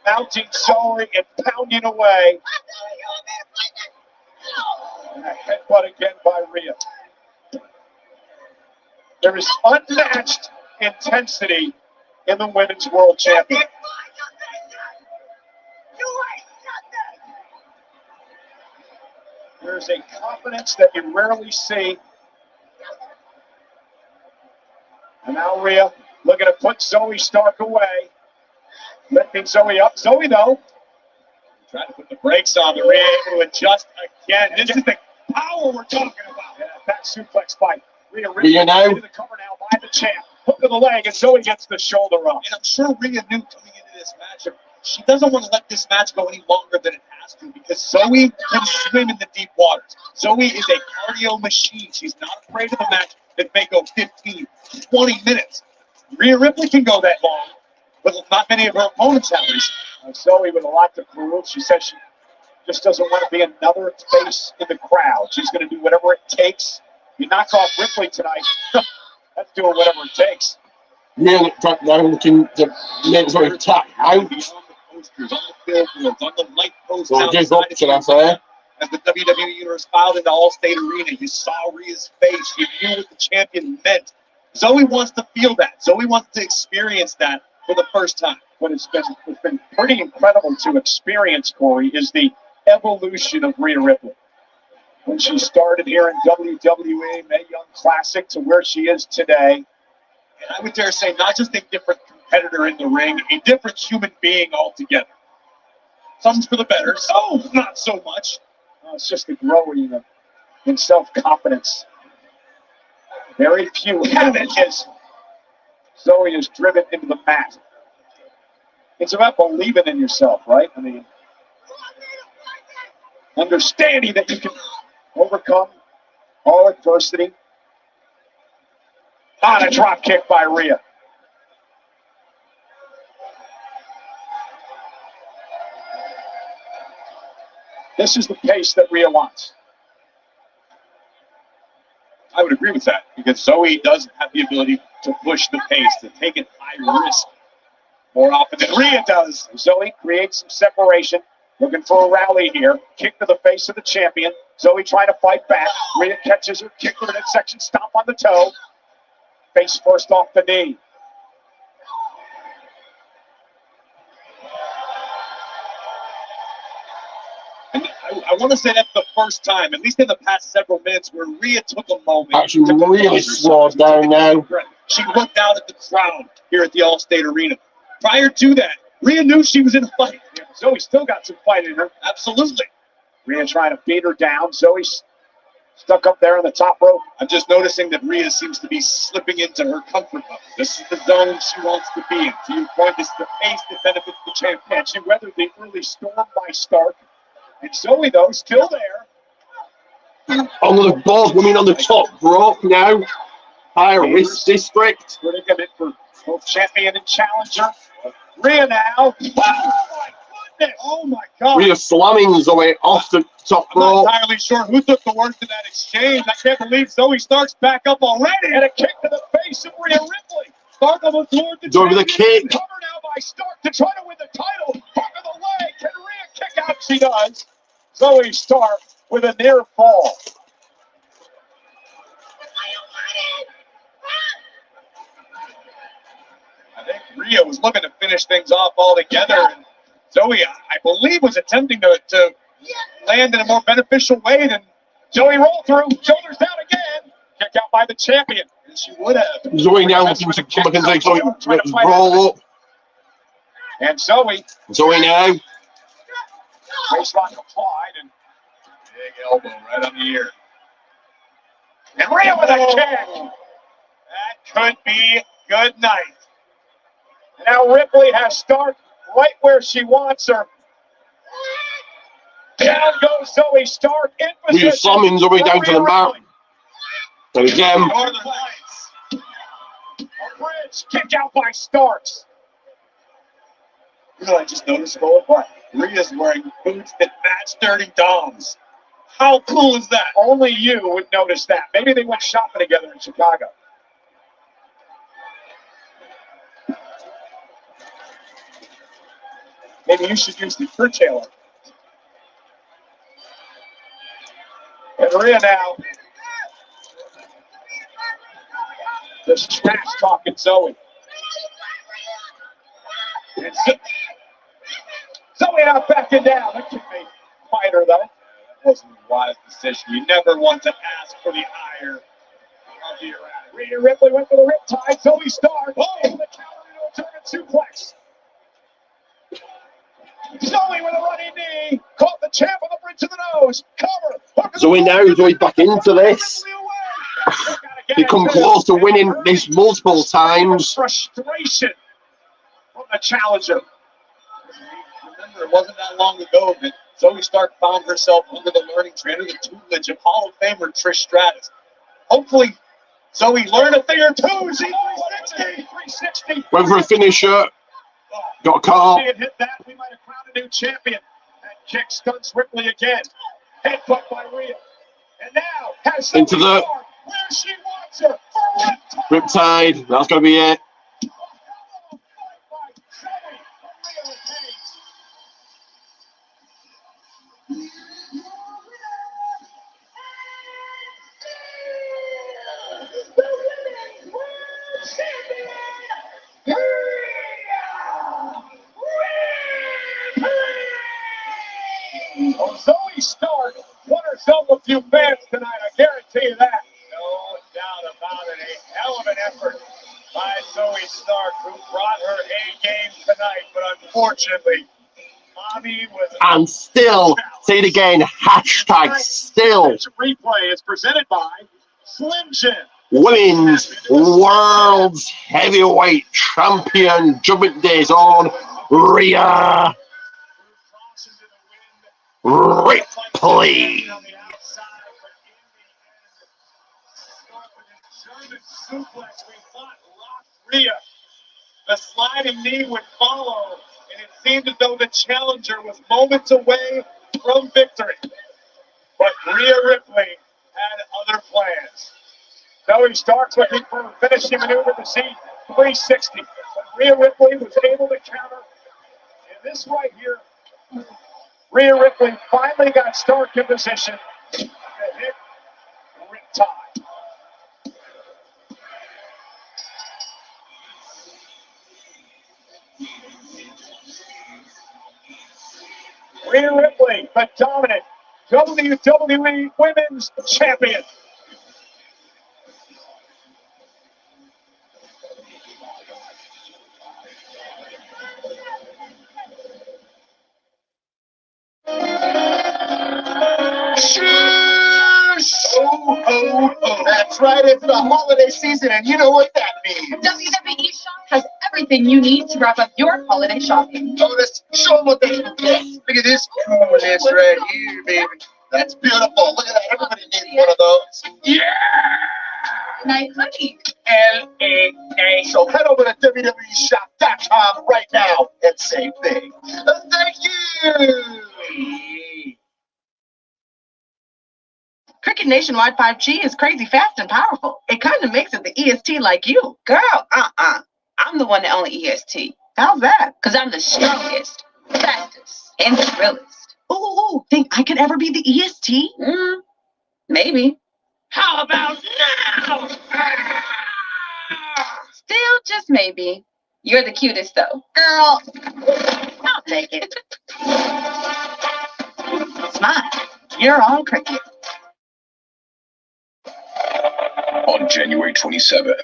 mounting Zoe and pounding away. And a headbutt again by Rhea. There is unmatched intensity in the Women's World Championship. There's a confidence that you rarely see. And now Rhea looking to put Zoe Stark away. Lifting Zoe up. Zoe, though, trying to put the brakes on the Rhea able to adjust again. This is the power we're talking about. Yeah, back suplex fight. Rhea now into the cover now by the champ. Hook to the leg, and Zoe gets the shoulder up. And I'm sure Rhea knew coming into this match, she doesn't want to let this match go any longer than it has to, because Zoe can swim in the deep waters. Zoe is a cardio machine. She's not afraid of the match that may go 15, 20 minutes. Rhea Ripley can go that long, but not many of her opponents have recently. Zoe with a lot to prove. She says she just doesn't want to be another face in the crowd. She's going to do whatever it takes. You knock off Ripley tonight, that's doing whatever it takes. Really looking to make Zoe tap out. On the posters, on the billboards, on the light posts So outside. should I say? As the WWE Universe filed into Allstate Arena, you saw Rhea's face. You knew what the champion meant. Zoe wants to feel that. Zoe wants to experience that for the first time. What it's been pretty incredible to experience, Corey, is the evolution of Rhea Ripley. When she started here in WWE, Mae Young Classic, to where she is today. And I would dare say not just a different competitor in the ring, a different human being altogether. Some's for the better, some not so much. It's just the growing in self-confidence. Very few have it as Zoe is driven into the mat. It's about believing in yourself, right? I mean, understanding that you can overcome All adversity. On a drop kick by Rhea. This is the pace that Rhea wants. I would agree with that because Zoe does have the ability to push the pace, to take it high risk more often than Rhea does. Zoe creates some separation, looking for a rally here. Kick to the face of the champion. Zoe trying to fight back. Rhea catches her, kick to the midsection, stomp on the toe. Face first off the knee. And I want to say that's the first time, at least in the past several minutes, where Rhea took a moment. Actually, to really compose slowed herself. down now. She looked out at the crowd here at the Allstate Arena. Prior to that, Rhea knew she was in a fight. Yeah, Zoe still got some fight in her. Absolutely. Rhea trying to beat her down. Zoe's stuck up there on the top rope. I'm just noticing that Rhea seems to be slipping into her comfort zone. This is the zone she wants to be in. To your point, this is the pace that benefits the champion. And she weathered the early storm by Stark. And Zoe, though, still there. On the board, women on the top rope now. High risk district. Predicament for both champion and challenger. Rhea now. Oh, my goodness. Oh, my God. Rhea slamming Zoe off the top I'm not rope. entirely sure who took the worst in that exchange. I can't believe Zoe Stark's back up already. And a kick to the face of Rhea Ripley. Stark on the floor. Zoe with a kick. Covered now by Stark to try to win the title. Hook of the leg. Can Rhea kick out? She does. Zoe Stark with a near fall. I think Rhea was looking to finish things off altogether. And Zoe, I believe, was attempting to land in a more beneficial way than Zoe roll through. Shoulders down again. Kick out by the champion. and she would have. Zoe now looking to come back and Zoe roll up. And Zoe now. Baseline applied and Big elbow right on the ear. And Rhea with a kick. That could be good night. Now Ripley has Stark right where she wants her. Down goes Zoe Stark in position. Rhea slamming Zoe down to the mat. And again. A bridge kick out by Starks. You know, I just noticed going what? Rhea's wearing boots that match Dirty Dom's. How cool is that? Only you would notice that. Maybe they went shopping together in Chicago. Maybe you should use the curtailer. And Rhea now. The smash talking Zoe. And Zoe now backing down. That could be fighter though. That wasn't a wise decision. You never want to ask for the ire of your adversary. Rhea Ripley went for the riptide. Zoe Stark. Oh, the counter into a German suplex. Zoe with a running knee. Caught the champ on the bridge of the nose. Cover. Zoe now, Zoe back into this. They come close to winning this multiple times. Frustration from the challenger. Remember, it wasn't that long ago that Zoe Stark found herself under the learning tree, under the tutelage of Hall of Famer Trish Stratus. Hopefully, Zoe learned a thing or two. 360. Went for a finisher. Got caught. If he had hit that, we might have crowned a new champion. That kick stunts Ripley again. Headbutt by Rhea. And now has Zoe Into the Stark where she wants her. riptide. That's going to be it. Oh, Zoe Stark won herself a few fans tonight, I guarantee you that. No doubt about it. A hell of an effort by Zoe Stark, who brought her A game tonight, but unfortunately, Mommy was. And still, say it again, hashtag still. This replay is presented by Slim Jim. Women's World's Heavyweight Champion, Judgment Day's own Rhea Ripley. German suplex we thought locked Rhea. The sliding knee would follow, and it seemed as though the challenger was moments away from victory. But Rhea Ripley had other plans. Zoe Stark's looking for a finishing maneuver to see 360. But Rhea Ripley was able to counter. And this right here, Rhea Ripley finally got Stark in position to hit Riptide. Rhea Ripley, the dominant WWE Women's Champion. That's right, it's the holiday season, and you know what that means. WWE Shop has everything you need to wrap up your holiday shopping. Oh, let's show them what they can get. Look at this coolness right here, baby. That's beautiful. Look at that. Everybody needs one of those. Yeah! Nice hoodie. L-A-A. So head over to WWEshop.com right now and say big. Thank you! Cricket Nationwide 5G is crazy fast and powerful. It kind of makes it the EST like you. Girl, I'm the one that only EST. How's that? Because I'm the strongest, fastest, and the realest. Ooh, think I could ever be the EST? Maybe. How about now? Still just maybe. You're the cutest though. Girl, I'll take it. Smile. You're on Cricket. On January 27th.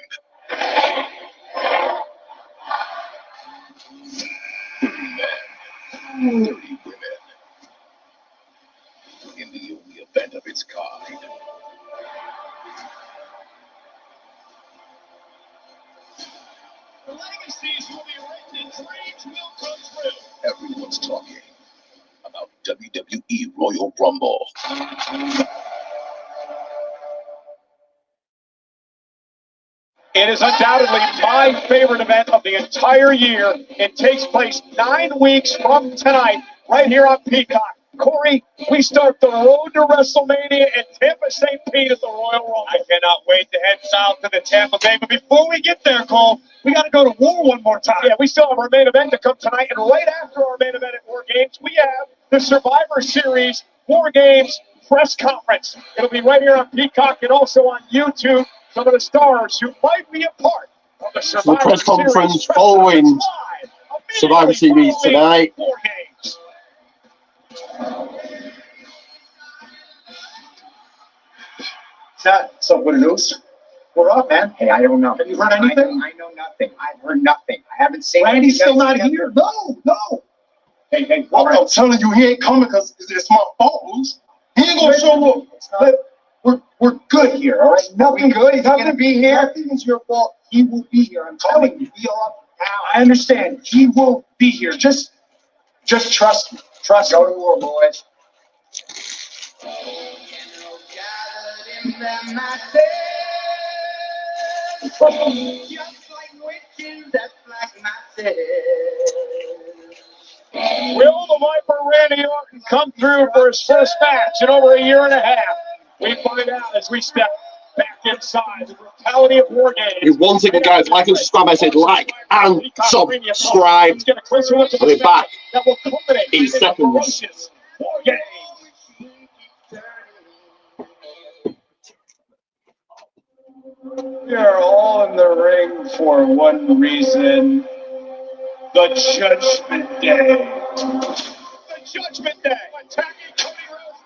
Women. In the only event of its kind. The legacies will be written and dreams will come true. Everyone's talking about WWE Royal Rumble. It is undoubtedly my favorite event of the entire year. It takes place 9 weeks from tonight, right here on Peacock. Corey, we start the road to WrestleMania in Tampa St. Pete at the Royal Rumble. I cannot wait to head south to the Tampa Bay. But before we get there, Cole, we got to go to War one more time. Yeah, we still have our main event to come tonight. And right after our main event at War Games, we have the Survivor Series War Games press conference. It'll be right here on Peacock and also on YouTube. Some of the stars who might be a part of the Survivor press conference Series following Survivor Series tonight. War Games. So what news? We're up, man. Hey, I don't know. Have you heard anything? I know nothing. I've heard nothing. I haven't seen Randy's still not anything. here. No. Hey, I'm telling you, he ain't coming because it's my fault, Moose. He ain't gonna show up. We're good here, all right? Nothing good. He's gonna gonna be here. Nothing is your fault. He will be here. I'm telling you. I understand. He will be here. Just trust me. Trust Go me. to war, boys. Will the Viper Randy Orton come through for his first match in over a year and a half? We find out as we step back inside the brutality of War Games. Once again, guys, like and subscribe. I said like and subscribe. I'll be back in seconds. War Games. We are all in the ring for one reason: the Judgment Day. The Judgment Day. Attacking Cody Rhodes.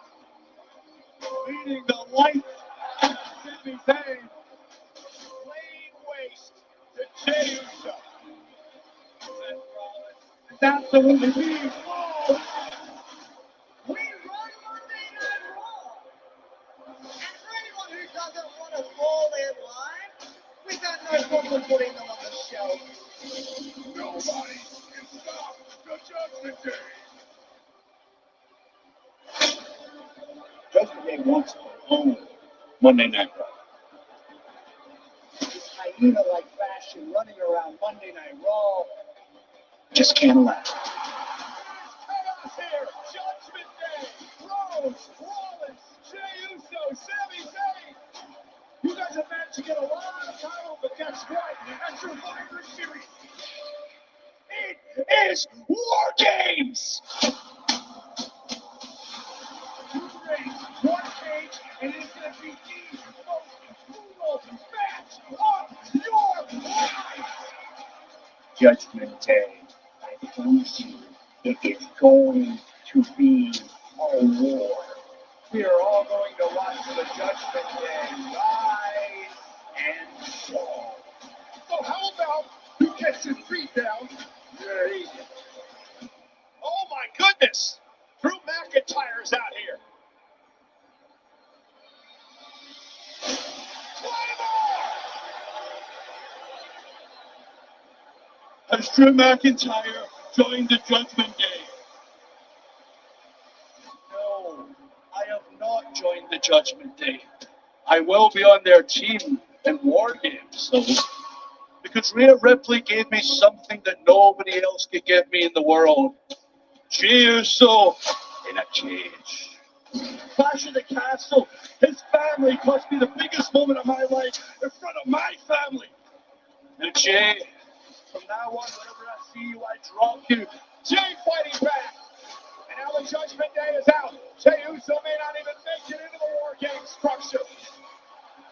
Leading the light of Sami Zayn. Laying waste to Jey Uso. Seth Rollins is absolutely being flawed. We run Monday Night Raw. And for anyone who doesn't want to fall in line, we got no problem putting them on the shelf. Nobody can stop the Judgment Day. Judgment Day wants to own Monday Night Raw. Cena-like fashion running around Monday Night Raw. Just can't allow it. Chaos here, Judgment Day, Rose, Rollins, Jey Uso, Sami Zayn. You guys have managed to get a lot of power, but guess what? At Survivor Series, it is War Games! Two rings, one cage, and it's going to be the most brutal match of your life! Judgment Day, I promise you, it is going to be a war. We are all going to watch the Judgment Day rise and fall. So how about who gets his feet down? Ready? Oh my goodness! Drew McIntyre's out here. Has Drew McIntyre joined the Judgment Day? No, I have not joined the Judgment Day. I will be on their team in War Games, though, because Rhea Ripley gave me something that nobody else could give me in the world. Jey Uso in a cage. Clash of the Castle, his family cost me the biggest moment of my life in front of my family. And Jey, from now on, whenever I see you, I drop you. Jey fighting back. And now the Judgment Day is out. Jey Uso may not even make it into the War Games structure.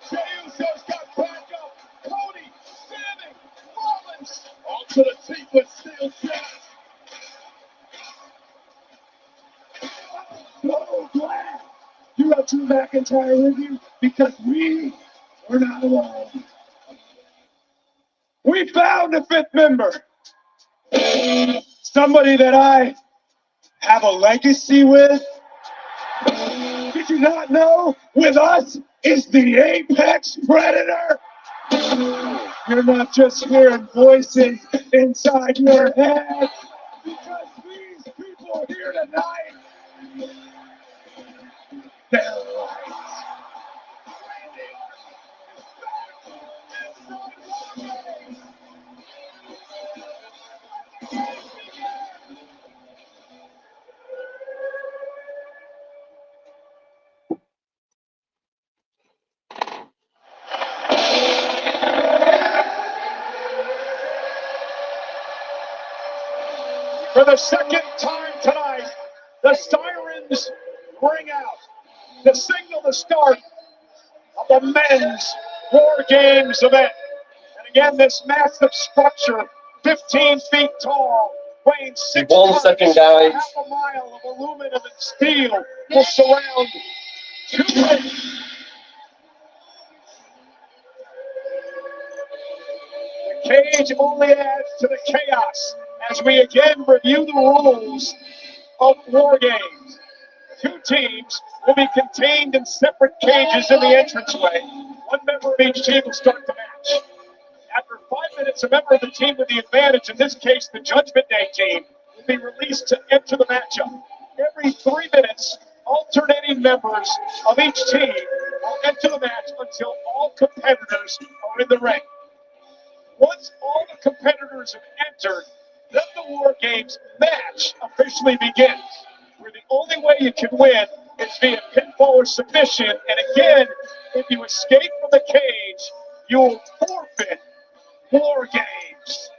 Jey Uso's got backup. Cody, Sami, Rollins, all to the teeth with steel chest. So glad you have Drew McIntyre with you, because we're not alone. We found a fifth member. Somebody that I have a legacy with. Did you not know? With us is the Apex Predator. You're not just hearing voices inside your head, because these people here tonight, they're lights. For the second time tonight, the sirens ring out to signal the start of the men's War Games event. And again, this massive structure, 15 feet tall, weighing 6 1 second, tons, guys. half a mile of aluminum and steel, will surround 2 rings. The cage only adds to the chaos as we again review the rules of War Games. 2 teams will be contained in separate cages in the entranceway. 1 member of each team will start the match. After 5 minutes, a member of the team with the advantage, in this case the Judgment Day team, will be released to enter the matchup. Every 3 minutes, alternating members of each team will enter the match until all competitors are in the ring. Once all the competitors have entered, then the War Games match officially begins, where the only way you can win is via pinfall or submission. And again, if you escape from the cage, you will forfeit War Games.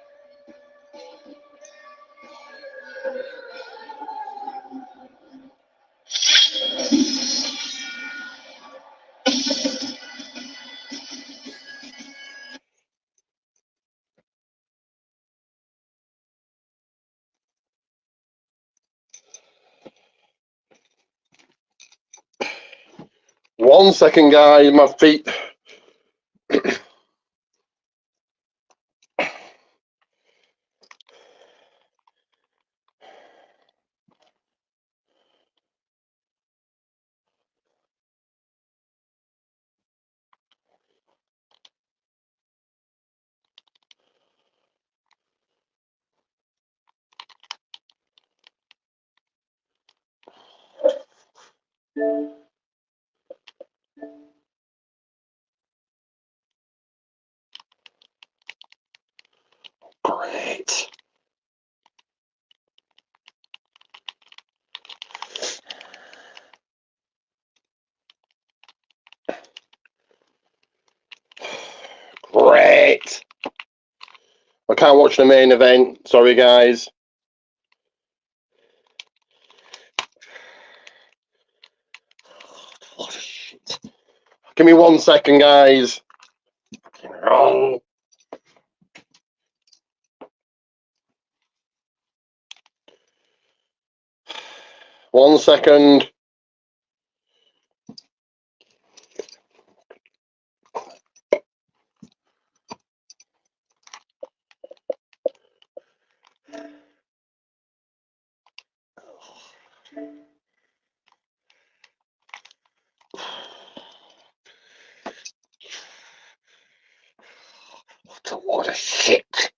One second, guys, my feet. Great. Great. I can't watch the main event. Sorry, guys. What shit. Give me 1 second, guys. Oh. 1 second. What a shit.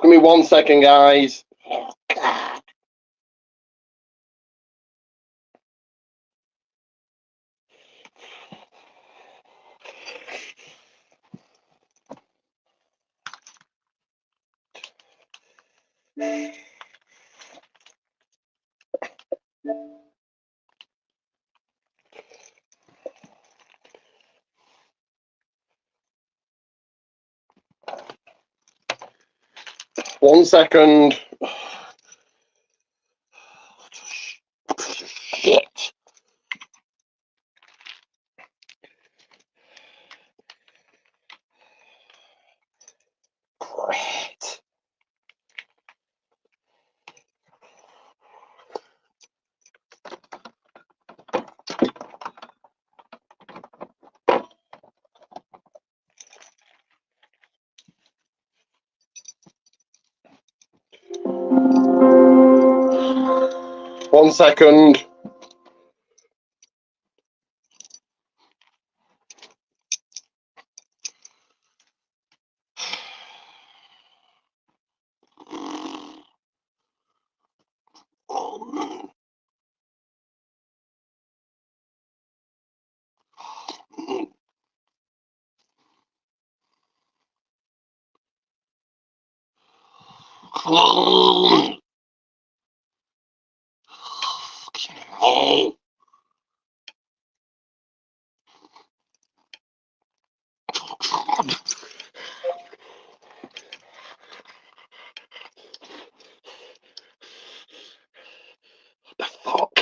Give me 1 second, guys. Oh, God. One second. Shit. Great. One second. Oh. God. What the fuck?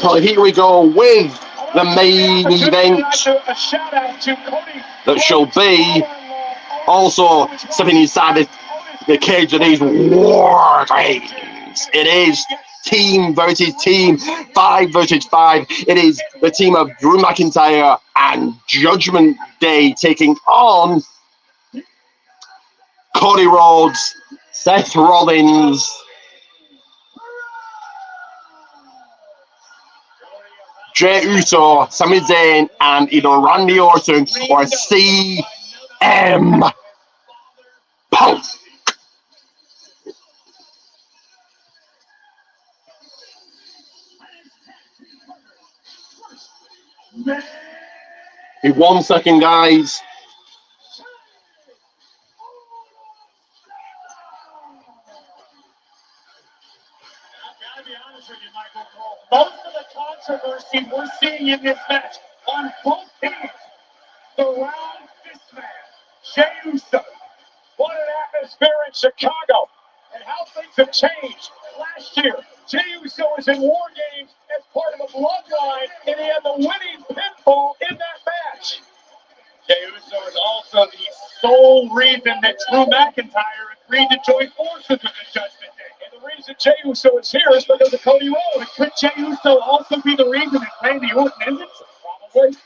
Well, here we go with the main event that shall be also stepping inside the cage of these war games. It is team versus team, 5 versus 5. It is the team of Drew McIntyre and Judgment Day taking on Cody Rhodes, Seth Rollins, Jey Uso, Sami Zayn, and either Randy Orton or CM Punk. In 1 second, guys. Most of the controversy we're seeing in this match on both teams surround this man, Jey Uso. What an atmosphere in Chicago, and how things have changed. Last year, Jey Uso was in War Games as part of the Bloodline, and he had the winning reason that Drew McIntyre agreed to join forces with the Judgment Day. And the reason Jey Uso is here is because of Cody Rhodes. Could Jey Uso also be the reason that Randy Orton isn't? Probably.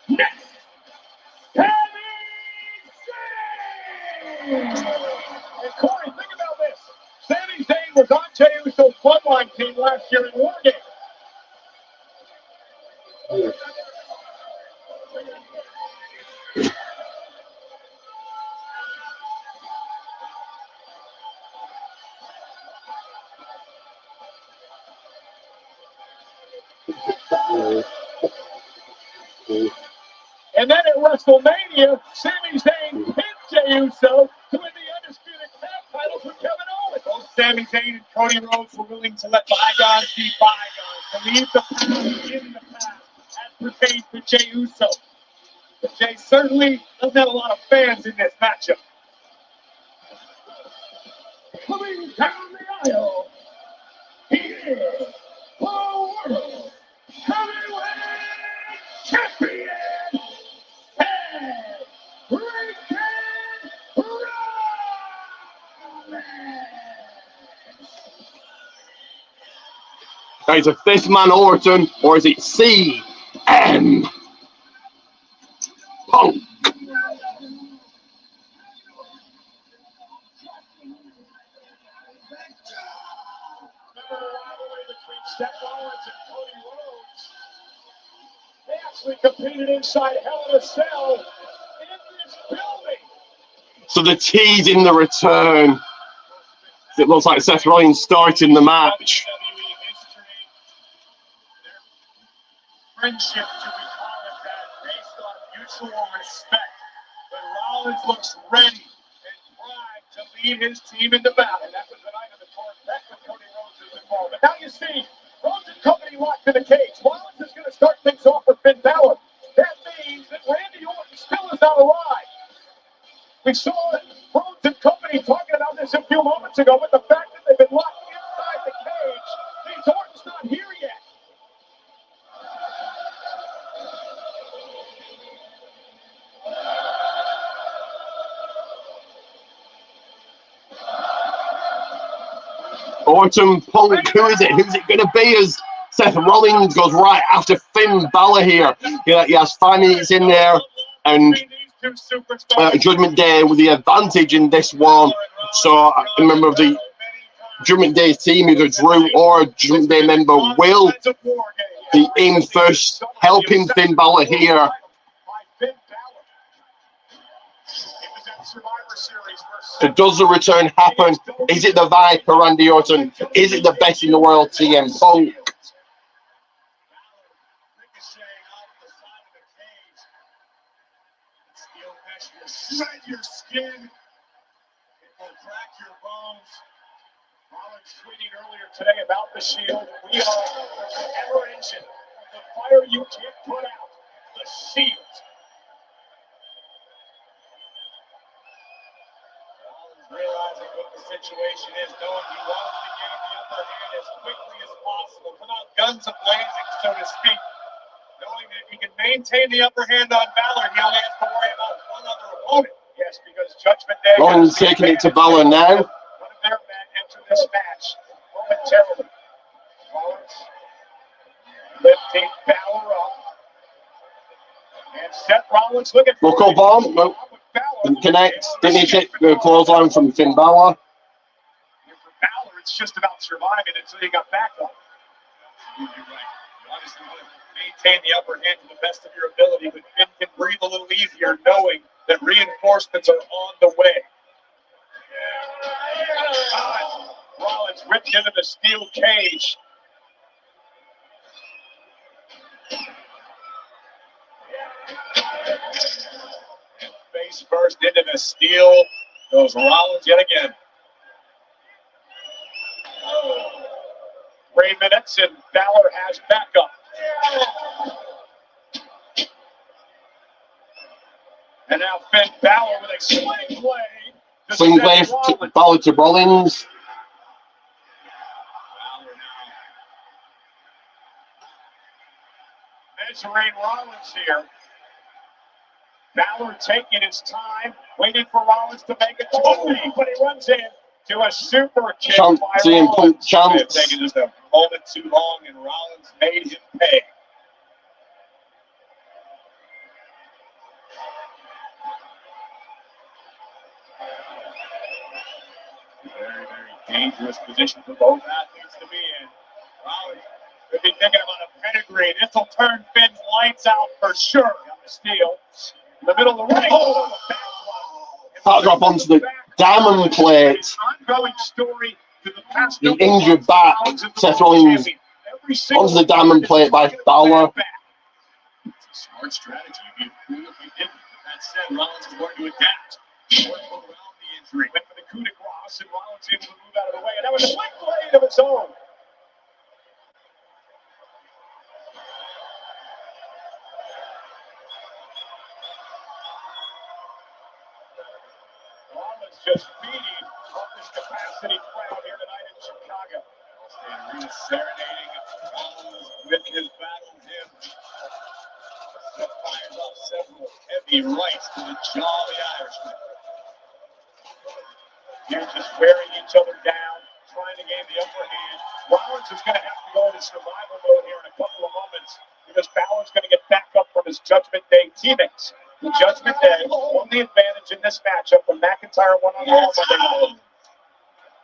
Next, Sami Zayn! And Corey, think about this. Sami Zayn was on Jey Uso's Bloodline team last year in War Games. And then at WrestleMania, Sami Zayn pinned Jey Uso to win the Undisputed Tag titles with Kevin Owens. Both Sami Zayn and Cody Rhodes were willing to let bygones be bygones, to leave the past in the past as pertains to Jey Uso. But Jey certainly doesn't have a lot of fans in this matchup. Coming down the aisle, he is the World Heavyweight Champion! Is it this man Orton or is it CM Punk? They actually competed inside Hell in a Cell in this building. So the teasing the return. It looks like Seth Rollins starting the match. Friendship, should we call it that, based on mutual respect. But Rollins looks ready and primed to lead his team into battle. And that was the night of the torch. That's when Cody Rhodes was involved. But now you see, Rhodes and company locked in the cage. Rollins is going to start things off with Finn Balor. That means that Randy Orton still is not alive. We saw Rhodes and company talking about this a few moments ago, but the fact that they've been locked inside the cage means Orton's not here yet. Orton, Punk, who is it? Who's it going to be as Seth Rollins goes right after Finn Balor here? He has 5 minutes in there, and Judgment Day with the advantage in this one. So I remember the Judgment Day team, either Drew or a Judgment Day member, will be in first, helping Finn Balor here. Does the return happen? Is it the Viper, Randy Orton? Is it the best in the world, CM Punk? Shred your skin. It will crack your bones. Rollins tweeting earlier today about the Shield. We are the ever engine of the fire you can't put out. The Shield. Realizing what the situation is, knowing he wants to gain the upper hand as quickly as possible. Come out guns a-blazing, so to speak. Knowing that if he can maintain the upper hand on Balor, he only has to worry about one other opponent. Yes, because Judgment Day... Rollins taking it to Balor now. One of their men enter this match momentarily. Rollins lifting Balor up. And Seth Rollins looking for... Local bomb. Nope. Didn't connect. Didn't hit the clothesline from Finn Balor. For Balor, it's just about surviving until you got back up. You're right. You obviously want to maintain the upper hand to the best of your ability, but Finn can breathe a little easier knowing that reinforcements are on the way. Rollins ripped into the steel cage. Face first into the steel. Goes Rollins yet again. 3 minutes and Balor has backup. And now Finn Balor with a sling blade. Sling blade to Balor to Rollins. measuring Rollins here. Balor taking his time, waiting for Rollins to make it to the knee, but he runs in to a super kick by Rollins. Chance. Taking just a moment too long, and Rollins made him pay. Very, very dangerous position for both athletes to be in. Rollins could be thinking about a pedigree. This will turn Finn's lights out for sure. On the steal. In the middle of the ring. Oh, That drop onto the diamond plate. Ongoing story to the past The injured back, Seth Rollins onto the diamond plate by Balor. Smart strategy. You'd be fool if he didn't. That said, Rollins is going to adapt. Work around the injury. Went for the coup de grace, and Rollins able to move out of the way. And that was a quick blade of its own. Rollins just feeding off this capacity crowd here tonight in Chicago. And really serenading Rollins with his battle hymn. That fires off several heavy rights to the jaw of the Irishman. They're just wearing each other down, trying to gain the upper hand. Rollins is going to have to go into survival mode here in a couple of moments because Balor's going to get back up from his Judgment Day teammates. The Judgment Day won the advantage in this matchup from McIntyre one-on-one Monday night.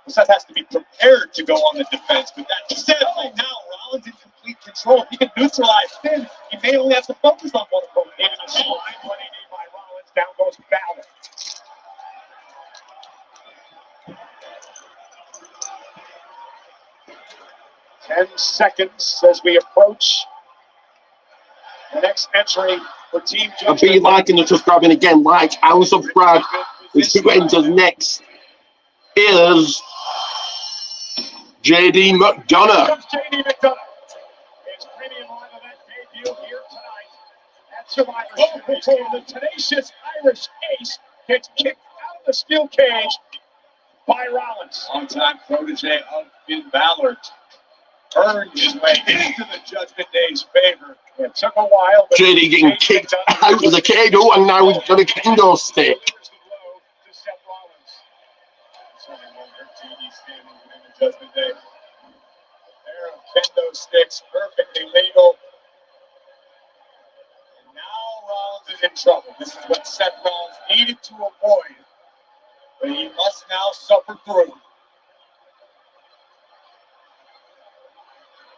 Seth has to be prepared to go on the defense, but that said, right now, Rollins in complete control. If he can neutralize Finn, he may only have to focus on one opponent. Into the slide 180 by Rollins, down goes Balor. Ten seconds as we approach the next entry for Team Judgment. Be liking and subscribing again, like and subscribe. Let's keep getting to next. Is JD McDonough. JD McDonough. His premium live event debut here tonight at Survivor Series. The tenacious Irish ace gets kicked out of the steel cage by Rollins. Long-time protege of Finn Balor earned his way into the Judgment Day's favor. It took a while, but JD getting kicked out of the cage, and now he's got a kendo stick. Judgment Day. There are kendo sticks, perfectly legal. And now Rollins is in trouble. This is what Seth Rollins needed to avoid, but he must now suffer through.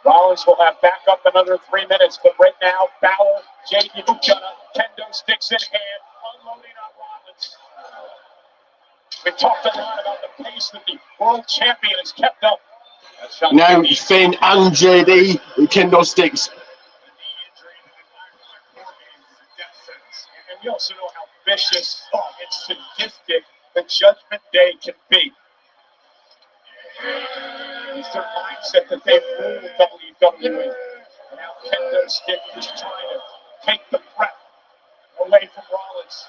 Rollins will have back up another 3 minutes, but right now, Balor, JD McDonough, kendo sticks in hand, unloading on Rollins. We talked a lot about the pace that the world champion has kept up. Now Finn and JD with kendo sticks. And we also know how vicious and sadistic the Judgment Day can be. It's their mindset that they've ruled WWE. And now kendo stick is trying to take the breath away from Rollins.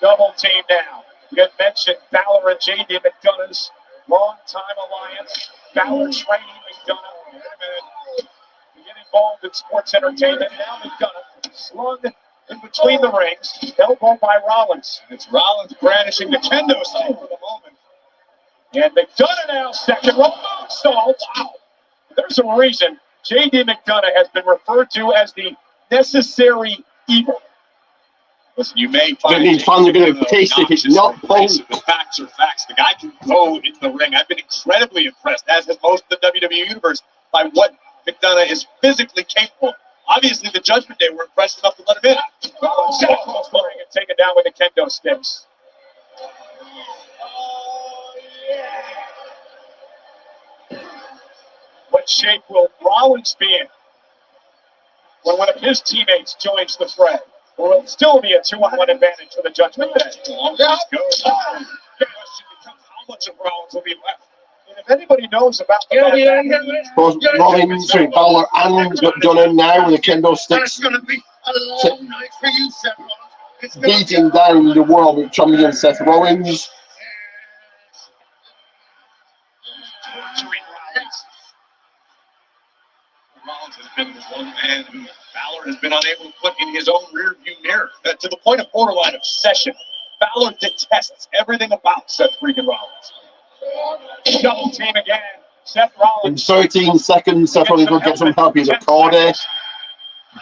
Double team now. You had mentioned Balor and JD McDonough's long-time alliance. Balor training McDonough. And get involved in sports entertainment. Now McDonough slung in between the rings. Elbow by Rollins. It's Rollins brandishing the kendo stick for the moment. And McDonough now second row moonsault. Wow. There's a reason JD McDonough has been referred to as the necessary evil. Listen, you may find fans are going to taste it. It's not fun. The facts are facts. The guy can go in the ring. I've been incredibly impressed, as has most of the WWE universe, by what McDonough is physically capable. Obviously, the Judgment Day were impressed enough to let him in. Rollins across the ring and taken down with the kendo sticks. What shape will Rollins be in when one of his teammates joins the fray? Or will it still be a 2-on-1 advantage for the Judgment Day? Rollins goes. The question becomes how much of Rollins will be left. And if anybody knows about Both Rollins, Balor, and McDonough now with the kendo sticks. It's going to be a long night for you, Seth Rollins. Beating down the world champion Seth Rollins. has been unable to put in his own rearview mirror, to the point of borderline obsession. Balor detests everything about Seth freaking Rollins. Double team again. Seth Rollins. In 13 seconds, Seth Rollins will get some help. Either Cody,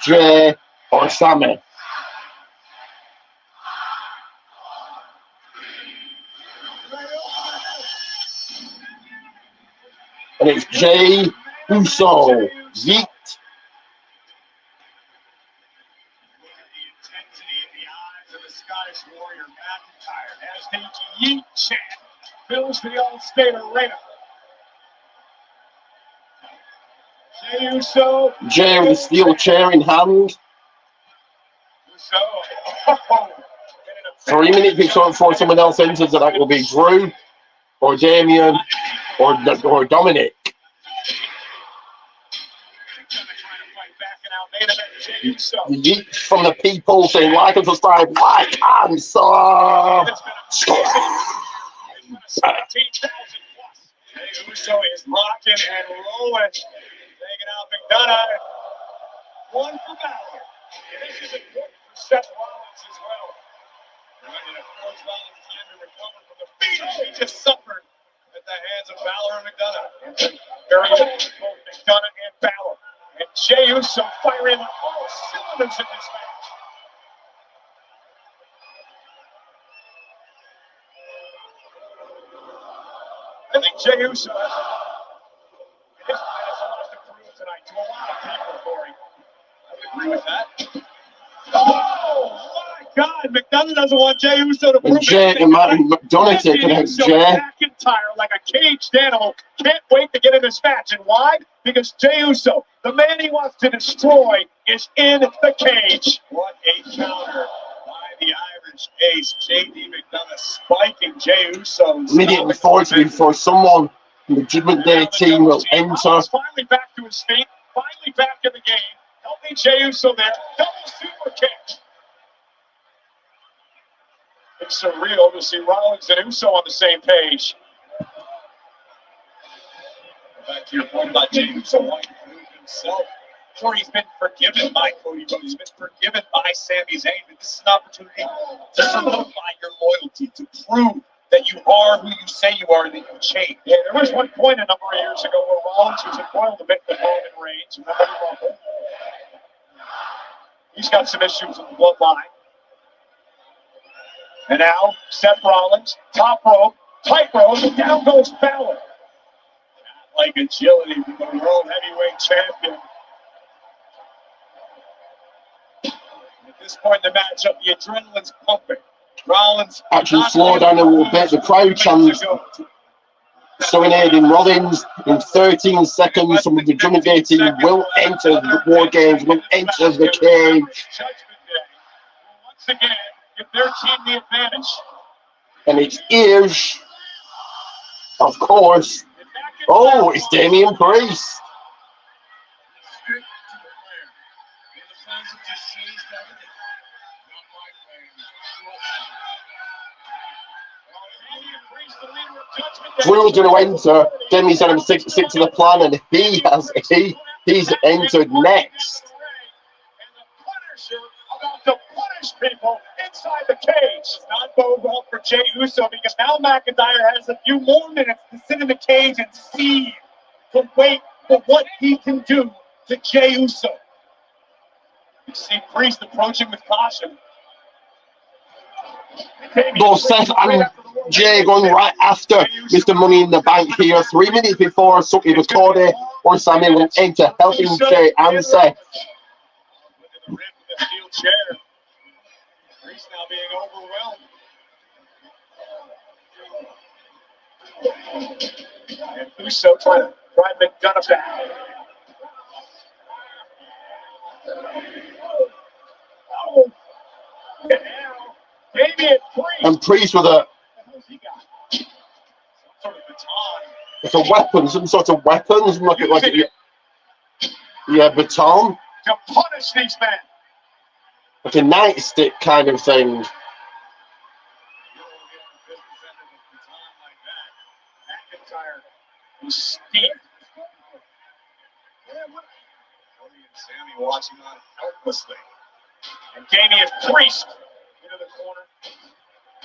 Jay, or Sammy. And it's Jay Uso. Yeet. Scottish Warrior McIntyre as the Yeet chant fills the Allstate Arena. Jey Uso. Jay with a steel chair in hand. Uso. Oh, 3 minutes before someone else enters, and that will be Drew, or Damian, or Dominic. Yeet from the people saying, like and subscribe, like and sub. Uso is rocking and rolling. Taking out McDonough. One for Balor. This is important for Seth Rollins as well. And it affords Rollins time to recover from the beating he just suffered at the hands of Balor and McDonough. Very good for both McDonough and Balor. And Jey Uso firing on all cylinders in this match. I think Jey Uso has a lot to prove tonight to a lot of people, Corey. I would agree with that. Oh, my God. McDonough doesn't want Jey Uso to prove anything. McDonough taking out Jey. McIntyre like a caged animal. Can't wait to get in this match. And why? Because Jey Uso, the man he wants to destroy, is in the cage. What a counter by the Irish Ace. JD McDonough spiking Jey Uso. Immediately before someone from the Judgment Day team will enter. Finally back to his feet. Finally back in the game. Helping Jey Uso there. Double super kick. It's surreal to see Rollins and Uso on the same page. Back to your point about Jey Uso wanting to prove himself. Sure, he's been forgiven by Cody Rhodes. He's been forgiven by Sami Zayn. But this is an opportunity to solidify your loyalty, to prove that you are who you say you are, that you change. Yeah, there was one point a number of years ago where Rollins was embroiled a bit in the Roman Reigns. Remember the Rumble? He's got some issues with the bloodline. And now, Seth Rollins, top rope, tight rope, and down goes Balor. Like agility from the World Heavyweight Champion. At this point in the matchup, the adrenaline's pumping. Rollins actually slow down a little bit. The crowd chants serenading Rollins. In 13 seconds, some of the Judgment Day team will enter the War Games, will enter the cage. Once again, give their team the advantage. And it is, of course, oh, it's Damian Priest. Drew's going to enter. Damian's going to stick to the plan, and he's entered next. About to punish people inside the cage. It's not bode well for Jey Uso because now McIntyre has a few more minutes to sit in the cage and see, to wait for what he can do to Jey Uso. You see Priest approaching with caution. Both Seth and Jay going right after Mr. Money in the Bank here. 3 minutes before either Cody or Sammy will enter, helping Jay and Seth. Steel chair. Priest now being overwhelmed. And Uso trying to drive McDonough back. Oh. And now, Damian Priest. And Priest with a sort of baton. It's a weapon, some sort of weapon. Yeah, baton. To punish these men. Like a nightstick kind of thing. McIntyre was steep. Cody and Sammy watching on helplessly. And Damian Priest into the corner.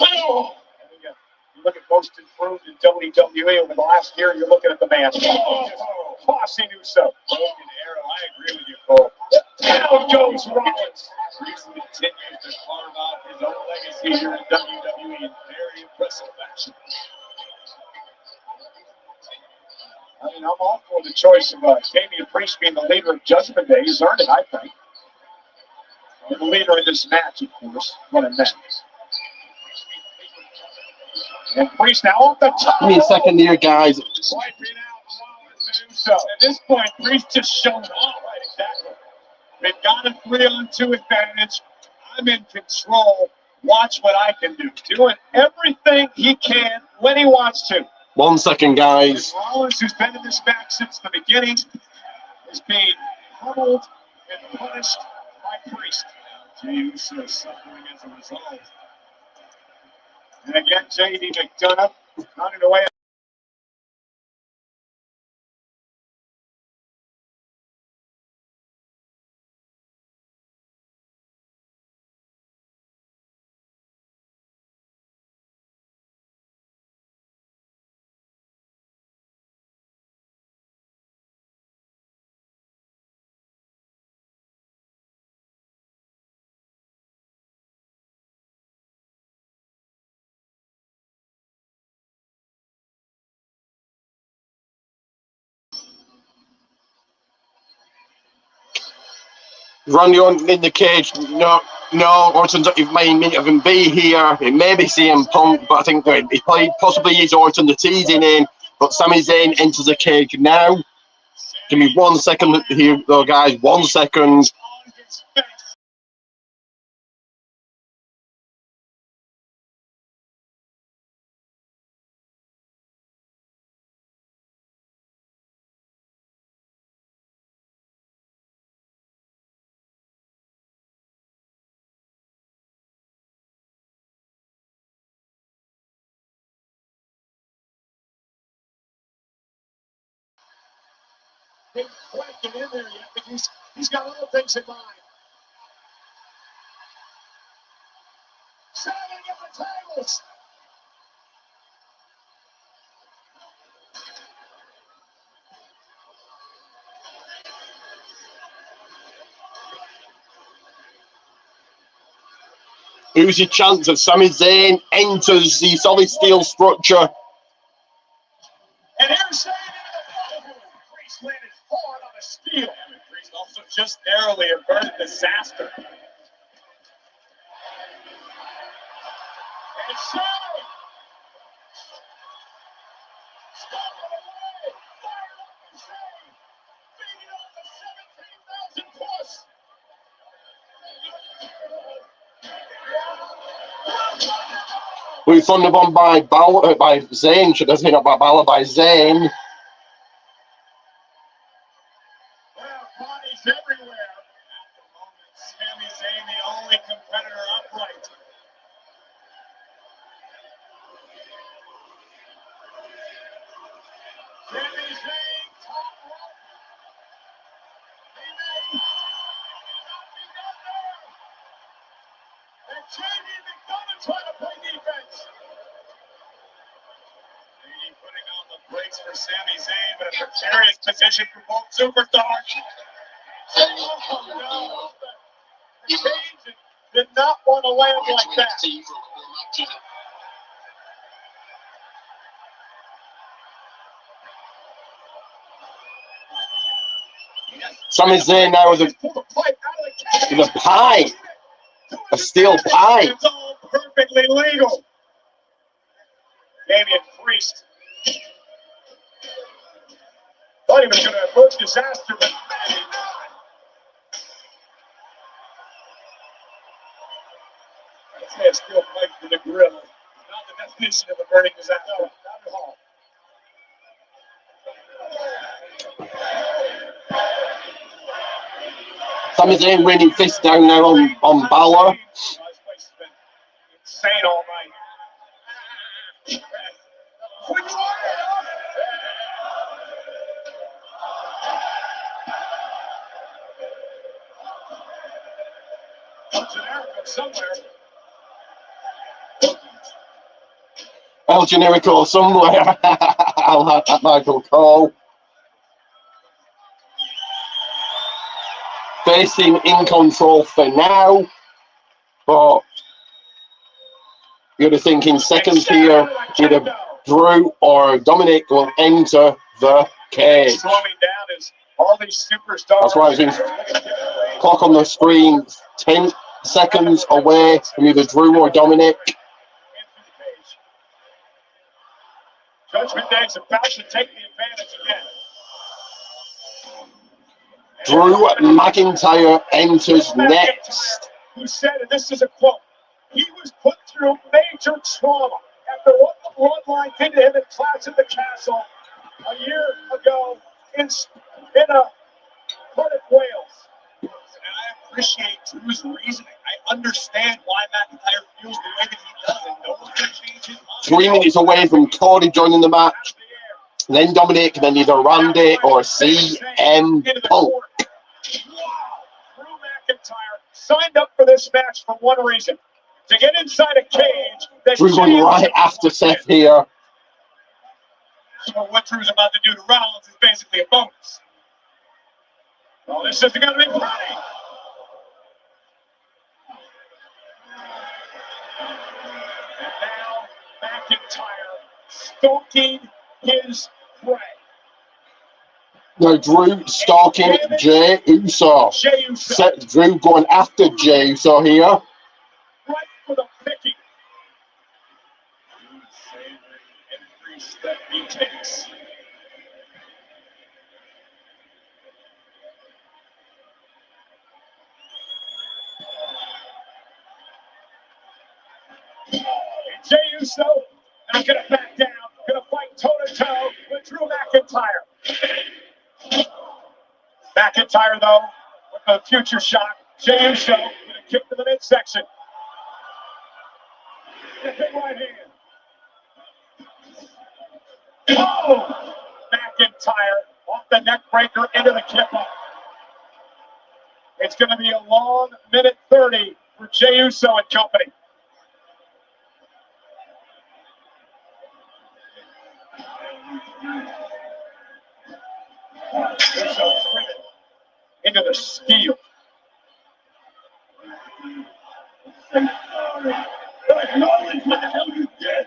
Oh! And then you look at most improved in WWE over the last year, you're looking at the man. Oh, tossing Uso. Broken arrow. I agree with you, Cole. Down goes Rollins. Priest continues to carve out his own legacy here in WWE in very impressive fashion. I mean, I'm all for the choice of Damian Priest being the leader of Judgment Day. He's earned it, I think. And the leader in this match, of course. What a match. And Priest now off the top. Give me a second here, guys. Wiping out Rollins and Uso. At this point, Priest just showing off. Right, exactly. They've got a 3-on-2 advantage. I'm in control. Watch what I can do. Doing everything he can when he wants to. 1 second, guys. And Rollins, who's been in this match since the beginning, is being pummeled and punished by Priest. Jey Uso suffering as a result. And again, J.D. McDonough running away. Randy Orton in the cage. No, Orton's it may even be here. It may be CM Punk, but I think he possibly is Orton the teasing in. But Sami Zayn enters the cage now. Give me 1 second here, though, guys. 1 second. Didn't quite get in there yet, but he's got other things in mind. Setting up the tables. Who's your chance of Sami Zayn enters the solid steel structure? And here's Zayn into the Priest landed hard on a steel. And Priest also just narrowly averted disaster. And Zayn. Stomping away. Fired up and Zayn. Beating off the 17,000 plus. We're thundered on by Zayn, should I say, not by Balor, by Zayn. Well, bodies everywhere. At the moment, Sami Zayn, the only competitor upright. Sami Zayn, top rope. He may not be done there. And J.D. McDonough trying to play defense. J.D. putting on the brakes for Sami Zayn, but a precarious position for both superstars. Oh, no. The cage did not want to land like that. Sami Zayn now with a pie. A steel pie. It's all perfectly legal. Damian Priest thought he was going to avert disaster, but maybe not. I'd say a steel pipe to the grill. Not the definition of averting disaster. No, not at all. Sami Zayn winning fist down now on Balor. Insane all night. somewhere. El Generico somewhere. I'll have that Michael Cole. They seem in control for now, but you're thinking seconds here, either Drew or Dominic will enter the cage. Slowing down as all these superstars. That's why I think clock on the screen, 10 seconds away from either Drew or Dominic. Judgment Day is about to take the advantage again. Drew McIntyre enters next. Who said, and this is a quote, he was put through major trauma after what the bloodline did to him in Clash of the Castle a year ago in a part of Wales. And I appreciate Drew's reasoning. I understand why McIntyre feels the way that he does and knows to change his mind. 3 minutes away from Cody joining the match. Then Dominic, then either Randy or CM Punk. Wow. Drew McIntyre signed up for this match for one reason. To get inside a cage. Drew's going right after Seth here. So what Drew's about to do to Rollins is basically a bonus. Well, this isn't going to be pretty. And now McIntyre stalking his prey. Now Drew stalking Jey Uso. Drew going after Jey Uso here. Right for the picking. Every step he takes. And Jey Uso not going to back down. Going to fight toe-to-toe with Drew McIntyre. McIntyre, though, with a future shot. Jey Uso going to kick to the midsection. Big right hand. Oh! McIntyre off the neck breaker into the kip-up. It's going to be a long minute 30 for Jey Uso and company. Uso driven into the steel. Acknowledge what the hell you did.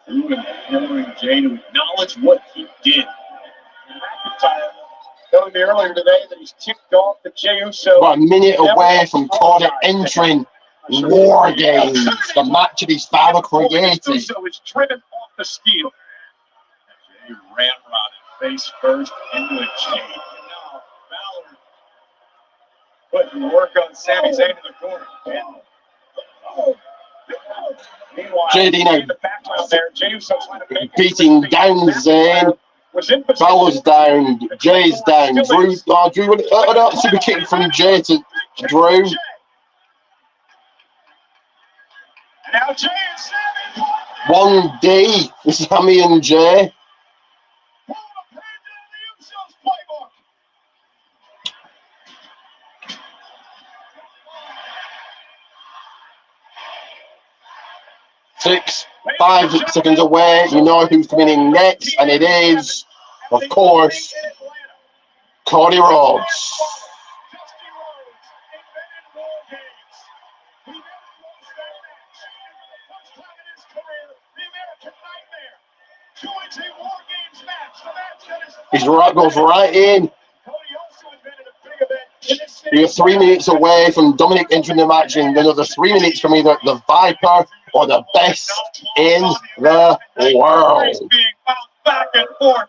Drew imploring Jey to acknowledge what he did. McIntyre telling me earlier today that he's ticked off the Jey Uso. About a minute away from Cody entering War Games, the match that his father created. Uso is driven off the steel. Jey ramrodded face first into a chain. Now Balor putting work on Sami Zayn in the corner. Meanwhile, JD now in the background there, Jey Uso trying to make beating down Zayn. Balor's down, Jay's down. Drew, super kick from Jey to Drew. Now Jey and Sami. 1D, Sami and Jey. Five seconds away. You know who's coming in next, and it is, of course, Cody Rhodes. He's right, goes right in. You're 3 minutes away from Dominic entering the match, and another 3 minutes from either the Viper or the best in the world. Being bounced back and forth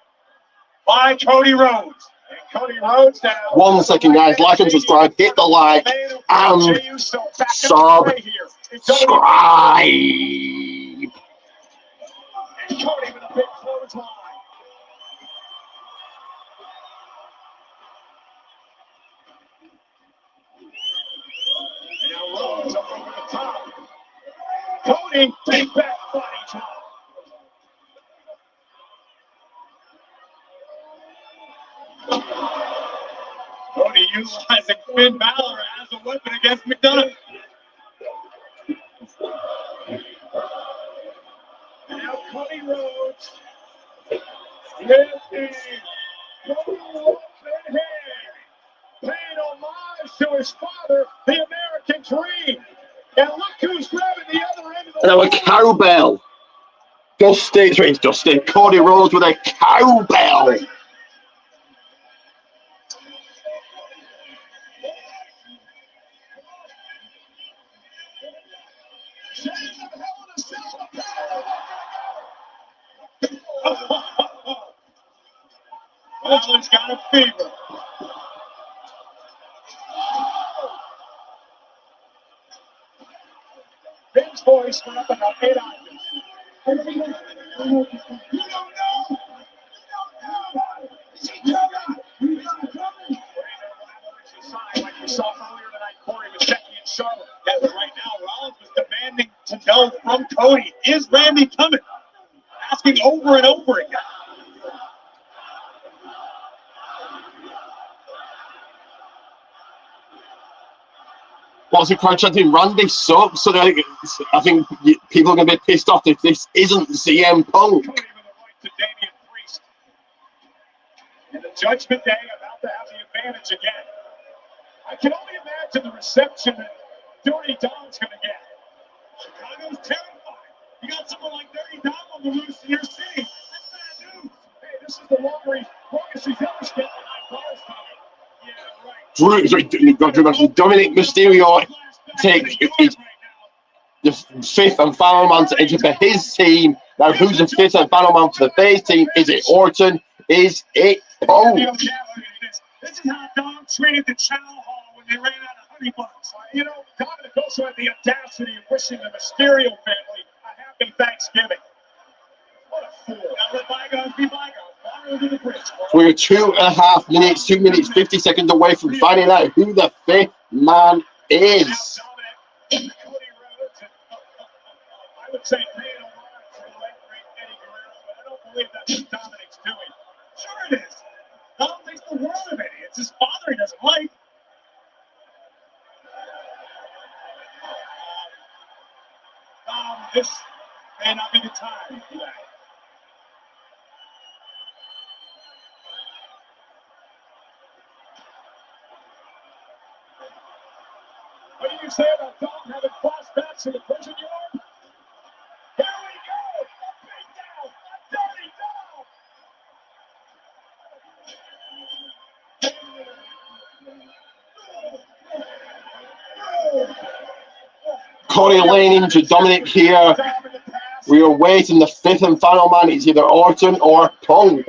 by Cody Rhodes. And Cody Rhodes now. 1 second, guys. Like and subscribe. Hit the like and subscribe. And Cody with a big clothesline. And now Rhodes up over the top. Cody, big back body drop. Cody utilizing Finn Balor as a weapon against McDonough. Now Cody Rhodes with the Cody Rhodes in hand, paying homage to his father, the American Dream. And look who's grabbing the other end of the Now a cowbell. Dusty, it's Dusty. Cody Rhodes with a cowbell. Balor's got a fever. Finn's voice went up about 8 octaves. You don't know. You don't know. Is he coming? Is he coming? Like we saw earlier tonight, Corey with Becky and Charlotte. Yeah, but right now, Rollins was demanding to know from Cody, is Randy coming? Asking over and over again. What's the crowd chanting? Randy sucks. So I think people are going to be pissed off if this isn't CM Punk. Cody with a right to Damian Priest. And the Judgment Day about to have the advantage again. I can only imagine the reception that Dirty Dom's going to get. Chicago's terrified. You got someone like Dirty Dom on the loose in your city. That's bad news. Hey, this is the longest he's ever spent behind bars time. Dominic Mysterio takes the fifth and final man to enter for his team. Now, who's the fifth and final man for the face team? Is it Orton? Is it Punk? This is how Dom treated the Chow Hall when they ran out of honey buns. You know, Dominic also had the audacity of wishing the Mysterio family a happy Thanksgiving. What a fool. Now let bygones be bygones. We're 2.5 minutes, 2 minutes, 50 seconds away from finding out who the fifth man is. I would say paying homage to the late great Eddie Guerrero, but I don't believe that's what Dominic's doing. Sure it is. Dom thinks the world of Eddie. It's his father he doesn't like. This may not be the time for that. What do you say about Dom having flashbacks in the prison yard? Here we go! A beatdown! A dirty Dom! Cody leaning to Dominic here. We are waiting. The fifth and final man is either Orton or Punk.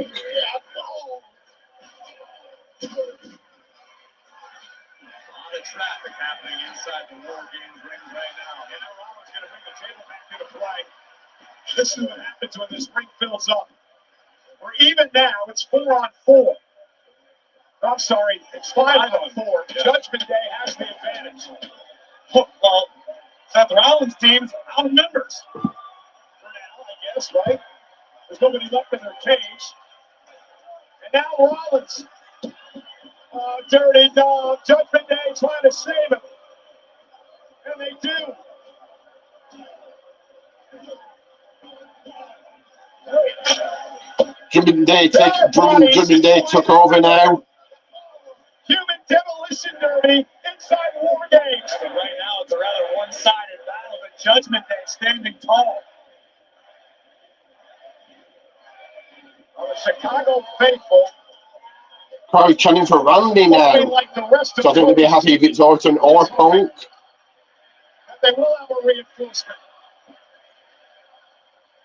Traffic happening inside the War Games ring right now. You know, Rollins going to bring the table back into play. This is what happens when this ring fills up. Or even now, it's 4-on-4. I'm sorry, it's 5-on-4. Yeah. Judgment Day has the advantage. Well, Seth Rollins' team's out of members. For now, I guess, right? There's nobody left in their cage. And now Rollins. Dirty Dog, Judgment Day trying to save him. And they do. Judgment Day took over now. Human demolition derby inside War Games. Right now it's a rather one-sided battle, but Judgment Day standing tall. Well, the Chicago faithful. Crowd chanting for Randy now. So I think they'll be happy if it's Orton or Punk. They will have a reinforcement.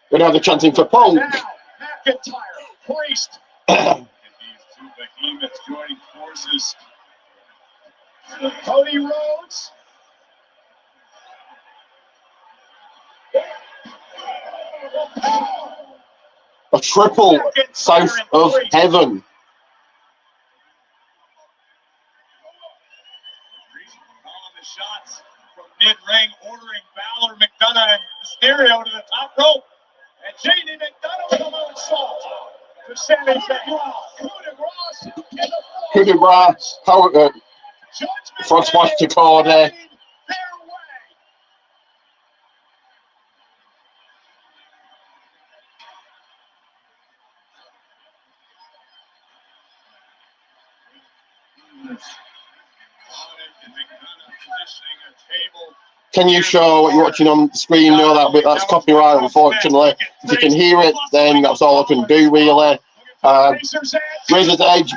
But now they're chanting for Punk. Now, McIntyre, Priest. These two behemoths joining forces. Cody Rhodes. A triple south of heaven. Shots from mid-ring, ordering Balor, McDonough, and Mysterio to the top rope. And JD McDonough with a moonsault to Sami Zayn. Coup de grace. Front splash to Cody. Can you show what you're watching on the screen? No, that's copyright, unfortunately. If you can hear it, then that's all I can do, really. Razor's Edge,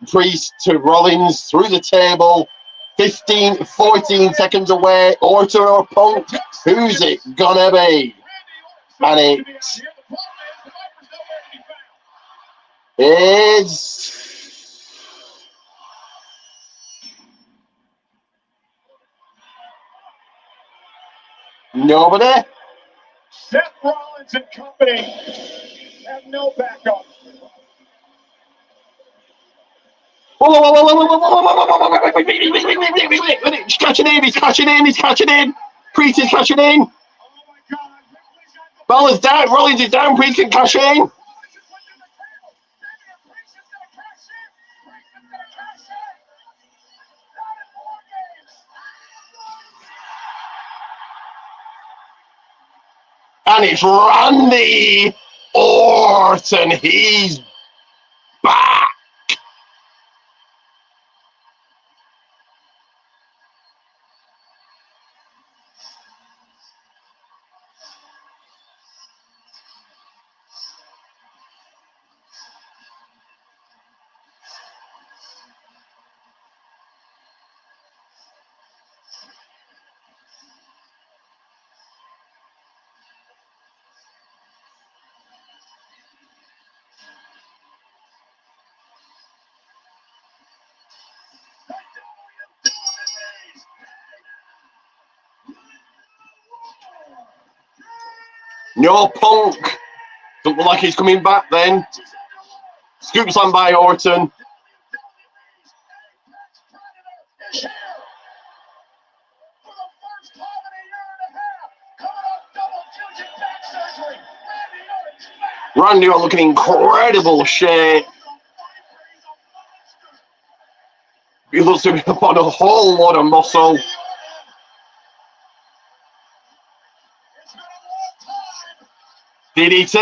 Priest to Rollins through the table. 14 seconds away. Orton or Punk? Who's it gonna be? And it is nobody. Seth Rollins and company have no backup. He's catching in. Priest is catching in. Balor's down, Rollins is down, Priest can cash in. And it's Randy Orton. He's back. No, Punk. Don't look like he's coming back then. Scoop slam by Orton. Randy Orton looking in incredible shape. He looks to be upon a whole lot of muscle. DDT.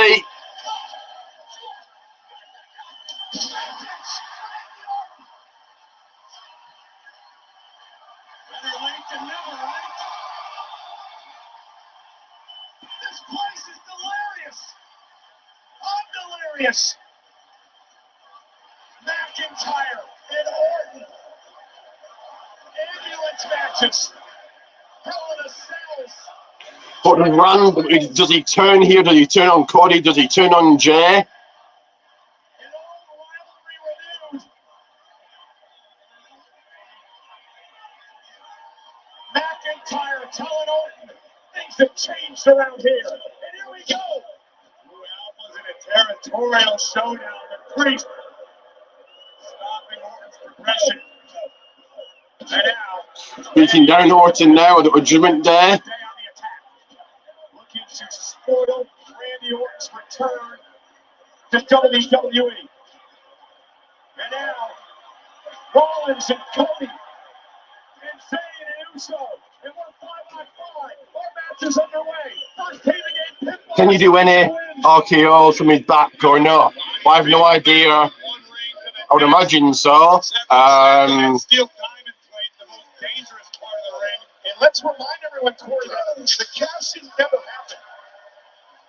Delirious. McIntyre and Orton. Ambulance matches. Hell in a Cells. But does he turn here? Does he turn on Cody? Does he turn on Jay? McIntyre telling Orton things have changed around here. And here we go. Alpha's in a territorial showdown. The Priest stopping Orton's progression. And now, Beating down Orton now at the Judgment Day. looking to spoil Randy Orton's return to WWE. And now, Rollins and Cody and Zayn and Uso. And we're 5-on-5. Our match is underway. First team to get pinball. Can you do any RKOs from his back or not? I have no idea. I would imagine so. And let's remind everyone, Corey, that the cash-in never happened.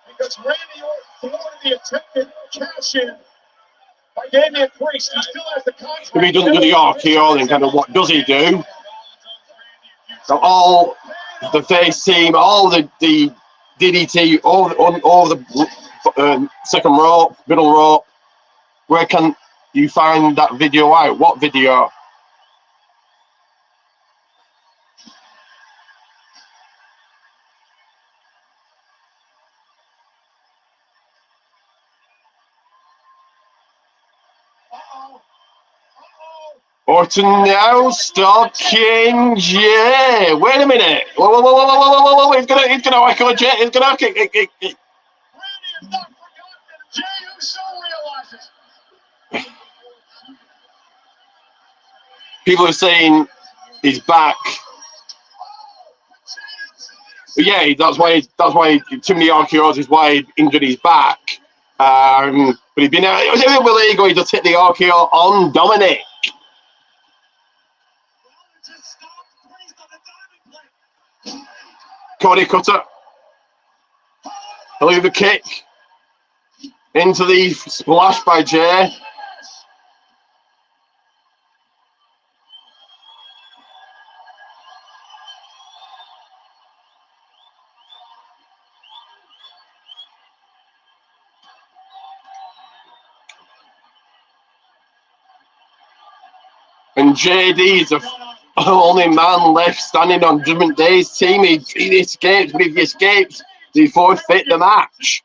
Because Randy Orton thwarted the attempted cash-in by Damian Priest. He still has the contract. If he doesn't do the RKO, then kind of what does he do? So all the face team, all the DDT, all the second rope, middle rope. Where can you find that video out? What video? Orton now stalking Jay. Wait a minute. Whoa. He's gonna whack on Jay. He's gonna kick. Randy has not forgotten that Jey Uso realizes. people are saying he's back. But yeah, that's why too many RKOs is why he injured his back. But he's been out. There you go. He just hit the RKO on Dominic. Cody Cutter. He'll leave the kick into the splash by Jay. And JD's the only man left standing on Judgment Day's team. He escapes, but if he escapes, he forfeit the match.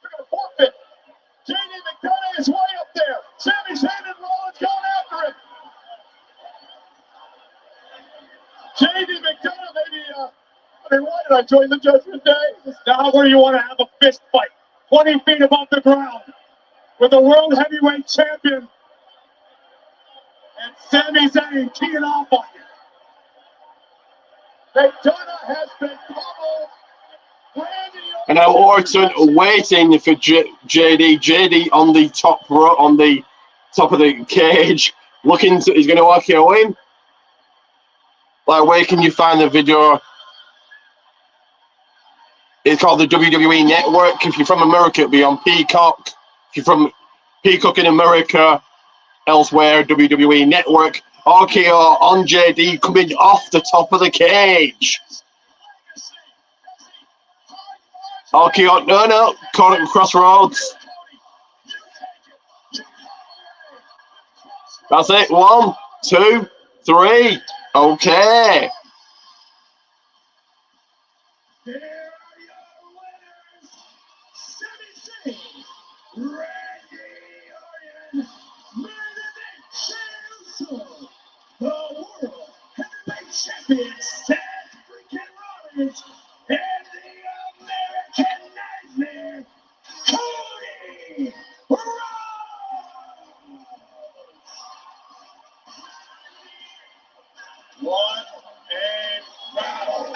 JD McDonough is way up there. Sami Zayn and Rollins going after him. JD McDonough, maybe, why did I join the Judgment Day? It's not where you want to have a fist fight. 20 feet above the ground with the World Heavyweight Champion and Sami Zayn teeing off on you. McDonough has been pummeled. And now Orton waiting for JD. JD on the top row, on the top of the cage, looking to, he's going to RKO him. Like, where can you find the video? It's called the WWE Network. If you're from America, it'll be on Peacock. If you're from Peacock in America, elsewhere, WWE Network. RKO on JD coming off the top of the cage. RKO, no, caught it in crossroads. That's it. 1, 2, 3. Okay. The World Heavyweight Champion, Seth freaking Rollins, and the American Nightmare, Cody Rhodes. What a battle.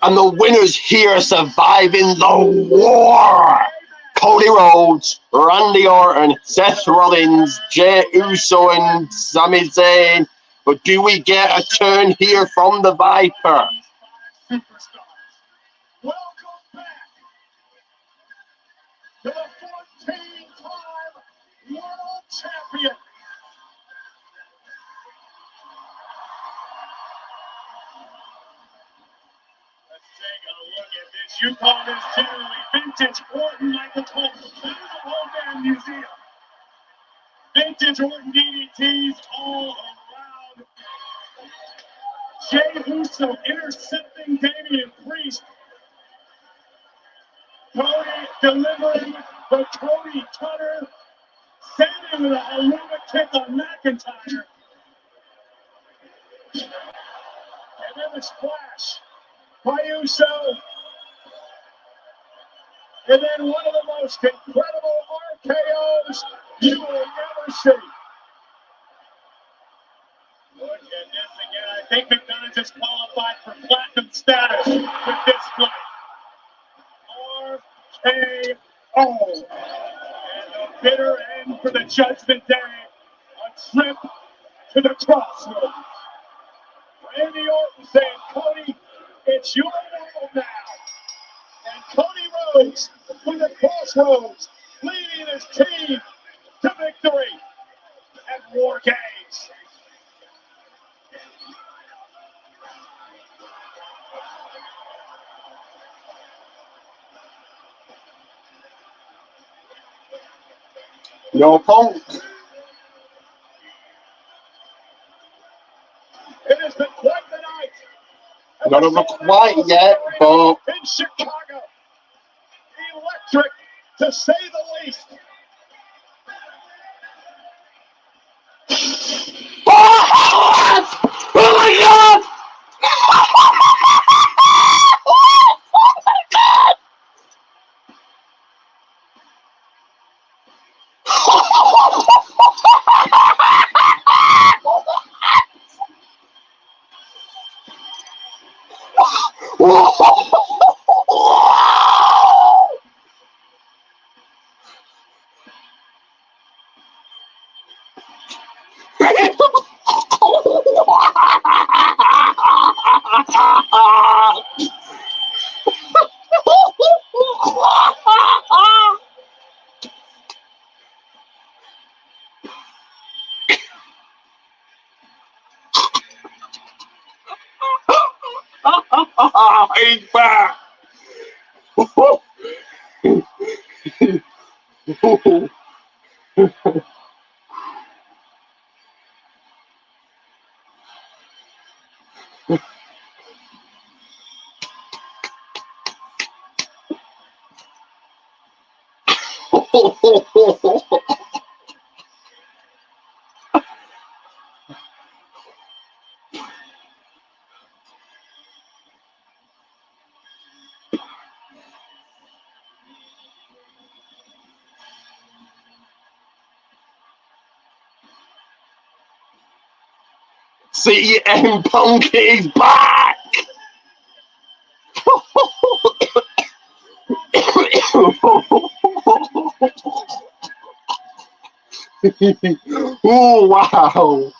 And the winners here surviving the war. Cody Rhodes, Randy Orton, Seth Rollins, Jey Uso, and Sami Zayn. But do we get a turn here from the Viper? Welcome back to the 14-time World Champion. You call this generally vintage Orton like the whole damn museum. Vintage Orton DDTs all around. Jey Uso intercepting Damian Priest. Cody delivering the Cody Cutter. Sami with a Helluva kick on McIntyre. And then the splash by Uso. And then one of the most incredible RKOs you will ever see. Look at this again. I think McDonough just qualified for platinum status with this fight. RKO. And the bitter end for the Judgment Day. A trip to the crossroads. Randy Orton saying, Cody, it's your world now. And Cody Rhodes from the crossroads, leading his team to victory at War Games. No Punk. It has been quite the night. Not over quite yet, but in Chicago. Electric, to say the least. Oh my God! Oh my God! He's back. CM Punk is back. Oh wow.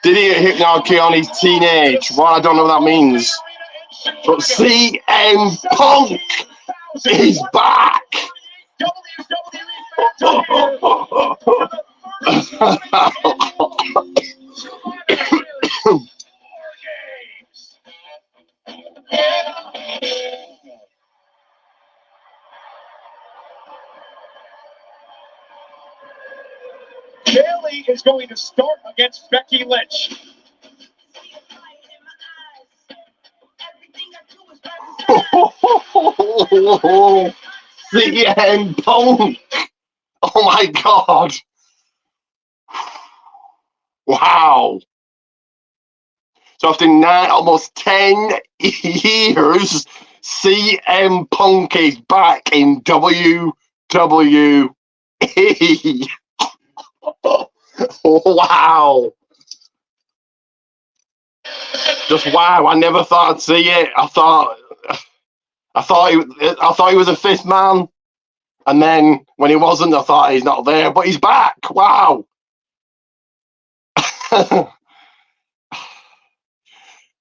Did he get hypnotic on his teenage? Well, I don't know what that means. But CM Punk is back. Bailey is going to start against Becky Lynch. CM Punk. Oh my god. Wow. So after almost 10 years, CM Punk is back in WWE. Wow. Just wow. I never thought I'd see it. I thought he was a fifth man. And then when he wasn't, I thought he's not there, but he's back. Wow.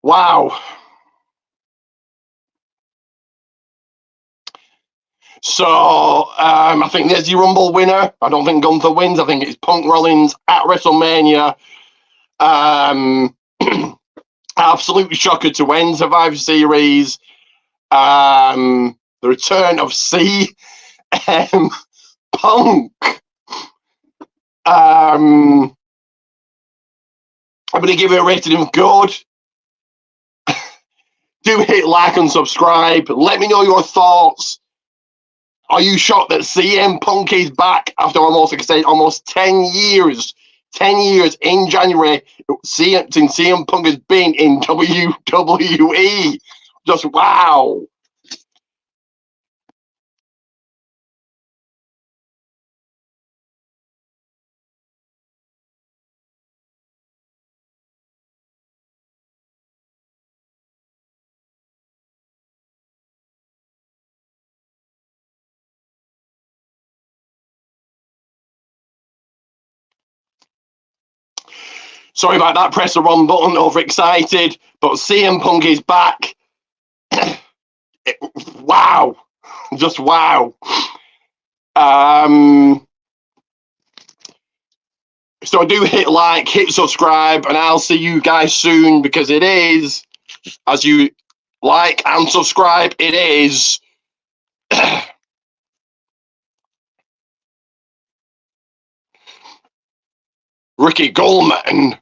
Wow. So I think there's the Rumble winner. I don't think Gunther wins. I think it's Punk Rollins at WrestleMania. Absolutely shocker to win Survivor Series. The return of CM Punk. I'm going to give it a rating of good. Do hit like and subscribe. Let me know your thoughts. Are you shocked that CM Punk is back after almost 10 years? 10 years in January since CM Punk has been in WWE. Just wow. Sorry about that, press the wrong button, overexcited, but CM Punk is back. Wow. Just wow. So do hit like, hit subscribe, and I'll see you guys soon, because it is, as you like and subscribe, it is Ricky Goldman